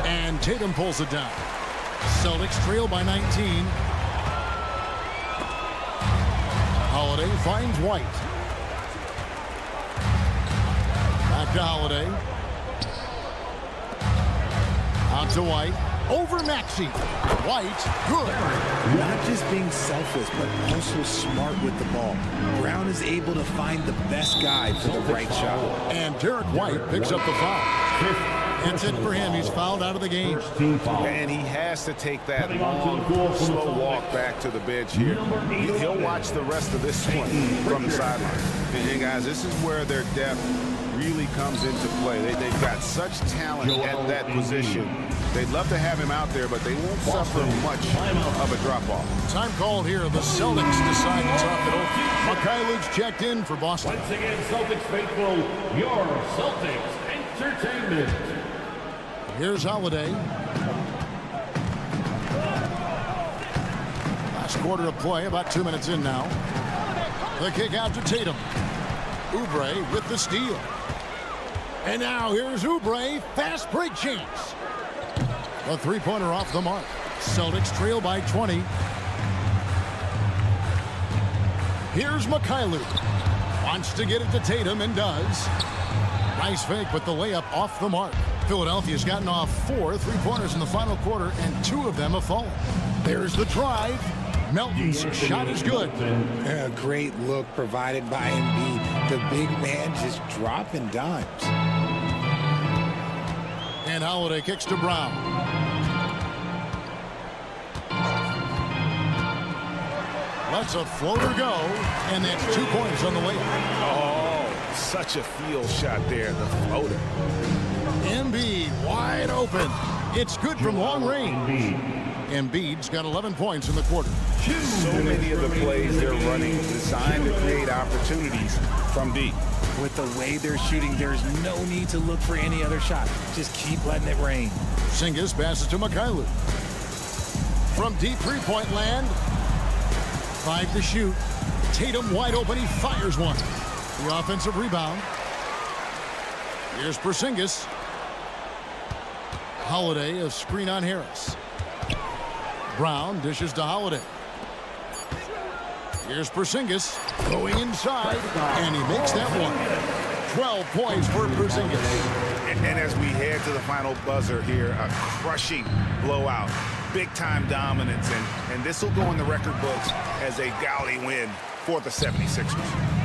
And Tatum pulls it down. Celtics trail by 19. Holiday finds White. Back to Holiday. Out to White. Over Maxey. White, good. Not just being selfless, but also smart with the ball. Brown is able to find the best guy for the right shot. And Derek White picks up the foul. That's it for him. He's fouled out of the game. And he has to take that long, slow walk back to the bench here. He'll watch the rest of this one from the sideline. And guys, this is where their depth really comes into play. They've got such talent at that position. They'd love to have him out there, but they won't suffer much of a drop-off. Time called here. The Celtics decide to top it off. Mikhailov's checked in for Boston. Once again, Celtics faithful, your Celtics Entertainment. Here's Holiday. Last quarter of play, about 2 minutes in now. The kick out to Tatum. Oubre with the steal. And now here's Oubre. Fast break chance. A three-pointer off the mark. Celtics trail by 20. Here's Mikhailov. Wants to get it to Tatum and does. Nice fake, but the layup off the mark. Philadelphia's gotten off 4 three-pointers in the final quarter, and 2 of them have fallen. There's the drive. Melton's shot is good. A great look provided by Embiid. The big man just dropping dimes. And Holiday kicks to Brown. Lets a floater go, and that's 2 points on the layup. Oh, such a field shot there, the floater. Embiid wide open. It's good from long range. Embiid's got 11 points in the quarter. So many of the plays they're running designed to create opportunities from deep. With the way they're shooting, there's no need to look for any other shot. Just keep letting it rain. Porzingis passes to Mikhailov. From deep three-point land. 5 to shoot. Tatum wide open. He fires one. The offensive rebound. Here's Porzingis. Holiday, a screen on Harris. Brown dishes to Holiday. Here's Porzingis going inside, and he makes that one. 12 points for Porzingis. And as we head to the final buzzer here, a crushing blowout, big-time dominance, and this will go in the record books as a gaudy win for the 76ers.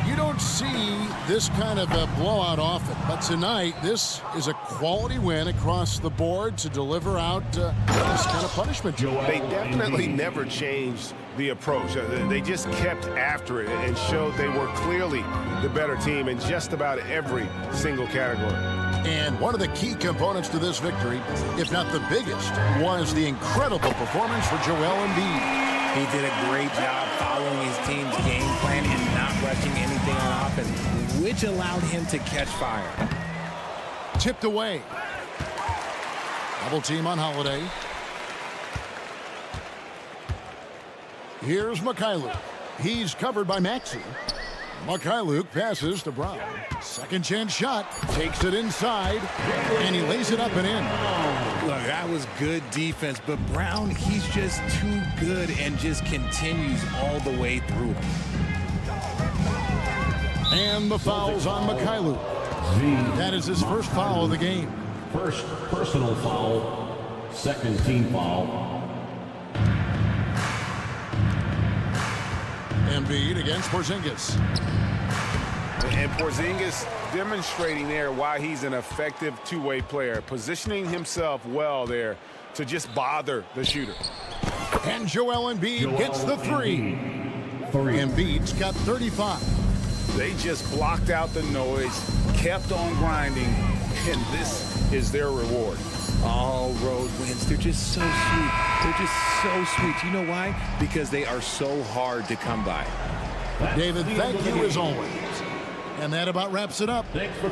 You don't see this kind of a blowout often, but tonight this is a quality win across the board to deliver out this kind of punishment. They definitely never changed the approach. They just kept after it and showed they were clearly the better team in just about every single category. And one of the key components to this victory, if not the biggest, was the incredible performance for Joel Embiid. He did a great job following his team's game plan and not rushing anything on offense, which allowed him to catch fire. Tipped away. Double team on Holiday. Here's Mikhailuk. He's covered by Maxey. Mikhailuk passes to Brown. Second chance shot. Takes it inside. And he lays it up and in. Look, that was good defense, but Brown, he's just too good and just continues all the way through. And the foul's on Mikhailuk. That is his first foul of the game. First personal foul, second team foul. Embiid against Porzingis. And Porzingis demonstrating there why he's an effective two-way player, positioning himself well there to just bother the shooter. And Joel Embiid gets the three. Embiid's got 35. They just blocked out the noise, kept on grinding, and this is their reward. All road wins. They're just so sweet. They're just so sweet. You know why? Because they are so hard to come by. David, thank you as always. And that about wraps it up. Thanks for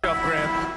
Up, Grant.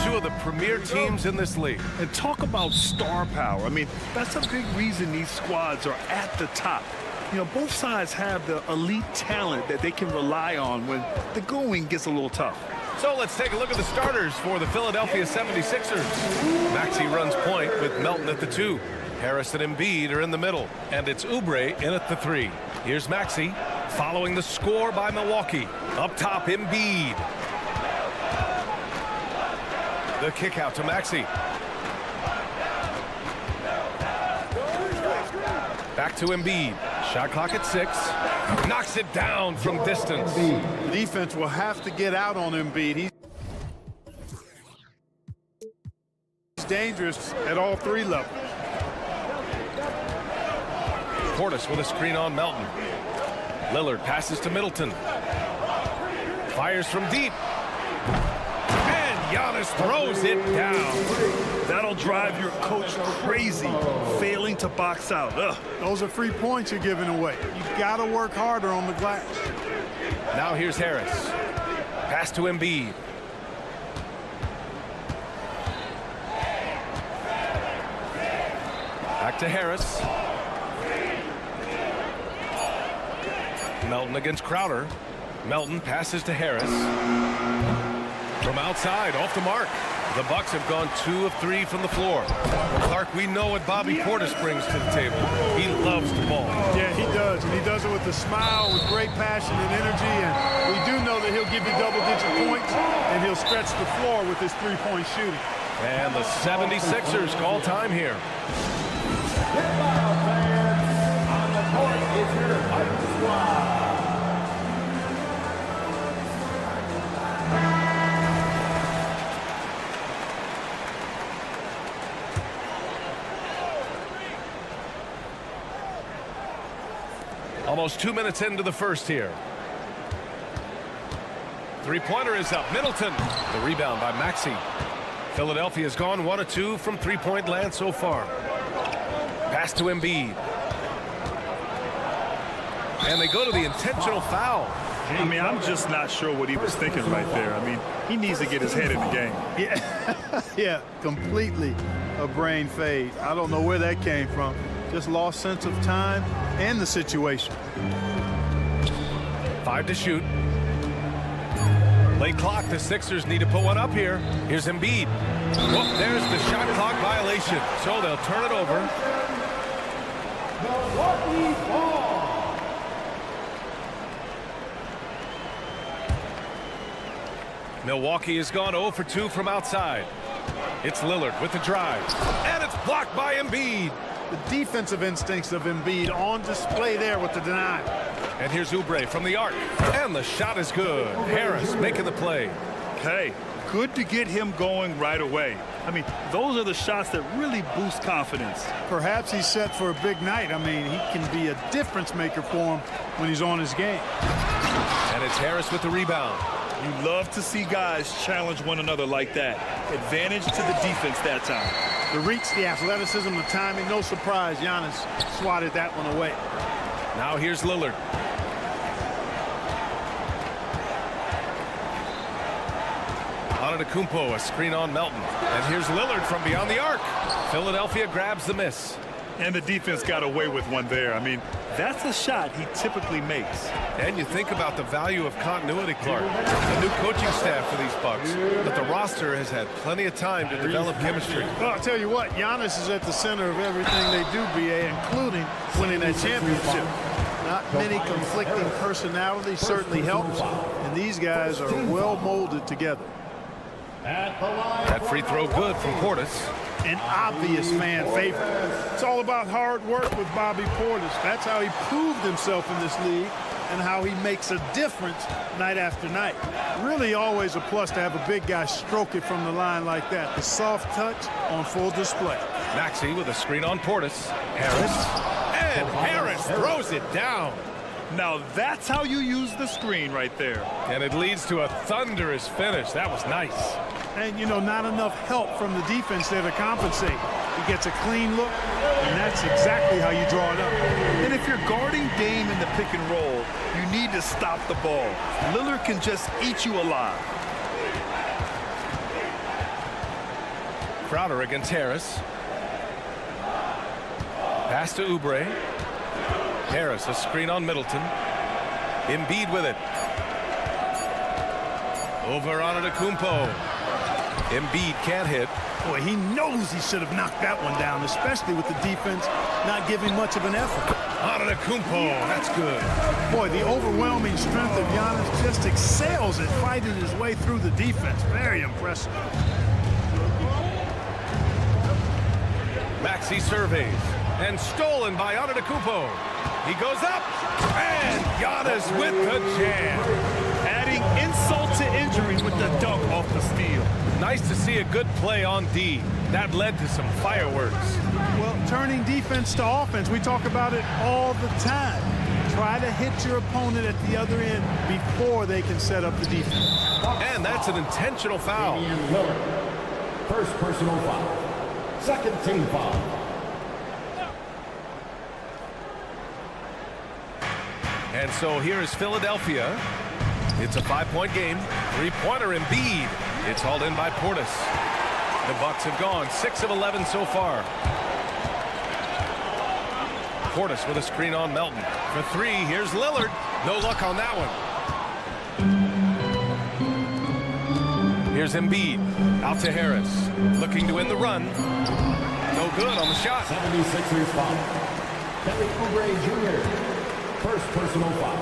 Two of the premier teams in this league. And talk about star power. I mean, that's a big reason these squads are at the top. You know, both sides have the elite talent that they can rely on when the going gets a little tough. So let's take a look at the starters for the Philadelphia 76ers. Maxey runs point with Melton at the 2. Harris and Embiid are in the middle, and it's Oubre in at the 3. Here's Maxey following the score by Milwaukee. Up top, Embiid. The kick out to Maxey. Back to Embiid. Shot clock at 6. Knocks it down from distance. Defense will have to get out on Embiid. He's dangerous at all 3 levels. Portis with a screen on Melton. Lillard passes to Middleton. Fires from deep. Giannis throws it down. That'll drive your coach crazy, failing to box out. Ugh. Those are free points you're giving away. You got to work harder on the glass. Now here's Harris. Pass to Embiid. Back to Harris. Melton against Crowder. Melton passes to Harris. From outside, off the mark. The Bucks have gone 2 of 3 from the floor. Clark, we know what Bobby Portis brings to the table. He loves the ball. Yeah, he does, and he does it with a smile, with great passion and energy, and we do know that he'll give you double-digit points, and he'll stretch the floor with his three-point shooting. And the 76ers call time here. On the court is your fight squad. Almost 2 minutes into the first here. Three-pointer is up. Middleton. The rebound by Maxey. Philadelphia has gone 1 of 2 from three-point land so far. Pass to Embiid. And they go to the intentional foul. I mean, I'm just not sure what he was thinking right there. I mean, he needs to get his head in the game. Yeah, yeah, completely a brain fade. I don't know where that came from. Just lost sense of time and the situation. 5 to shoot. Late clock. The Sixers need to put one up here. Here's Embiid. Oh, there's the shot clock violation. So they'll turn it over. Milwaukee ball. Milwaukee has gone 0 for 2 from outside. It's Lillard with the drive. And it's blocked by Embiid. The defensive instincts of Embiid on display there with the denial. And here's Oubre from the arc. And the shot is good. Harris making the play. Hey, good to get him going right away. I mean, those are the shots that really boost confidence. Perhaps he's set for a big night. I mean, he can be a difference maker for him when he's on his game. And it's Harris with the rebound. You love to see guys challenge one another like that. Advantage to the defense that time. The reach, the athleticism, the timing, no surprise Giannis swatted that one away. Now here's Lillard. Antetokounmpo, a screen on Melton. And here's Lillard from beyond the arc. Philadelphia grabs the miss. And the defense got away with one there. I mean, that's a shot he typically makes. And you think about the value of continuity, Clark. A new coaching staff for these Bucks, but the roster has had plenty of time to develop chemistry. Well, I'll tell you what, Giannis is at the center of everything they do, BA, including winning that championship. Not many conflicting personalities certainly helps, and these guys are well molded together. That free throw good from Portis. An obvious fan favorite. It's all about hard work with Bobby Portis. That's how he proved himself in this league and how he makes a difference night after night. Really always a plus to have a big guy stroke it from the line like that. The soft touch on full display. Maxey with a screen on Portis. Harris. And Harris throws it down. Now that's how you use the screen right there. And it leads to a thunderous finish. That was nice. And, you know, not enough help from the defense there to compensate. He gets a clean look, and that's exactly how you draw it up. And if you're guarding Dame in the pick and roll, you need to stop the ball. Lillard can just eat you alive. Crowder against Harris. Pass to Oubre. Harris, a screen on Middleton. Embiid with it. Over on Antetokounmpo. Embiid can't hit. Boy, he knows he should have knocked that one down, especially with the defense not giving much of an effort. Antetokounmpo, that's good. Boy, the overwhelming strength of Giannis just excels at fighting his way through the defense. Very impressive. Maxey surveys. And stolen by Antetokounmpo. He goes up. And Giannis with the jam. Adding insult to injury with the dunk off the steal. Nice to see a good play on D. That led to some fireworks. Well, turning defense to offense, we talk about it all the time. Try to hit your opponent at the other end before they can set up the defense. And that's an intentional foul. First personal foul. Second team foul. And so here is Philadelphia. It's a 5-point game. Three-pointer Embiid. It's hauled in by Portis. The Bucks have gone 6 of 11 so far. Portis with a screen on Melton. For three, here's Lillard. No luck on that one. Here's Embiid. Out to Harris. Looking to win the run. No good on the shot. 76ers foul. Kelly Oubre Jr. First personal foul.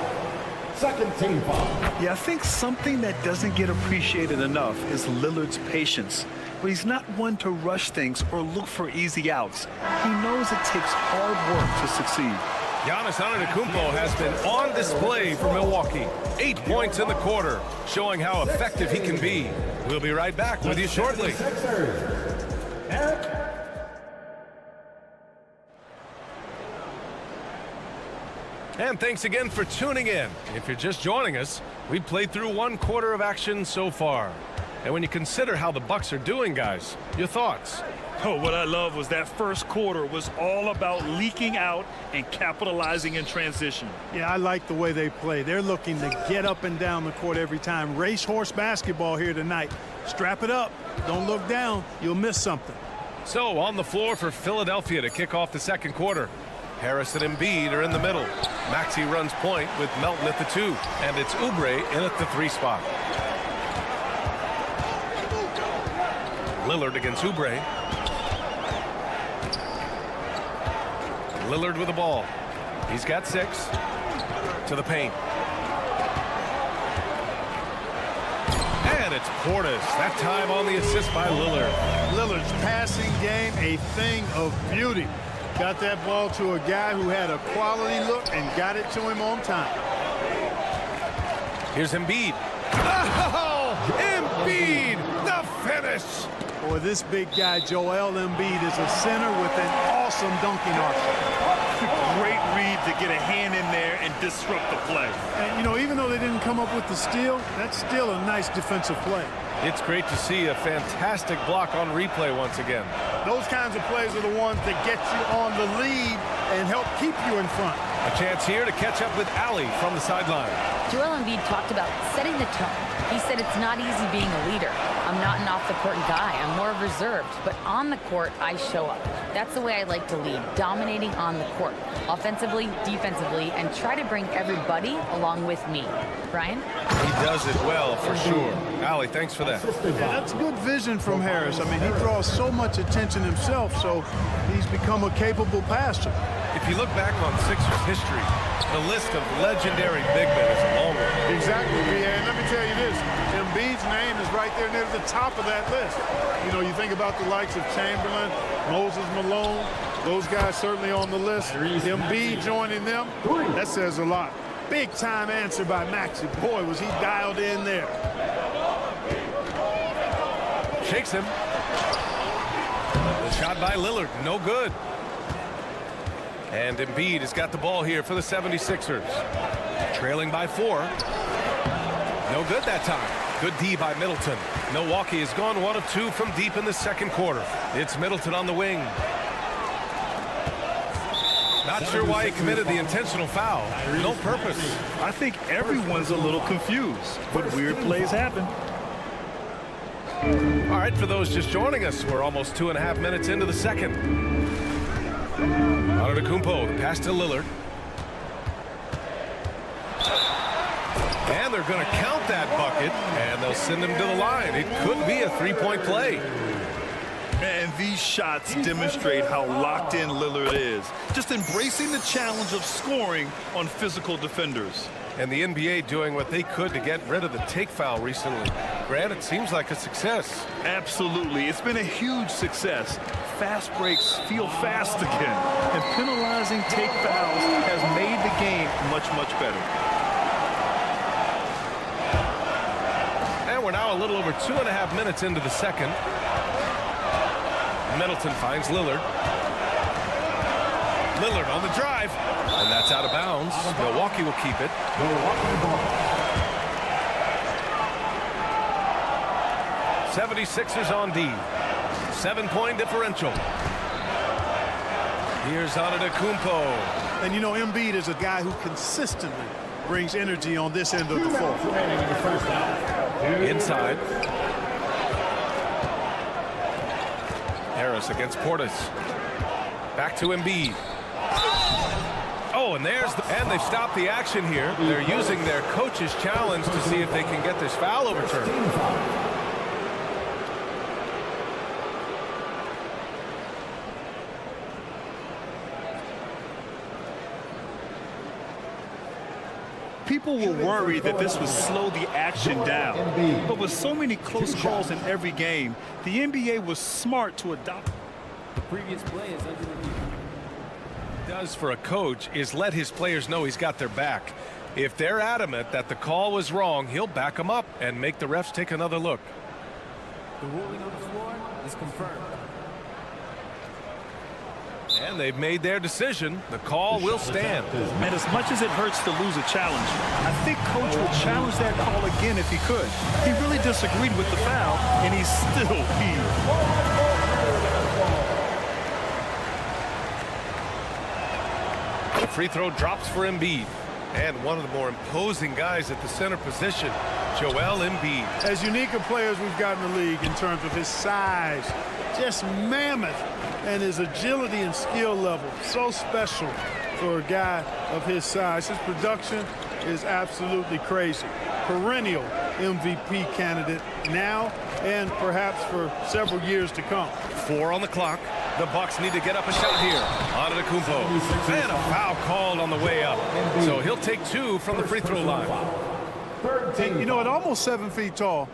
Second team foul. Yeah, I think something that doesn't get appreciated enough is Lillard's patience. But he's not one to rush things or look for easy outs. He knows it takes hard work to succeed. Giannis Antetokounmpo has been on display for Milwaukee. 8 points in the quarter, showing how effective he can be. We'll be right back with you shortly. And thanks again for tuning in. If you're just joining us, we've played through 1 quarter of action so far. And when you consider how the Bucks are doing, guys, your thoughts? Oh, what I love was that first quarter was all about leaking out and capitalizing in transition. Yeah, I like the way they play. They're looking to get up and down the court every time. Racehorse basketball here tonight. Strap it up. Don't look down. You'll miss something. So on the floor for Philadelphia to kick off the second quarter. Harris and Embiid are in the middle. Maxey runs point with Melton at the 2. And it's Oubre in at the 3 spot. Lillard against Oubre. Lillard with the ball. He's got 6. To the paint. And it's Portis. That time on the assist by Lillard. Lillard's passing game, a thing of beauty. Got that ball to a guy who had a quality look and got it to him on time. Here's Embiid. Oh, Embiid, the finish. Boy, this big guy, Joel Embiid, is a center with an awesome dunking arsenal. Great read to get a hand in there and disrupt the play. And, you know, even though they didn't come up with the steal, that's still a nice defensive play. It's great to see a fantastic block on replay once again. Those kinds of plays are the ones that get you on the lead and help keep you in front. A chance here to catch up with Ali from the sideline. Joel Embiid talked about setting the tone. He said it's not easy being a leader. I'm not an off-the-court guy. I'm more reserved. But on the court, I show up. That's the way I like to lead, dominating on the court, offensively, defensively, and try to bring everybody along with me. Brian? He does it well, for sure. Allie, thanks for that. Yeah, that's good vision from Harris. I mean, he draws so much attention himself, so he's become a capable passer. If you look back on Sixers history, the list of legendary big men is a long one. Exactly, and let me tell you this, Embiid's name is right there near the top of that list. You know, you think about the likes of Chamberlain, Moses Malone, those guys certainly on the list. Embiid joining them, that says a lot. Big time answer by Maxey. Boy, was he dialed in there. Shakes him. The shot by Lillard, no good. And Embiid has got the ball here for the 76ers. Trailing by 4. No good that time. Good D by Middleton. Milwaukee has gone 1 of 2 from deep in the second quarter. It's Middleton on the wing. Not sure why he committed the intentional foul. No purpose. I think everyone's a little confused, but weird plays happen. All right, for those just joining us, we're almost 2.5 minutes into the second. Antetokounmpo, the pass to Lillard. And they're going to count that bucket, and they'll send him to the line. It could be a three-point play. And these shots demonstrate how locked in Lillard is. Just embracing the challenge of scoring on physical defenders. And the NBA doing what they could to get rid of the take foul recently. Grant, it seems like a success. Absolutely. It's been a huge success. Fast breaks feel fast again. And penalizing take fouls has made the game much, much better. And we're now a little over 2.5 minutes into the second. Middleton finds Lillard. Lillard on the drive. And that's out of bounds. Milwaukee will keep it. 76ers on D. 7-point differential. Here's Antetokounmpo. And you know, Embiid is a guy who consistently brings energy on this end of the floor. Inside. Harris against Portis. Back to Embiid. Oh, and and they've stopped the action here. They're using their coach's challenge to see if they can get this foul overturned. People were worried that this would slow the action down. But with so many close calls in every game, the NBA was smart to adopt. The previous play is under review. Does for a coach is let his players know he's got their back. If they're adamant that the call was wrong, he'll back them up and make the refs take another look. The ruling on the floor is confirmed. And they've made their decision. The call will stand. And as much as it hurts to lose a challenge, I think Coach would challenge that call again if he could. He really disagreed with the foul, and he's still here. The free throw drops for Embiid. And one of the more imposing guys at the center position, Joel Embiid. As unique a player as we've got in the league in terms of his size, just mammoth, and his agility and skill level, so special for a guy of his size. His production is absolutely crazy. Perennial MVP candidate now and perhaps for several years to come. 4 on the clock. The Bucks need to get up a shot here. Antetokounmpo. And a foul called on the way up. So he'll take 2 from the free throw line. You know, at almost 7 feet tall,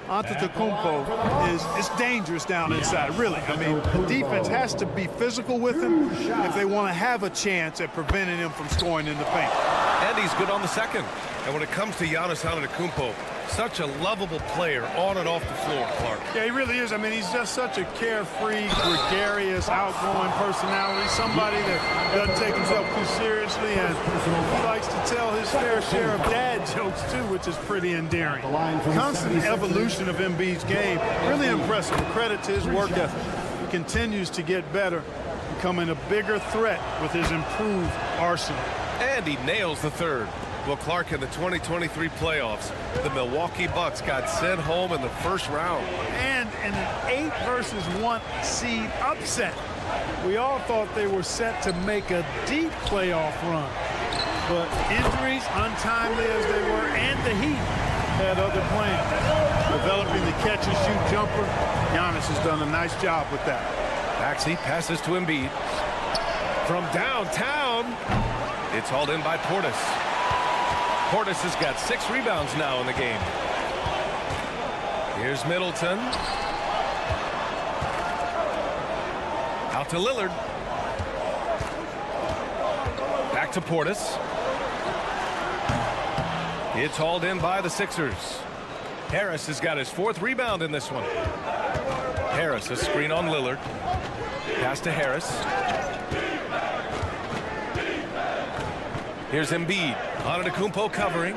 Antetokounmpo is dangerous down inside, really. I mean, the defense has to be physical with him if they want to have a chance at preventing him from scoring in the paint. And he's good on the second. And when it comes to Giannis Antetokounmpo, such a lovable player on and off the floor, Clark. Yeah, he really is. I mean, he's just such a carefree, gregarious, outgoing personality. Somebody that doesn't take himself too seriously, and he likes to tell his fair share of dad jokes, too, which is pretty endearing. Constant evolution of Embiid's game, really impressive. Credit to his work ethic. He continues to get better, becoming a bigger threat with his improved arsenal. And he nails the third. Well, Clark, in the 2023 playoffs, the Milwaukee Bucks got sent home in the first round. And in an 8-versus-1 seed upset. We all thought they were set to make a deep playoff run. But injuries, untimely as they were, and the Heat had other plans. Developing the catch-and-shoot jumper, Giannis has done a nice job with that. Maxey passes to Embiid. From downtown, it's hauled in by Portis. Portis has got 6 rebounds now in the game. Here's Middleton. Out to Lillard. Back to Portis. It's hauled in by the Sixers. Harris has got his 4th rebound in this one. Harris, a screen on Lillard. Pass to Harris. Here's Embiid. Antetokounmpo covering.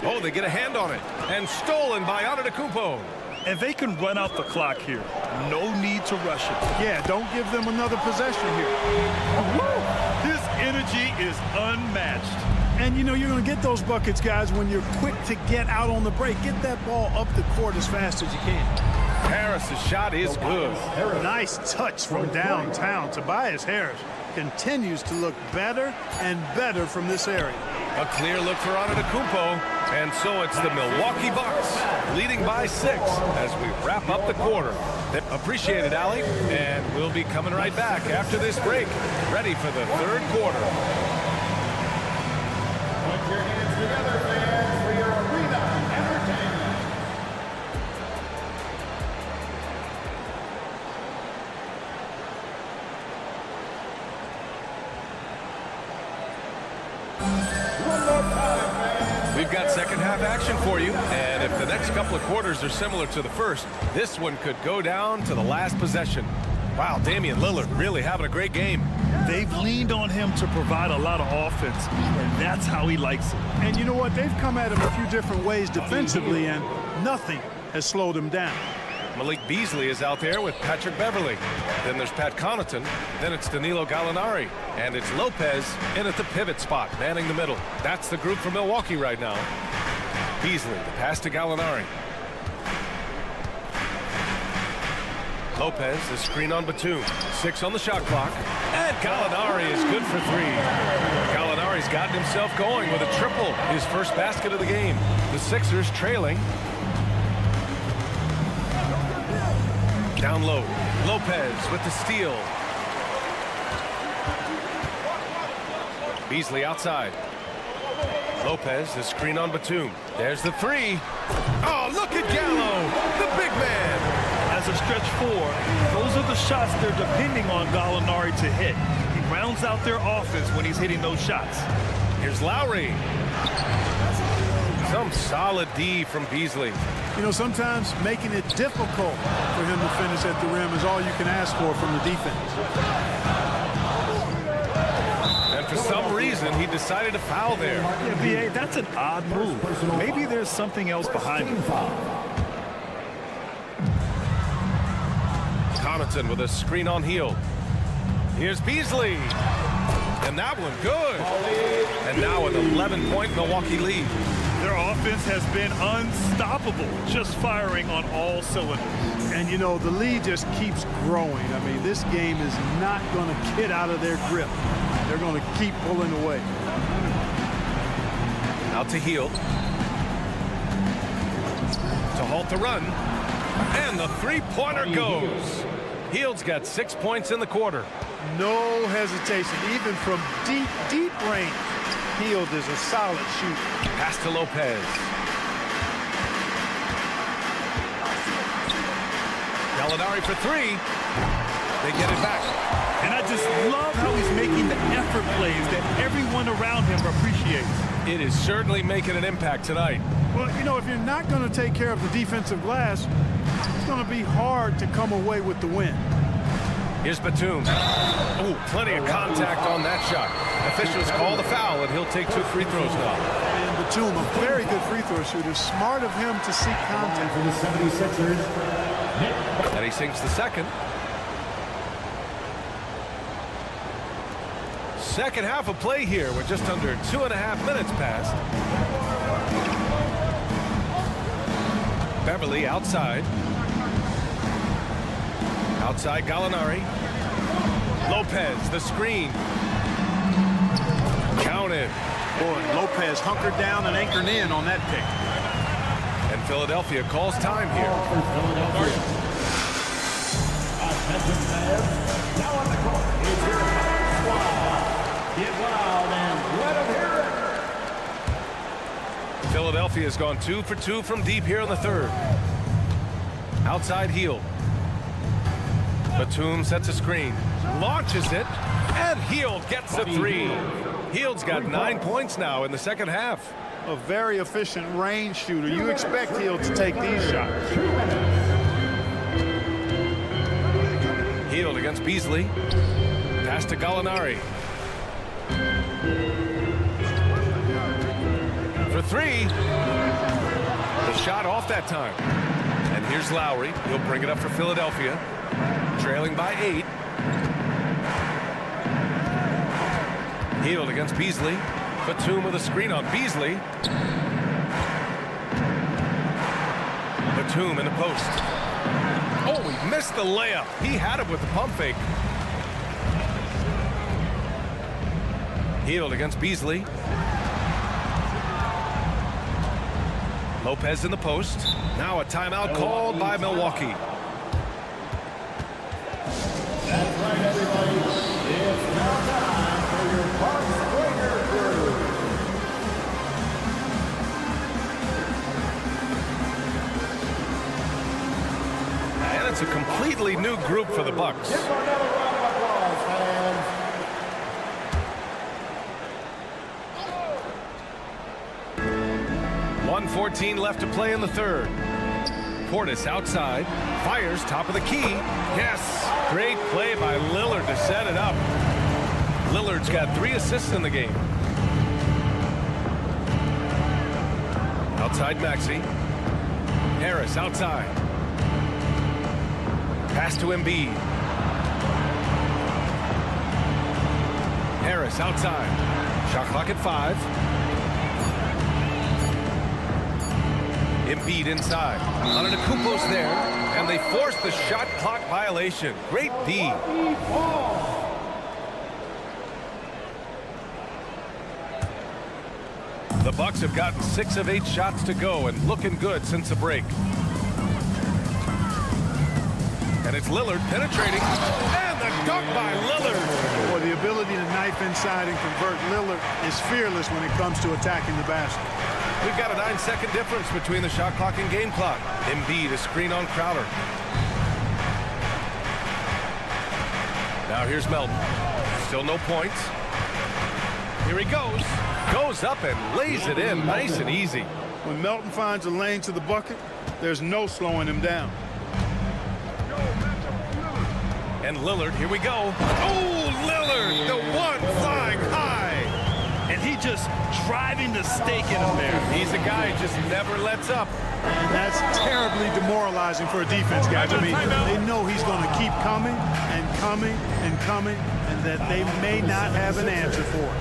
Oh, they get a hand on it. And stolen by Antetokounmpo. And they can run out the clock here. No need to rush it. Yeah, don't give them another possession here. His energy is unmatched. And, you know, you're going to get those buckets, guys, when you're quick to get out on the break. Get that ball up the court as fast as you can. Harris's shot is good. Nice touch from downtown. Tobias Harris continues to look better and better from this area. A clear look for Antetokounmpo, and so it's the Milwaukee Bucks leading by 6 as we wrap up the quarter. Appreciate it, Allie, and we'll be coming right back after this break, ready for the 3rd quarter. Put your hands together, fans, for your arena entertainment. We've got second half action for you, and if the next couple of quarters are similar to the first, this one could go down to the last possession. Wow, Damian Lillard really having a great game. They've leaned on him to provide a lot of offense, and that's how he likes it. And you know what? They've come at him a few different ways defensively, and nothing has slowed him down. Malik Beasley is out there with Patrick Beverley. Then there's Pat Connaughton. Then it's Danilo Gallinari. And it's Lopez in at the pivot spot, manning the middle. That's the group for Milwaukee right now. Beasley, the pass to Gallinari. Lopez, the screen on Batum. 6 on the shot clock. And Gallinari is good for 3. Gallinari's gotten himself going with a triple, his first basket of the game. The Sixers trailing. Down low, Lopez with the steal. Beasley outside. Lopez, the screen on Batum. There's the 3. Oh, look at Gallo, the big man. As a stretch 4, those are the shots they're depending on Gallinari to hit. He rounds out their offense when he's hitting those shots. Here's Lowry. Some solid D from Beasley. You know, sometimes making it difficult for him to finish at the rim is all you can ask for from the defense. And for some reason, he decided to foul there. Yeah, B.A., that's an odd move. Maybe there's something else behind it. Connaughton with a screen on Hield. Here's Beasley. And that one good. And now an 11-point Milwaukee lead. Their offense has been unstoppable, just firing on all cylinders. And, you know, the lead just keeps growing. I mean, this game is not going to get out of their grip. They're going to keep pulling away. Out to Hield. To halt the run. And the 3-pointer goes. Hield's got 6 points in the quarter. No hesitation, even from deep, deep range. Hield is a solid shooter. Pass to Lopez. Gallinari for 3. They get it back. And I just love how he's making the effort plays that everyone around him appreciates. It is certainly making an impact tonight. Well, you know, if you're not going to take care of the defensive glass, it's going to be hard to come away with the win. Here's Batum. Oh, plenty of contact on that shot. Officials call the foul, and he'll take 2 free throws now. And Batum, a very good free throw shooter. Smart of him to seek contact. For the 76ers. And he sinks the second. Second half of play here. We're just under 2.5 minutes past. Beverly outside. Outside Gallinari. Lopez, the screen. Counted. Boy, Lopez hunkered down and anchored in on that pick. And Philadelphia calls time here. Attention fans, now on the court is your squad. Get loud and let them hear it. Philadelphia's gone 2 for 2 from deep here in the third. Outside Hield. Batum sets a screen, launches it, and Hield gets a 3. Hield's got 9 points now in the second half. A very efficient range shooter. You expect Hield to take these shots. Hield against Beasley. Pass to Gallinari. For 3. The shot off that time. And here's Lowry. He'll bring it up for Philadelphia. Trailing by 8. Hield against Beasley. Batum with a screen on Beasley. Batum in the post. Oh, he missed the layup. He had it with the pump fake. Hield against Beasley. Lopez in the post. Now a timeout called by Milwaukee. That's right, everybody. It's now time for your Parks Breaker crew. And it's a completely new group for the Bucks. Give them another round of applause, fans. 1:14 left to play in the third. Portis outside. Fires top of the key. Yes. Great play by Lillard to set it up. Lillard's got 3 assists in the game. Outside Maxey. Harris outside. Pass to Embiid. Harris outside. Shot clock at 5. Embiid inside. Antetokounmpo's there, and they force the shot clock violation. Great D. The Bucks have gotten 6 of 8 shots to go and looking good since the break. And it's Lillard penetrating, and the dunk by Lillard. Boy, the ability to knife inside and convert Lillard is fearless when it comes to attacking the basket. We've got a 9-second difference between the shot clock and game clock. Embiid, a screen on Crowder. Now here's Melton. Still no points. Here he goes. Goes up and lays it in nice and easy. When Melton finds a lane to the bucket, there's no slowing him down. And Lillard, here we go. Oh, Lillard, the one flying high. And he just driving the stake in him there. He's a guy who just never lets up. And that's terribly demoralizing for a defense, guys. I mean, they know he's going to keep coming and coming and coming, and that they may not have an answer for it.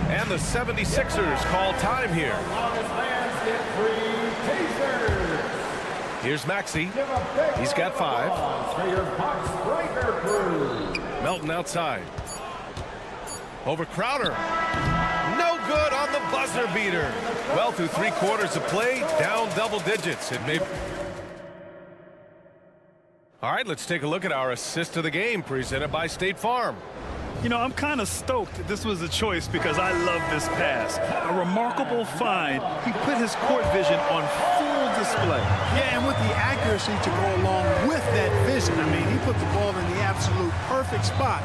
And the 76ers call time here. Here's Maxey. He's got 5. Melton outside. Over Crowder. No good on the buzzer beater. Well, through 3 quarters of play, down double digits. It may... All right, let's take a look at our assist of the game presented by State Farm. You know, I'm kind of stoked this was a choice because I love this pass. A remarkable find. He put his court vision on full display. Yeah, and with the accuracy to go along with that vision. I mean, he put the ball in the absolute perfect spot.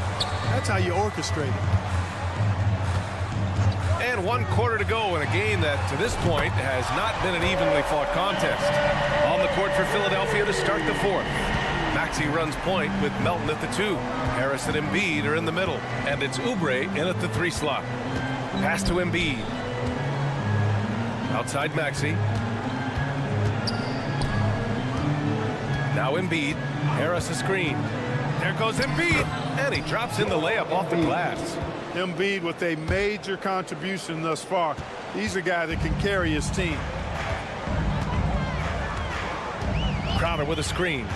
That's how you orchestrate it. And 1 quarter to go in a game that, to this point, has not been an evenly fought contest. On the court for Philadelphia to start the 4th. Maxey runs point with Melton at the 2. Harris and Embiid are in the middle. And it's Oubre in at the 3 slot. Pass to Embiid. Outside Maxey. Now Embiid. Harris a screen. There goes Embiid. And he drops in the layup off the glass. Embiid with a major contribution thus far. He's a guy that can carry his team. Crowder with a screen.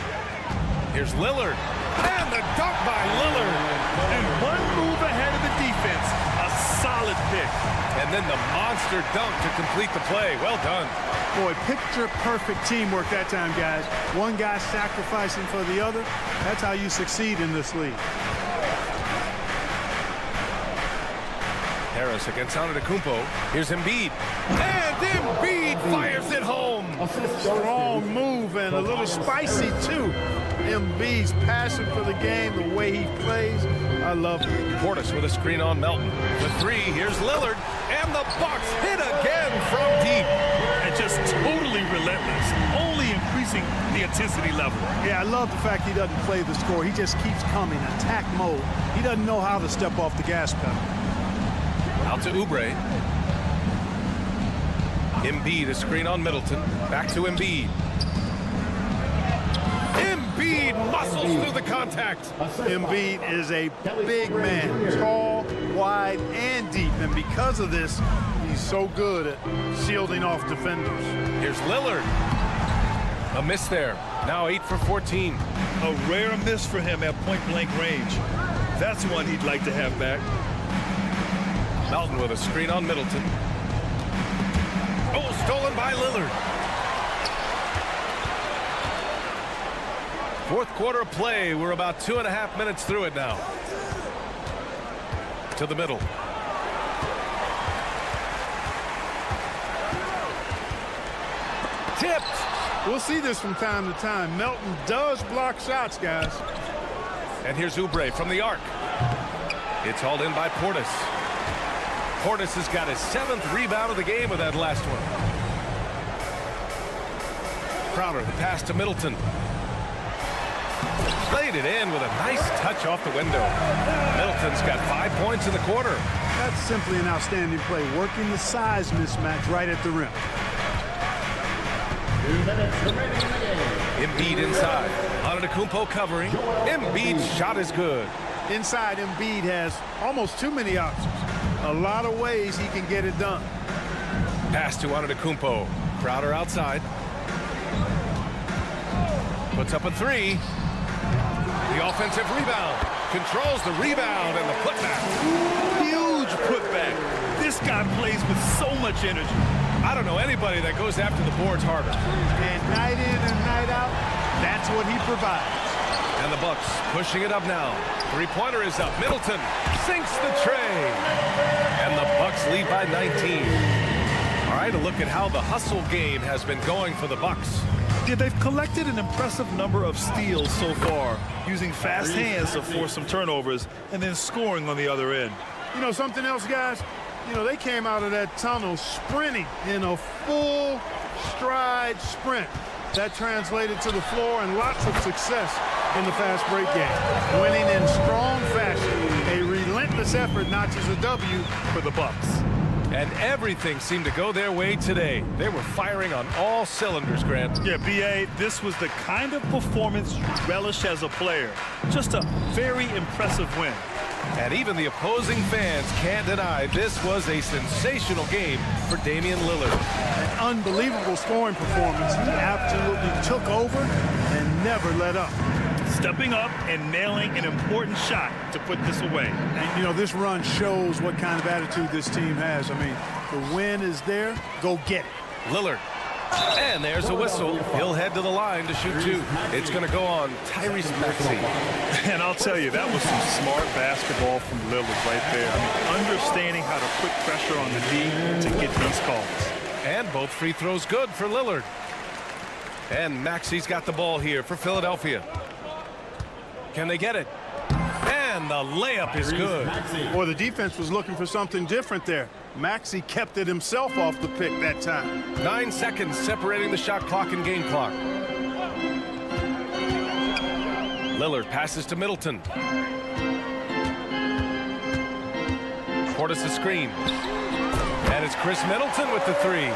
Here's Lillard. And the dunk by Lillard. And one move ahead of the defense. A solid pick. And then the monster dunk to complete the play. Well done. Boy, picture-perfect teamwork that time, guys. One guy sacrificing for the other. That's how you succeed in this league. Harris against Antetokounmpo. Here's Embiid. And Embiid fires it home. Strong move and a little spicy, too. Embiid's passion for the game, the way he plays, I love it. Portis with a screen on Melton. The three, here's Lillard. And the Bucks hit again from deep. And just totally relentless, only increasing the intensity level. Yeah, I love the fact he doesn't play the score. He just keeps coming, attack mode. He doesn't know how to step off the gas pedal. Out to Oubre. Embiid, a screen on Middleton. Back to Embiid. Embiid muscles through the contact. Embiid is a big man, tall, wide, and deep. And because of this, he's so good at shielding off defenders. Here's Lillard. A miss there. Now 8 for 14. A rare miss for him at point-blank range. That's one he'd like to have back. Melton with a screen on Middleton. Oh, stolen by Lillard. Fourth quarter of play. We're about 2.5 minutes through it now. To the middle. Tipped. We'll see this from time to time. Melton does block shots, guys. And here's Oubre from the arc. It's hauled in by Portis. Portis has got his 7th rebound of the game with that last one. Crowder, the pass to Middleton. Played it in with a nice touch off the window. Middleton's got 5 points in the quarter. That's simply an outstanding play, working the size mismatch right at the rim. 2 minutes remaining in the game. Embiid inside. Antetokounmpo covering. Embiid's shot is good. Inside, Embiid has almost too many options. A lot of ways he can get it done. Pass to Antetokounmpo. Crowder outside. Puts up a three. The offensive rebound. Controls the rebound and the putback. Huge putback. This guy plays with so much energy. I don't know anybody that goes after the boards harder. And night in and night out, that's what he provides. And the Bucks pushing it up now. Three-pointer is up. Middleton sinks the tray. And the Bucks lead by 19. All right, a look at how the hustle game has been going for the Bucks. Yeah, they've collected an impressive number of steals so far, using fast hands to force some turnovers and then scoring on the other end. You know something else, guys? You know, they came out of that tunnel sprinting in a full stride sprint. That translated to the floor and lots of success in the fast break game. Winning in strong fashion. A relentless effort notches a W for the Bucks. And everything seemed to go their way today. They were firing on all cylinders, Grant. Yeah, B.A., this was the kind of performance you relish as a player. Just a very impressive win. And even the opposing fans can't deny this was a sensational game for Damian Lillard. An unbelievable scoring performance. He absolutely took over and never let up. Stepping up and nailing an important shot to put this away. And, you know, this run shows what kind of attitude this team has. I mean, the win is there. Go get it. Lillard. And there's a whistle. He'll head to the line to shoot two. It's going to go on Tyrese Maxey. And I'll tell you, that was some smart basketball from Lillard right there. I mean, understanding how to put pressure on the D to get these calls. And both free throws good for Lillard. And Maxey's got the ball here for Philadelphia. Can they get it? And the layup is good. Boy, the defense was looking for something different there. Maxey kept it himself off the pick that time. 9 seconds separating the shot clock and game clock. Lillard passes to Middleton. Portis a screen. And it's Chris Middleton with the three.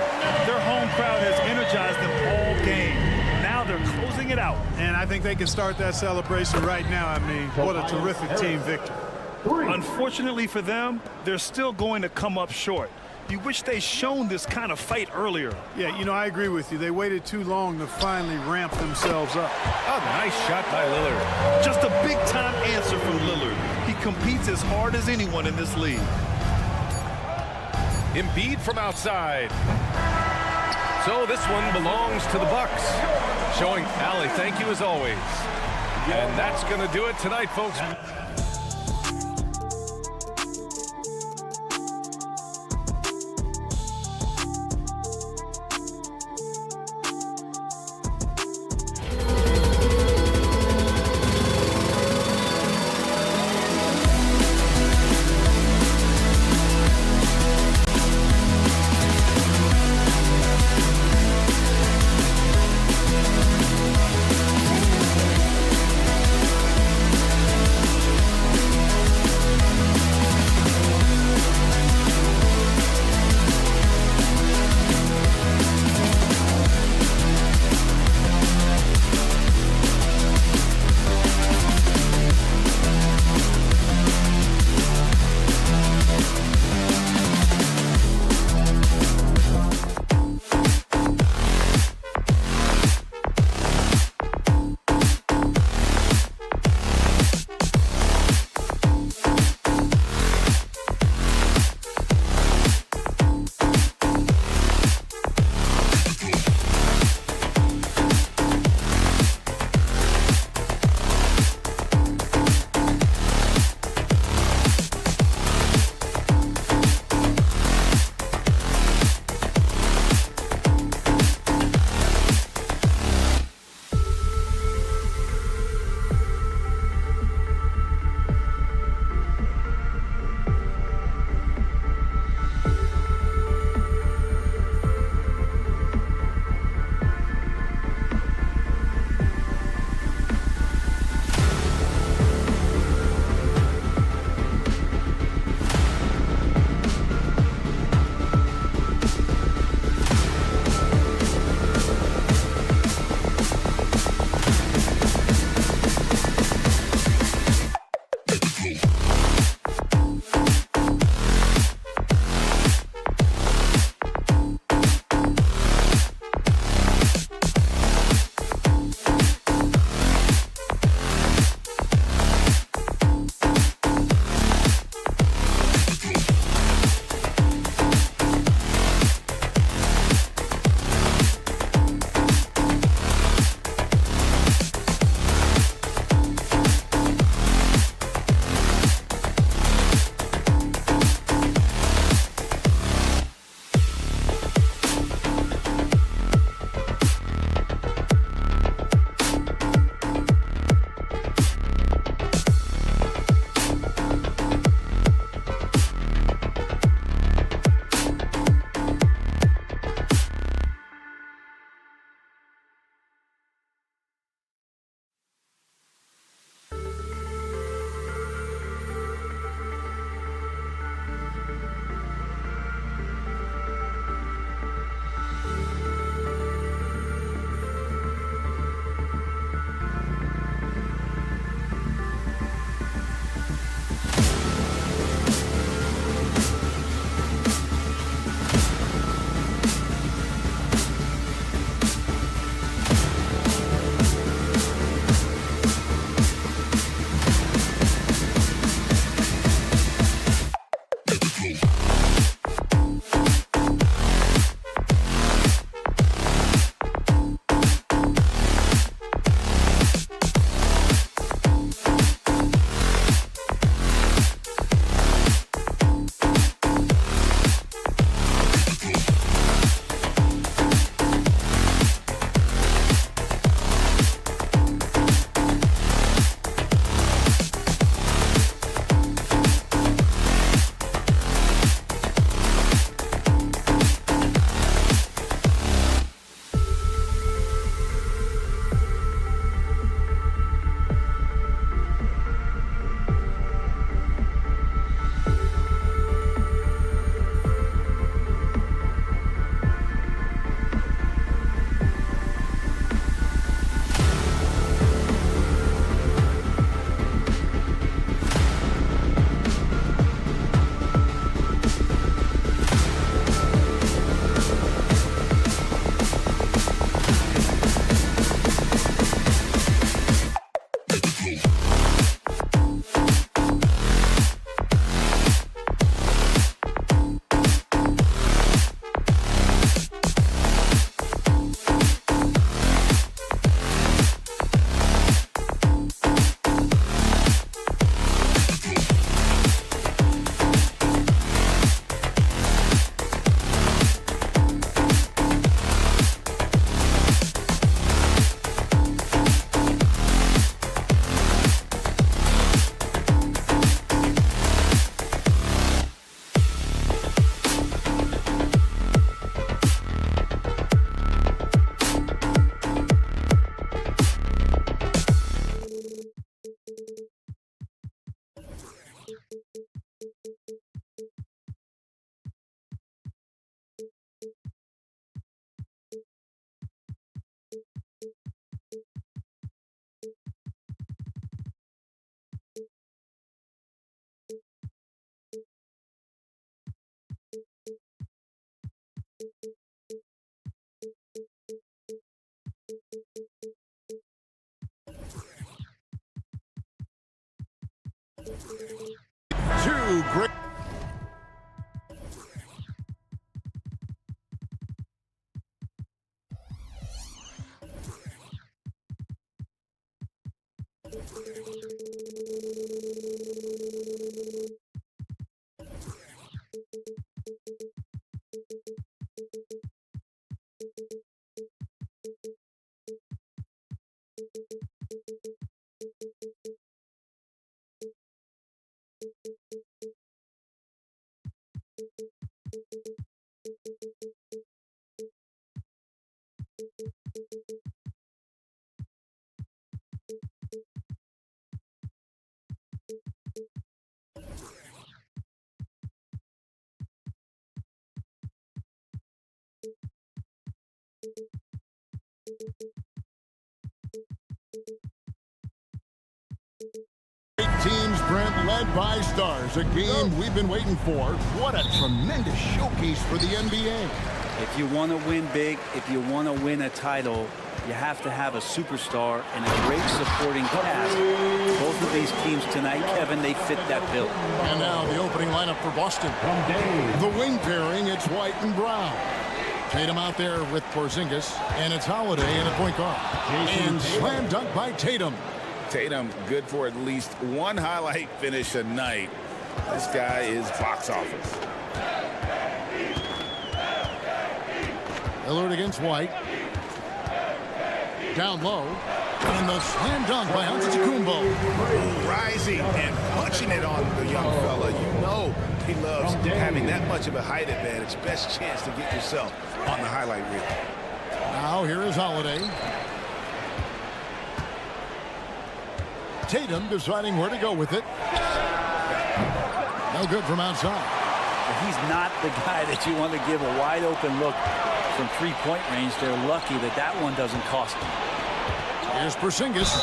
Their home crowd has energized them all game. Now they're closing it out. And I think they can start that celebration right now. I mean, what a terrific team victory. Unfortunately for them, they're still going to come up short. You wish they shown this kind of fight earlier. Yeah, you know, I agree with you. They waited too long to finally ramp themselves up. A nice shot by Lillard. Just a big-time answer from Lillard. He competes as hard as anyone in this league. Embiid from outside. So this one belongs to the Bucks. Showing Allie, thank you as always. And that's going to do it tonight, folks. Teams, Brent, led by stars. A game we've been waiting for. What a tremendous showcase for the NBA. If you want to win big, if you want to win a title, you have to have a superstar and a great supporting cast. Both of these teams tonight, Kevin, they fit that bill. And now the opening lineup for Boston. The wing pairing, it's White and Brown. Tatum out there with Porzingis, and it's Holiday in a point guard. And slam dunk by Tatum. Tatum good for at least one highlight finish a night. This guy is box office. Lillard against White. Down low. And the slam dunk by Antetokounmpo. Rising and punching it on the young fella. You know he loves having that much of a height advantage. Best chance to get yourself on the highlight reel. Now here is Holiday. Tatum deciding where to go with it. No good from outside. He's not the guy that you want to give a wide open look from three-point range. They're lucky that that one doesn't cost them. Here's Porzingis.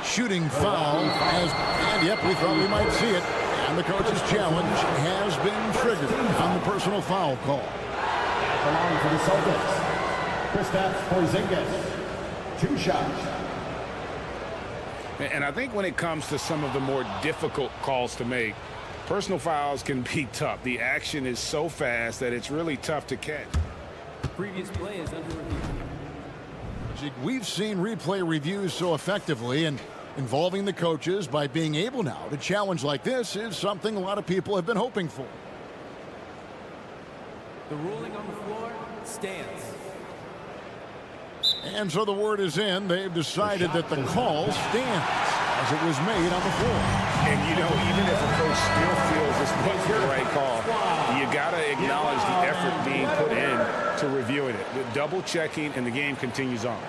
Shooting foul. And yep, we thought we might see it. And the coach's challenge has been triggered on the personal foul call. Along for the Celtics, Kristaps Porzingis, 2 shots. And I think when it comes to some of the more difficult calls to make, personal fouls can be tough. The action is so fast that it's really tough to catch. Previous play is under review. We've seen replay reviews so effectively, and involving the coaches by being able now to challenge like this is something a lot of people have been hoping for. The ruling on the floor stands. And so the word is in. They've decided that the call stands as it was made on the floor. And, you know, even if a coach still feels this was the right call, you got to acknowledge the effort being put in to reviewing it. The double checking, and the game continues on.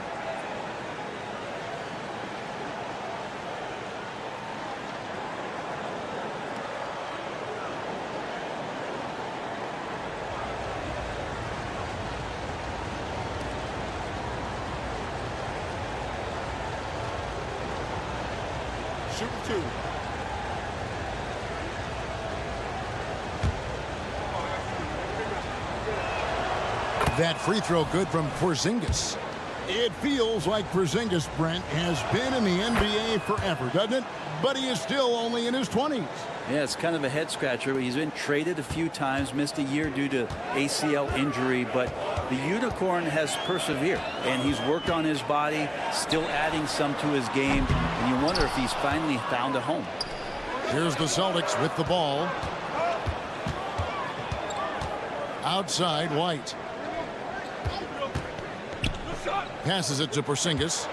Shoot 2. That free throw good from Porzingis. It feels like Porzingis, Brent, has been in the NBA forever, doesn't it? But he is still only in his 20s. Yeah, it's kind of a head scratcher. He's been traded a few times, missed a year due to ACL injury, but the Unicorn has persevered, and he's worked on his body, still adding some to his game, and you wonder if he's finally found a home. Here's the Celtics with the ball. Outside, White. Passes it to Porzingis.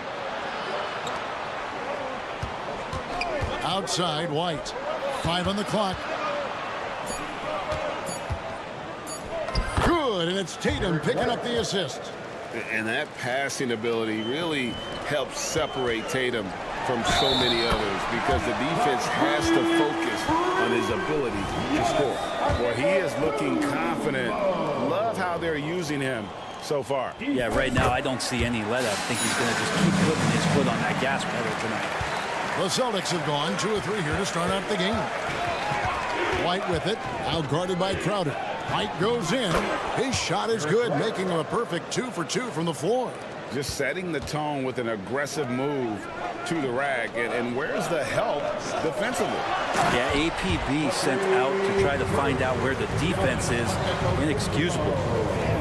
Outside, White. 5 on the clock. Good, and it's Tatum picking up the assist. And that passing ability really helps separate Tatum from so many others because the defense has to focus on his ability to score. Well, he is looking confident. Love how they're using him so far. Yeah, right now I don't see any let up. I think he's going to just keep putting his foot on that gas pedal tonight. The Celtics have gone 2 of 3 here to start out the game. White with it, out guarded by Crowder. White goes in. His shot is good, making him a perfect 2 for 2 from the floor. Just setting the tone with an aggressive move to the rack. And where's the help defensively? Yeah, APB sent out to try to find out where the defense is. Inexcusable.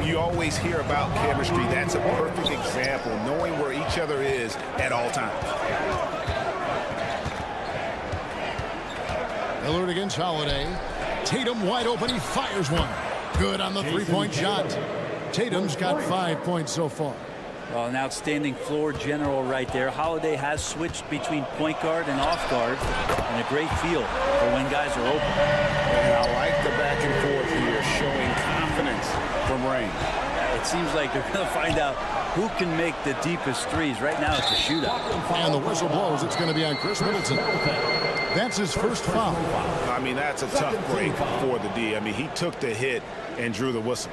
You always hear about chemistry. That's a perfect example, knowing where each other is at all times. Lillard against Holiday. Tatum wide open. He fires one. Good on the three-point shot. Tatum's got 5 points so far. Well, an outstanding floor general right there. Holiday has switched between point guard and off guard, and a great feel for when guys are open. And I like the back and forth here, showing confidence from Rain. It seems like they're going to find out who can make the deepest threes. Right now, it's a shootout. And the whistle blows. It's going to be on Chris Middleton. That's his first foul. I mean, that's a tough break for the D. I mean, he took the hit and drew the whistle.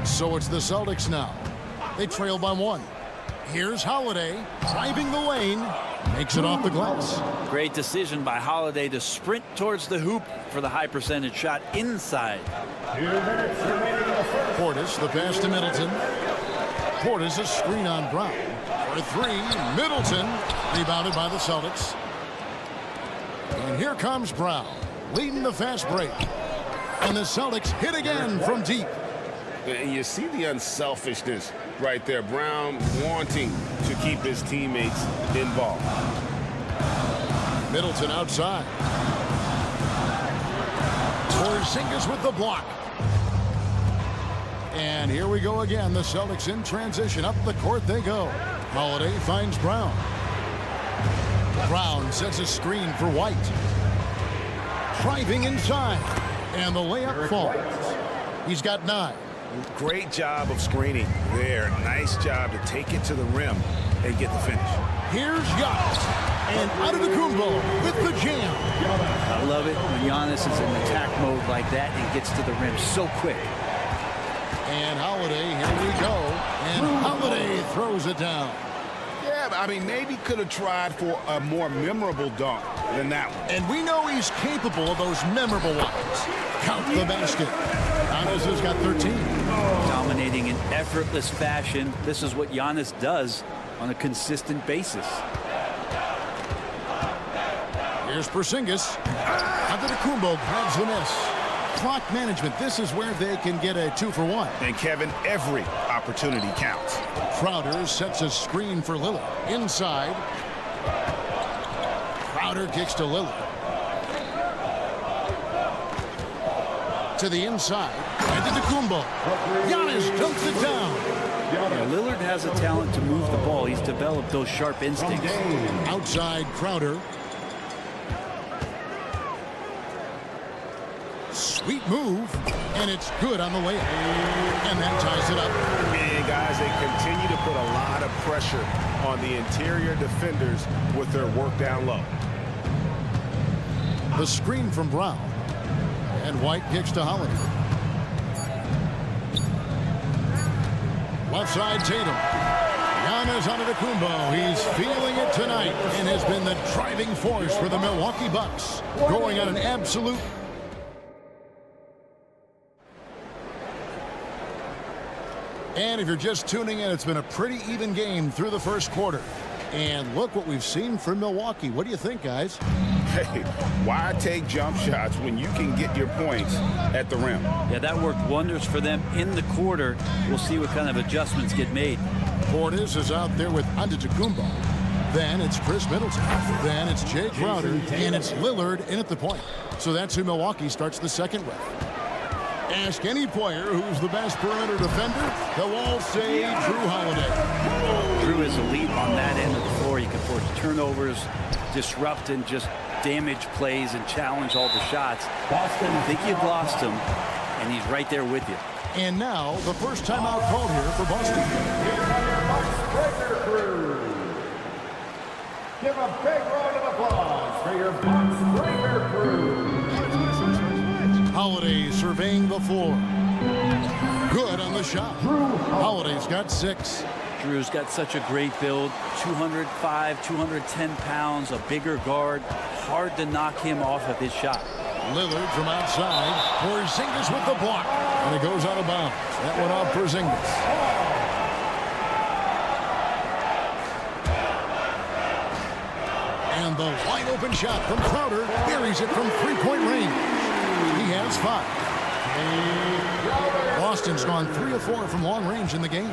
So it's the Celtics now. They trail by 1. Here's Holiday driving the lane. Makes it off the glass. Great decision by Holiday to sprint towards the hoop for the high percentage shot inside. 2 minutes remaining in the first. Portis, the pass to Middleton. Portis, a screen on Brown. For 3, Middleton. Rebounded by the Celtics. And here comes Brown, leading the fast break. And the Celtics hit again from deep. And you see the unselfishness right there. Brown wanting to keep his teammates involved. Middleton outside. Porzingis with the block. And here we go again. The Celtics in transition. Up the court they go. Holiday finds Brown. Brown sets a screen for White. Driving inside. And the layup falls. He's got 9. Great job of screening there. Nice job to take it to the rim and get the finish. Here's Giannis. And Antetokounmpo with the jam. I love it when Giannis is in attack mode like that and gets to the rim so quick. And Holiday, here we go. And Holiday throws it down. Yeah, I mean, maybe could have tried for a more memorable dunk than that one. And we know he's capable of those memorable ones. Count the basket. Giannis has got 13. Dominating in effortless fashion. This is what Giannis does on a consistent basis. Here's Porzingis. Antetokounmpo grabs the miss. Clock management. This is where they can get a 2 for 1. And Kevin, every opportunity counts. Crowder sets a screen for Lillard. Inside. Crowder kicks to Lillard. To the inside. Antetokounmpo. Giannis dunks it down. Yeah, Lillard has a talent to move the ball. He's developed those sharp instincts. Outside Crowder. Sweet move, and it's good on the layup. And that ties it up. And guys, they continue to put a lot of pressure on the interior defenders with their work down low. The screen from Brown. And White kicks to Holiday. Left side Tatum. Giannis Antetokounmpo. He's feeling it tonight and has been the driving force for the Milwaukee Bucks. Going on an absolute... And if you're just tuning in, it's been a pretty even game through the first quarter. And look what we've seen from Milwaukee. What do you think, guys? Hey, why take jump shots when you can get your points at the rim? Yeah, that worked wonders for them in the quarter. We'll see what kind of adjustments get made. Portis is out there with Antetokounmpo. Then it's Chris Middleton. Then it's Jay Crowder. And it's Lillard in at the point. So that's who Milwaukee starts the second with. Ask any player who's the best perimeter defender, they'll all say Drew Holiday. Drew is elite on that end of the floor. You can force turnovers, disrupt and just damage plays and challenge all the shots. Boston, I think you've lost him, and he's right there with you. And now, the first timeout called here for Boston. Give a big round of applause for your Bucks Breaker crew. Holiday surveying the floor. Good on the shot. Holiday's got 6. Drew's got such a great build. 205, 210 pounds, a bigger guard. Hard to knock him off of his shot. Lillard from outside. Porzingis with the block. And it goes out of bounds. That went off Porzingis. And the wide open shot from Crowder buries it from 3-point range. He has 5. Boston's gone 3 of 4 from long range in the game.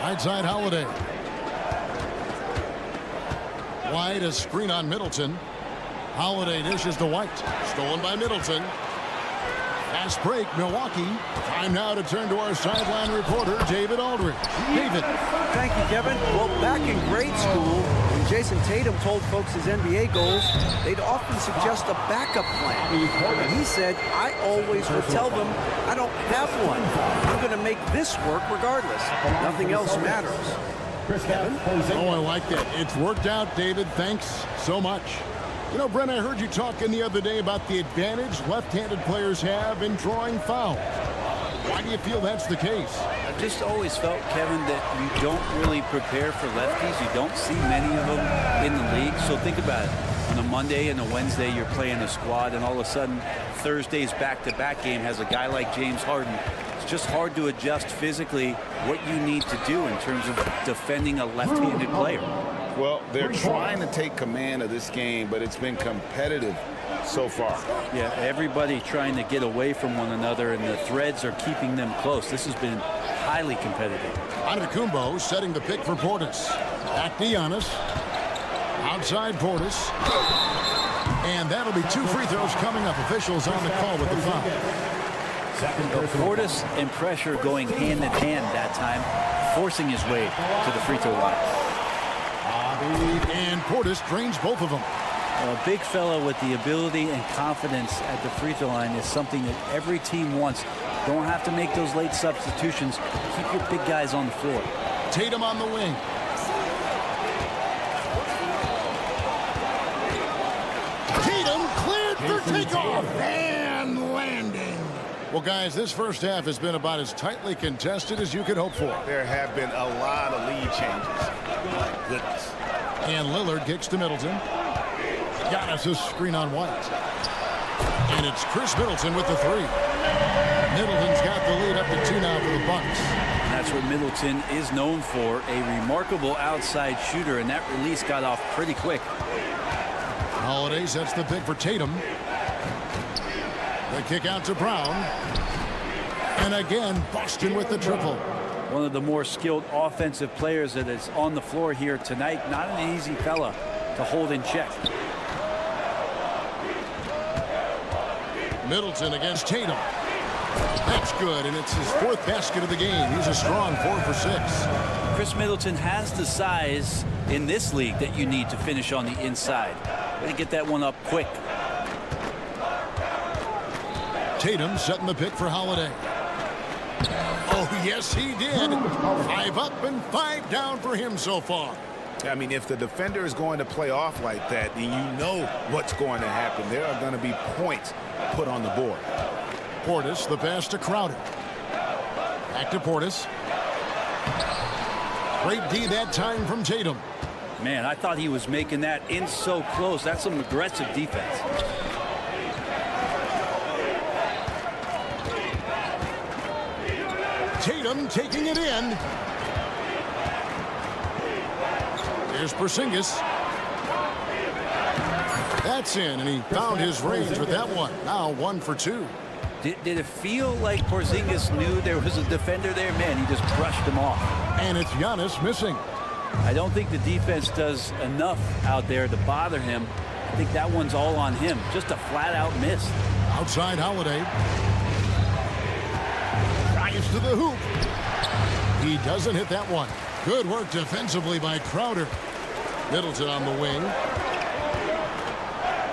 Right side Holiday. White, a screen on Middleton. Holiday dishes to White. Stolen by Middleton. Fast break, Milwaukee. Time now to turn to our sideline reporter, David Aldridge. David. Thank you, Kevin. Well, back in grade school, when Jason Tatum told folks his NBA goals, they'd often suggest a backup plan. And he said, I always would tell them, I don't have one. I'm going to make this work regardless. Nothing else matters. Kevin? Oh, I like that. It's worked out, David. Thanks so much. You know, Brent, I heard you talking the other day about the advantage left-handed players have in drawing fouls. Why do you feel that's the case? I've just always felt, Kevin, that you don't really prepare for lefties. You don't see many of them in the league. So think about it. On a Monday and a Wednesday, you're playing a squad, and all of a sudden, Thursday's back-to-back game has a guy like James Harden. It's just hard to adjust physically what you need to do in terms of defending a left-handed player. Well, they're trying to take command of this game, but it's been competitive so far. Yeah, everybody trying to get away from one another, and the threads are keeping them close. This has been highly competitive. Antetokounmpo setting the pick for Portis. Back to Giannis. Outside Portis. And that'll be 2 free throws coming up. Officials on the call with the foul. Portis and pressure going hand-in-hand that time, forcing his way to the free throw line. And Portis drains both of them. A big fella with the ability and confidence at the free throw line is something that every team wants. Don't have to make those late substitutions. Keep your big guys on the floor. Tatum on the wing. Tatum cleared for takeoff and landing. Well, guys, this first half has been about as tightly contested as you could hope for. There have been a lot of lead changes. My goodness. And Lillard kicks to Middleton. Giannis a screen on White. And it's Chris Middleton with the 3. Middleton's got the lead up to 2 now for the Bucks. That's what Middleton is known for, a remarkable outside shooter, and that release got off pretty quick. Holiday sets the pick for Tatum. The kick out to Brown. And again, Boston with the triple. One of the more skilled offensive players that is on the floor here tonight. Not an easy fella to hold in check. Middleton against Tatum. That's good, and it's his 4th basket of the game. He's a strong 4 for 6. Chris Middleton has the size in this league that you need to finish on the inside. Way to get that one up quick. Tatum setting the pick for Holiday. Oh, yes, he did. 5 up and 5 down for him so far. I mean, if the defender is going to play off like that, then you know what's going to happen. There are going to be points put on the board. Portis, the pass to Crowder. Back to Portis. Great D that time from Tatum. Man, I thought he was making that in so close. That's some aggressive defense. Tatum taking it in. Here's Porzingis. That's in, and he found his range with that one. Now 1 for 2. Did it feel like Porzingis knew there was a defender there? Man, he just brushed him off. And it's Giannis missing. I don't think the defense does enough out there to bother him. I think that one's all on him. Just a flat-out miss. Outside Holiday. Drives to the hoop. He doesn't hit that one. Good work defensively by Crowder. Middleton on the wing.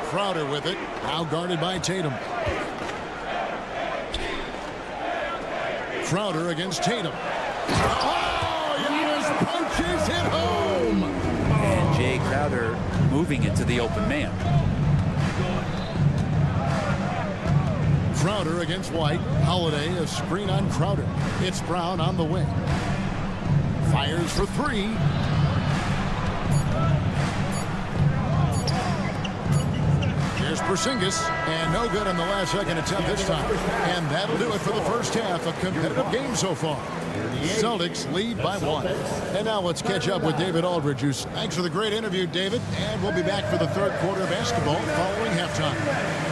Crowder with it. Now guarded by Tatum. Crowder against Tatum. Oh, Giannis punches it home. And Jay Crowder moving it to the open man. Crowder against White. Holiday, a screen on Crowder. It's Brown on the wing. Fires for 3. Here's Porzingis, and no good on the last second attempt this time. And that'll do it for the first half. A competitive game so far. Celtics lead by 1. And now let's catch up with David Aldridge. Thanks for the great interview, David. And we'll be back for the 3rd quarter of basketball following halftime.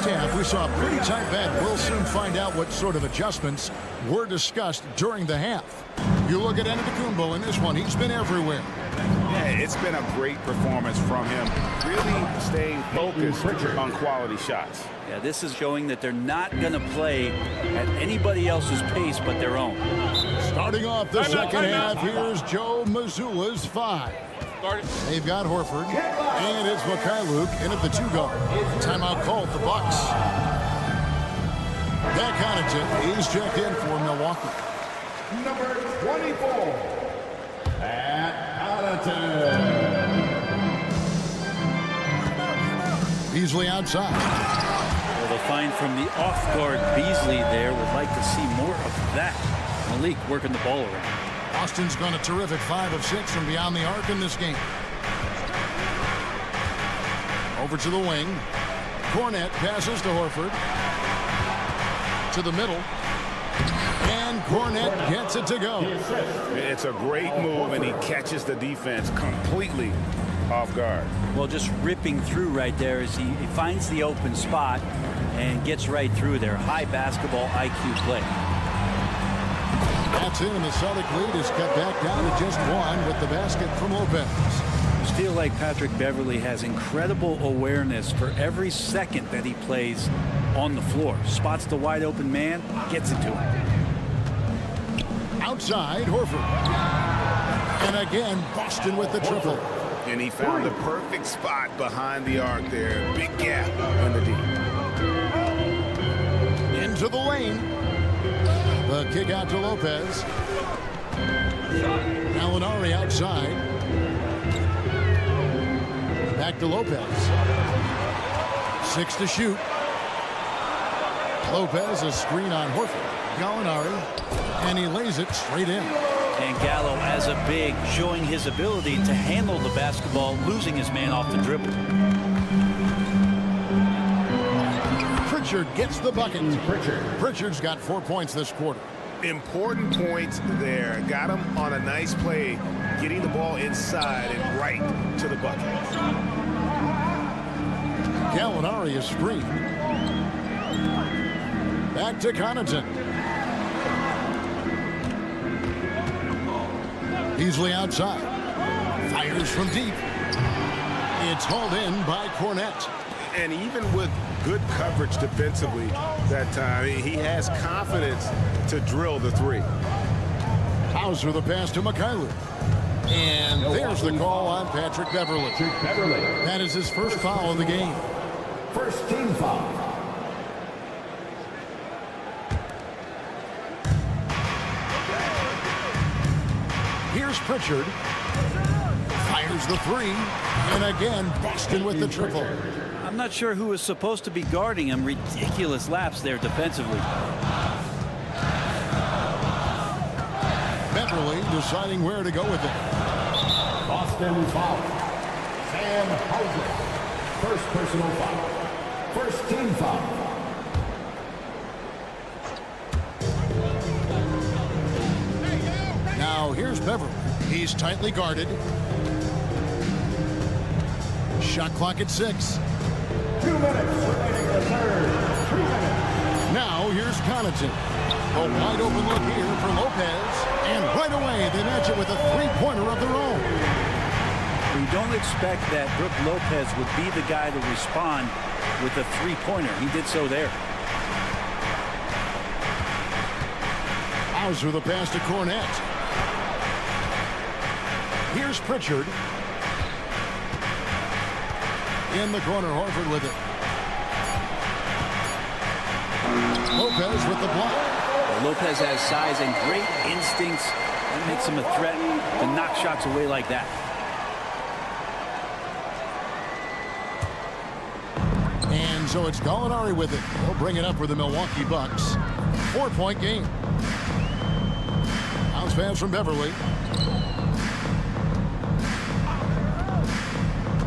half, we saw a pretty tight bet. We'll soon find out what sort of adjustments were discussed during the half. You look at Antetokounmpo in this one. He's been everywhere. Yeah, it's been a great performance from him. Really staying focused on quality shots. Yeah, this is showing that they're not going to play at anybody else's pace but their own. Starting off the second half, here's Joe Mazzulla's 5. They've got Horford, and it's Mikhailuk in at the 2-guard. Timeout called the Bucks. That Connaughton is checked in for Milwaukee. Number 24, Pat Connaughton. Beasley outside. Well, the find from the off-guard Beasley there. Would like to see more of that. Malik working the ball around. Austin's gone a terrific 5 of 6 from beyond the arc in this game. Over to the wing. Cornette passes to Horford. To the middle. And Cornette gets it to go. It's a great move, and he catches the defense completely off guard. Well, just ripping through right there as he finds the open spot and gets right through there. High basketball IQ play. That's in, and the Celtic lead is cut back down to just 1 with the basket from Lopez. I just feel like Patrick Beverley has incredible awareness for every second that he plays on the floor. Spots the wide open man, gets it to him. Outside, Horford. And again, Boston with the triple. And he found the perfect spot behind the arc there. Big gap in the D. Into the lane. The kick out to Lopez. Gallinari outside. Back to Lopez. 6 to shoot. Lopez, a screen on Horford. Gallinari, and he lays it straight in. And Gallo, as a big, showing his ability to handle the basketball, losing his man off the dribble. Pritchard gets the bucket. Pritchard's got 4 points this quarter. Important points there. Got him on a nice play, getting the ball inside and right to the bucket. Gallinari is screened. Back to Connaughton. Beasley outside. Fires from deep. It's hauled in by Cornette. And even with good coverage defensively that time, he has confidence to drill the 3. Hauser the pass to Mikhailuk. And there's the call on Patrick Beverley. That is his first foul of the game. First team foul. Here's Pritchard. Fires the 3. And again, Boston with the triple. I'm not sure who was supposed to be guarding him. Ridiculous laps there defensively. Beverley deciding where to go with it. Boston foul. Sam Hauser. First personal foul. First team foul. Now here's Beverley. He's tightly guarded. Shot clock at 6. 2 minutes remaining in the third. 3 minutes. Now here's Connaughton. A wide open look here for Lopez. And right away they match it with a 3-pointer of their own. You don't expect that Brook Lopez would be the guy to respond with a 3-pointer. He did so there. Hauser the pass to Cornette. Here's Pritchard. In the corner, Horford with it. Lopez with the block. Well, Lopez has size and great instincts. That makes him a threat to knock shots away like that. And so it's Gallinari with it. He'll bring it up for the Milwaukee Bucks. 4-point game. Bounce pass from Beverley.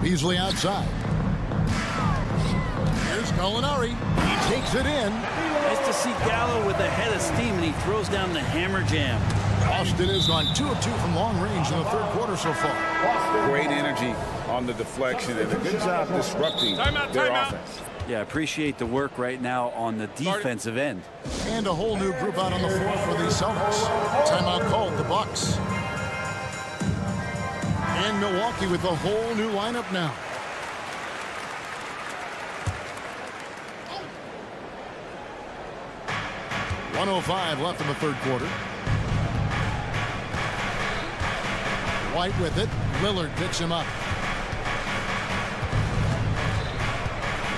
Beasley outside. Here's Gallinari. He takes it in. Nice to see Gallo with a head of steam, and he throws down the hammer jam. Boston has gone 2 of 2 from long range in the third quarter so far. Great energy on the deflection and a good job disrupting their offense. Yeah, appreciate the work right now on the defensive end. And a whole new group out on the floor for the Celtics. Timeout called, the Bucks. And Milwaukee with a whole new lineup now. .105 left in the third quarter. White with it. Lillard picks him up.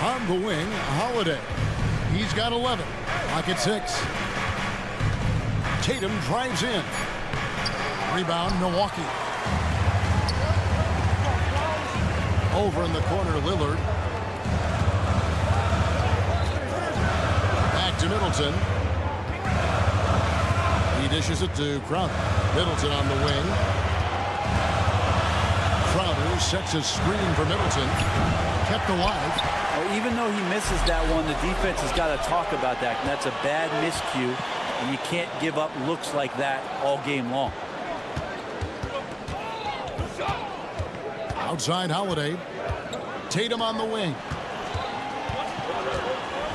On the wing, Holiday. He's got 11. Pocket 6. Tatum drives in. Rebound, Milwaukee. Over in the corner, Lillard. Back to Middleton. He dishes it to Crowder. Middleton on the wing. Crowder sets a screen for Middleton. Kept alive. Well, even though he misses that one, the defense has got to talk about that. And that's a bad miscue, and you can't give up looks like that all game long. Outside Holiday. Tatum on the wing.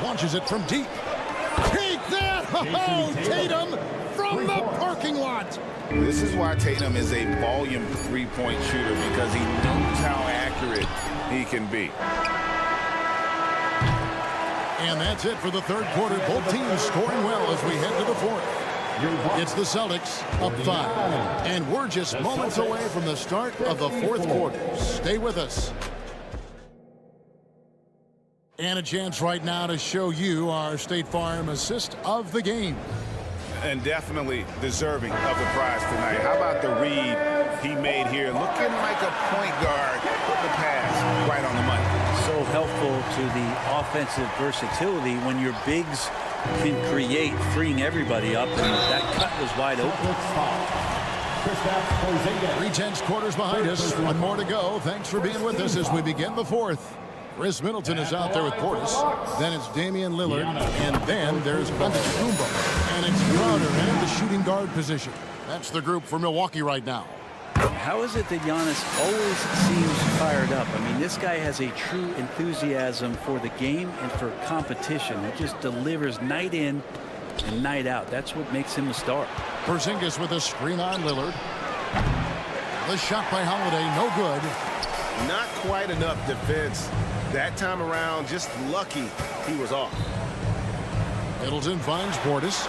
Launches it from deep. Take that! Oh, Tatum from the parking lot. This is why Tatum is a volume three-point shooter, because he knows how accurate he can be. And that's it for the third quarter. Both teams scoring well as we head to the fourth. It's the Celtics up 5. And we're just moments away from the start of the fourth quarter. Stay with us. And a chance right now to show you our State Farm assist of the game. And definitely deserving of the prize tonight. How about the read he made here? Looking like a point guard. Put the pass right on the money. So helpful to the offensive versatility when your bigs can create, freeing everybody up, and that cut was wide open. 3/10 quarters behind us. One more to go. Thanks for being with us as we begin the fourth. Chris Middleton is out there with Portis. Then it's Damian Lillard. And then there's Antetokounmpo. And it's Crowder in the shooting guard position. That's the group for Milwaukee right now. How is it that Giannis always seems fired up? I mean, this guy has a true enthusiasm for the game and for competition. He just delivers night in and night out. That's what makes him a star. Porzingis with a screen on Lillard. The shot by Holiday, no good. Not quite enough defense. That time around, just lucky he was off. Middleton finds Portis.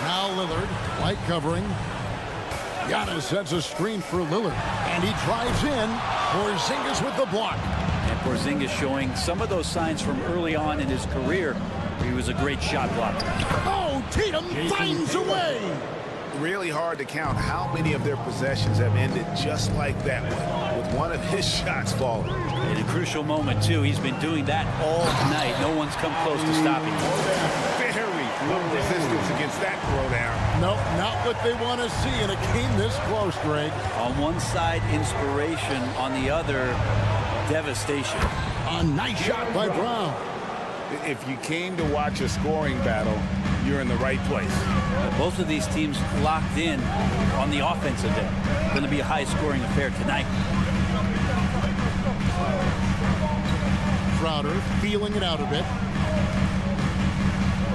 Now Lillard, light covering. Giannis sets a screen for Lillard. And he drives in. Porzingis with the block. And Porzingis showing some of those signs from early on in his career. He was a great shot blocker. Oh, Tatum finds a way. Really hard to count how many of their possessions have ended just like that one, with one of his shots falling. In a crucial moment, too. He's been doing that all night. No one's come close to stopping him. Very low resistance against that throwdown. Nope, not what they want to see in a game this close, Greg. On one side, inspiration. On the other, devastation. A nice shot by Brown. If you came to watch a scoring battle, you're in the right place. Both of these teams locked in on the offensive end. Going to be a high-scoring affair tonight. Crowder feeling it out a bit.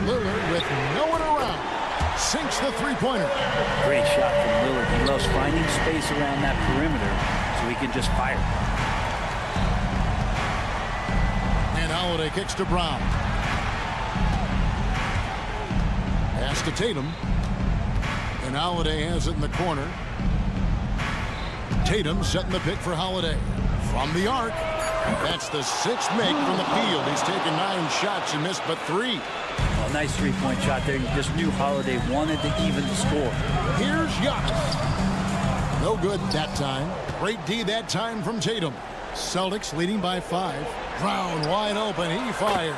Lillard with no one around. Sinks the three-pointer. Great shot from Lillard. He loves finding space around that perimeter so he can just fire. And Holiday kicks to Brown. Pass to Tatum. And Holiday has it in the corner. Tatum setting the pick for Holiday. From the arc. That's the 6th make from the field. He's taken 9 shots and missed but 3. Oh, nice three-point shot there. You just knew Holiday wanted to even the score. Here's Giannis. No good that time. Great D that time from Tatum. Celtics leading by 5. Brown wide open. He fires.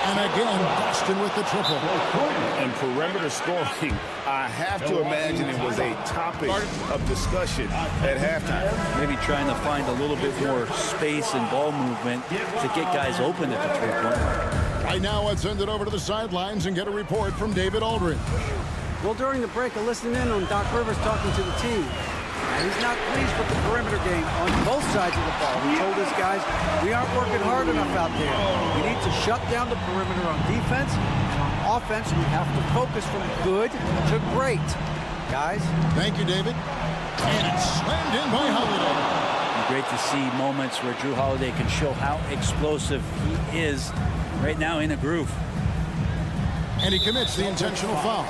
And again, Boston with the triple. And perimeter scoring, I have to imagine it was a topic of discussion at halftime. Maybe trying to find a little bit more space and ball movement to get guys open at the three-point line. Right now, let's send it over to the sidelines and get a report from David Aldridge. Well, during the break, I listened in on Doc Rivers talking to the team. And he's not pleased with the perimeter game on both sides of the ball. He told his guys, we aren't working hard enough out there. We need to shut down the perimeter on defense. On offense, we have to focus from good to great. Guys. Thank you, David. And it's slammed in by Holiday. Great to see moments where Drew Holiday can show how explosive he is right now in a groove. And he commits the intentional foul.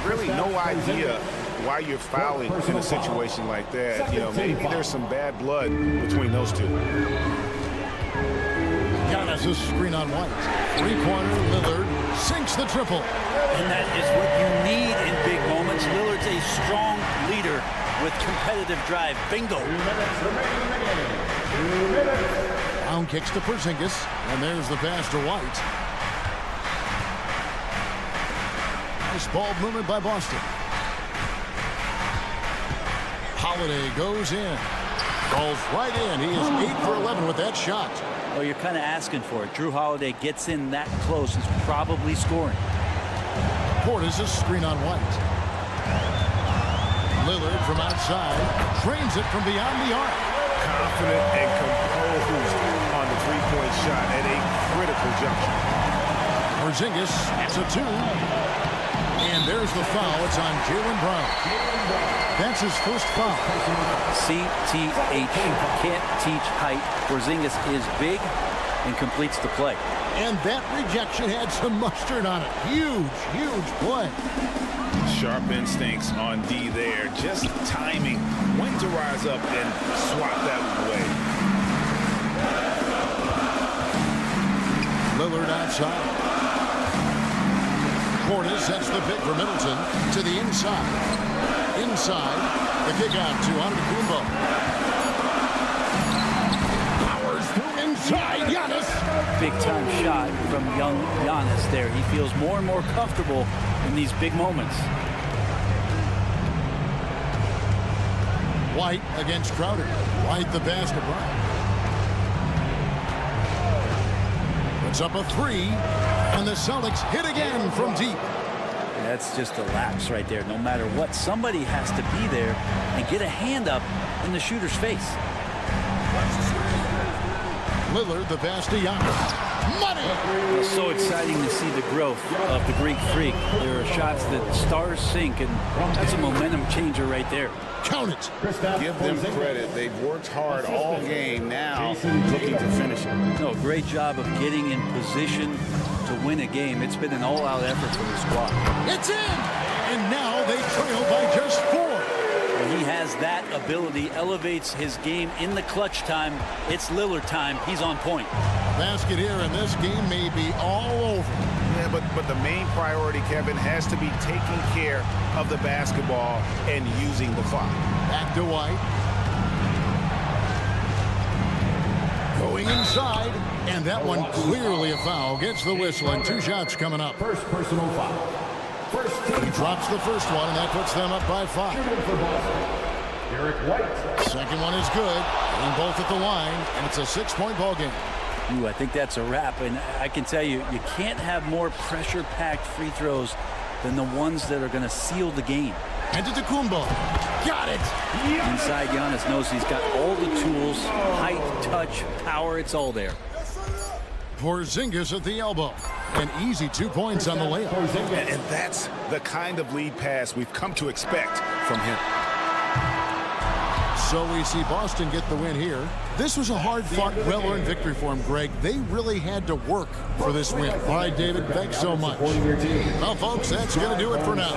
Really no idea why you're fouling in a situation like that. You know, maybe there's some bad blood between those two. Giannis a screen on White. Three-pointer, Lillard sinks the triple. And that is what you need in big moments. Lillard's a strong leader with competitive drive. Bingo. Brown kicks to Porzingis, and there's the pass to White. Nice ball movement by Boston. Holiday goes in. Falls right in. He is 8 for 11 with that shot. Well, you're kind of asking for it. Drew Holiday gets in that close. He's probably scoring. Portis a screen on White. Lillard from outside drains it from beyond the arc. Confident and composed on the three-point shot at a critical juncture. Porzingis, it's a 2. And there's the foul. It's on Jaylen Brown. That's his first foul. CTH. Can't teach height. Porzingis is big and completes the play. And that rejection had some mustard on it. Huge, huge play. Sharp instincts on D there. Just timing when to rise up and swat that away. Lillard outside. Portis sets the pick for Middleton to the inside. Inside, the kick out to Antetokounmpo. Powers through inside, Giannis. Big time shot from young Giannis there. He feels more and more comfortable in these big moments. White against Crowder. White the pass to Brown. Puts up a 3, and the Celtics hit again from deep. That's just a lapse right there. No matter what, somebody has to be there and get a hand up in the shooter's face. Lillard the pass to Giannis. Money! It's so exciting to see the growth of the Greek Freak. There are shots that stars sink, and that's a momentum changer right there. Count it. Give them credit. They've worked hard all game. Now looking to finish it. No, great job of getting in position to win a game. It's been an all-out effort for the squad. It's in! And now they trail by just 4. When he has that ability, elevates his game in the clutch time. It's Lillard time. He's on point. Basket here, and this game may be all over. Yeah, but the main priority, Kevin, has to be taking care of the basketball and using the clock. Back to White. Going inside, and that one clearly a foul. Gets the whistle, and 2 shots coming up. First personal foul. He drops the first one, and that puts them up by 5. Derek White. Second one is good, and both at the line, and it's a 6-point ball game. Ooh, I think that's a wrap, and I can tell you, you can't have more pressure-packed free throws than the ones that are going to seal the game. Antetokounmpo, got it! Inside, Giannis knows he's got all the tools, height, touch, power, it's all there. Porzingis at the elbow. An easy 2 points on the layup. And that's the kind of lead pass we've come to expect from him. So we see Boston get the win here. This was a hard-fought, well-earned victory for them, Greg. They really had to work for this win. All right, David, thanks so much. Well, folks, that's going to do it for now.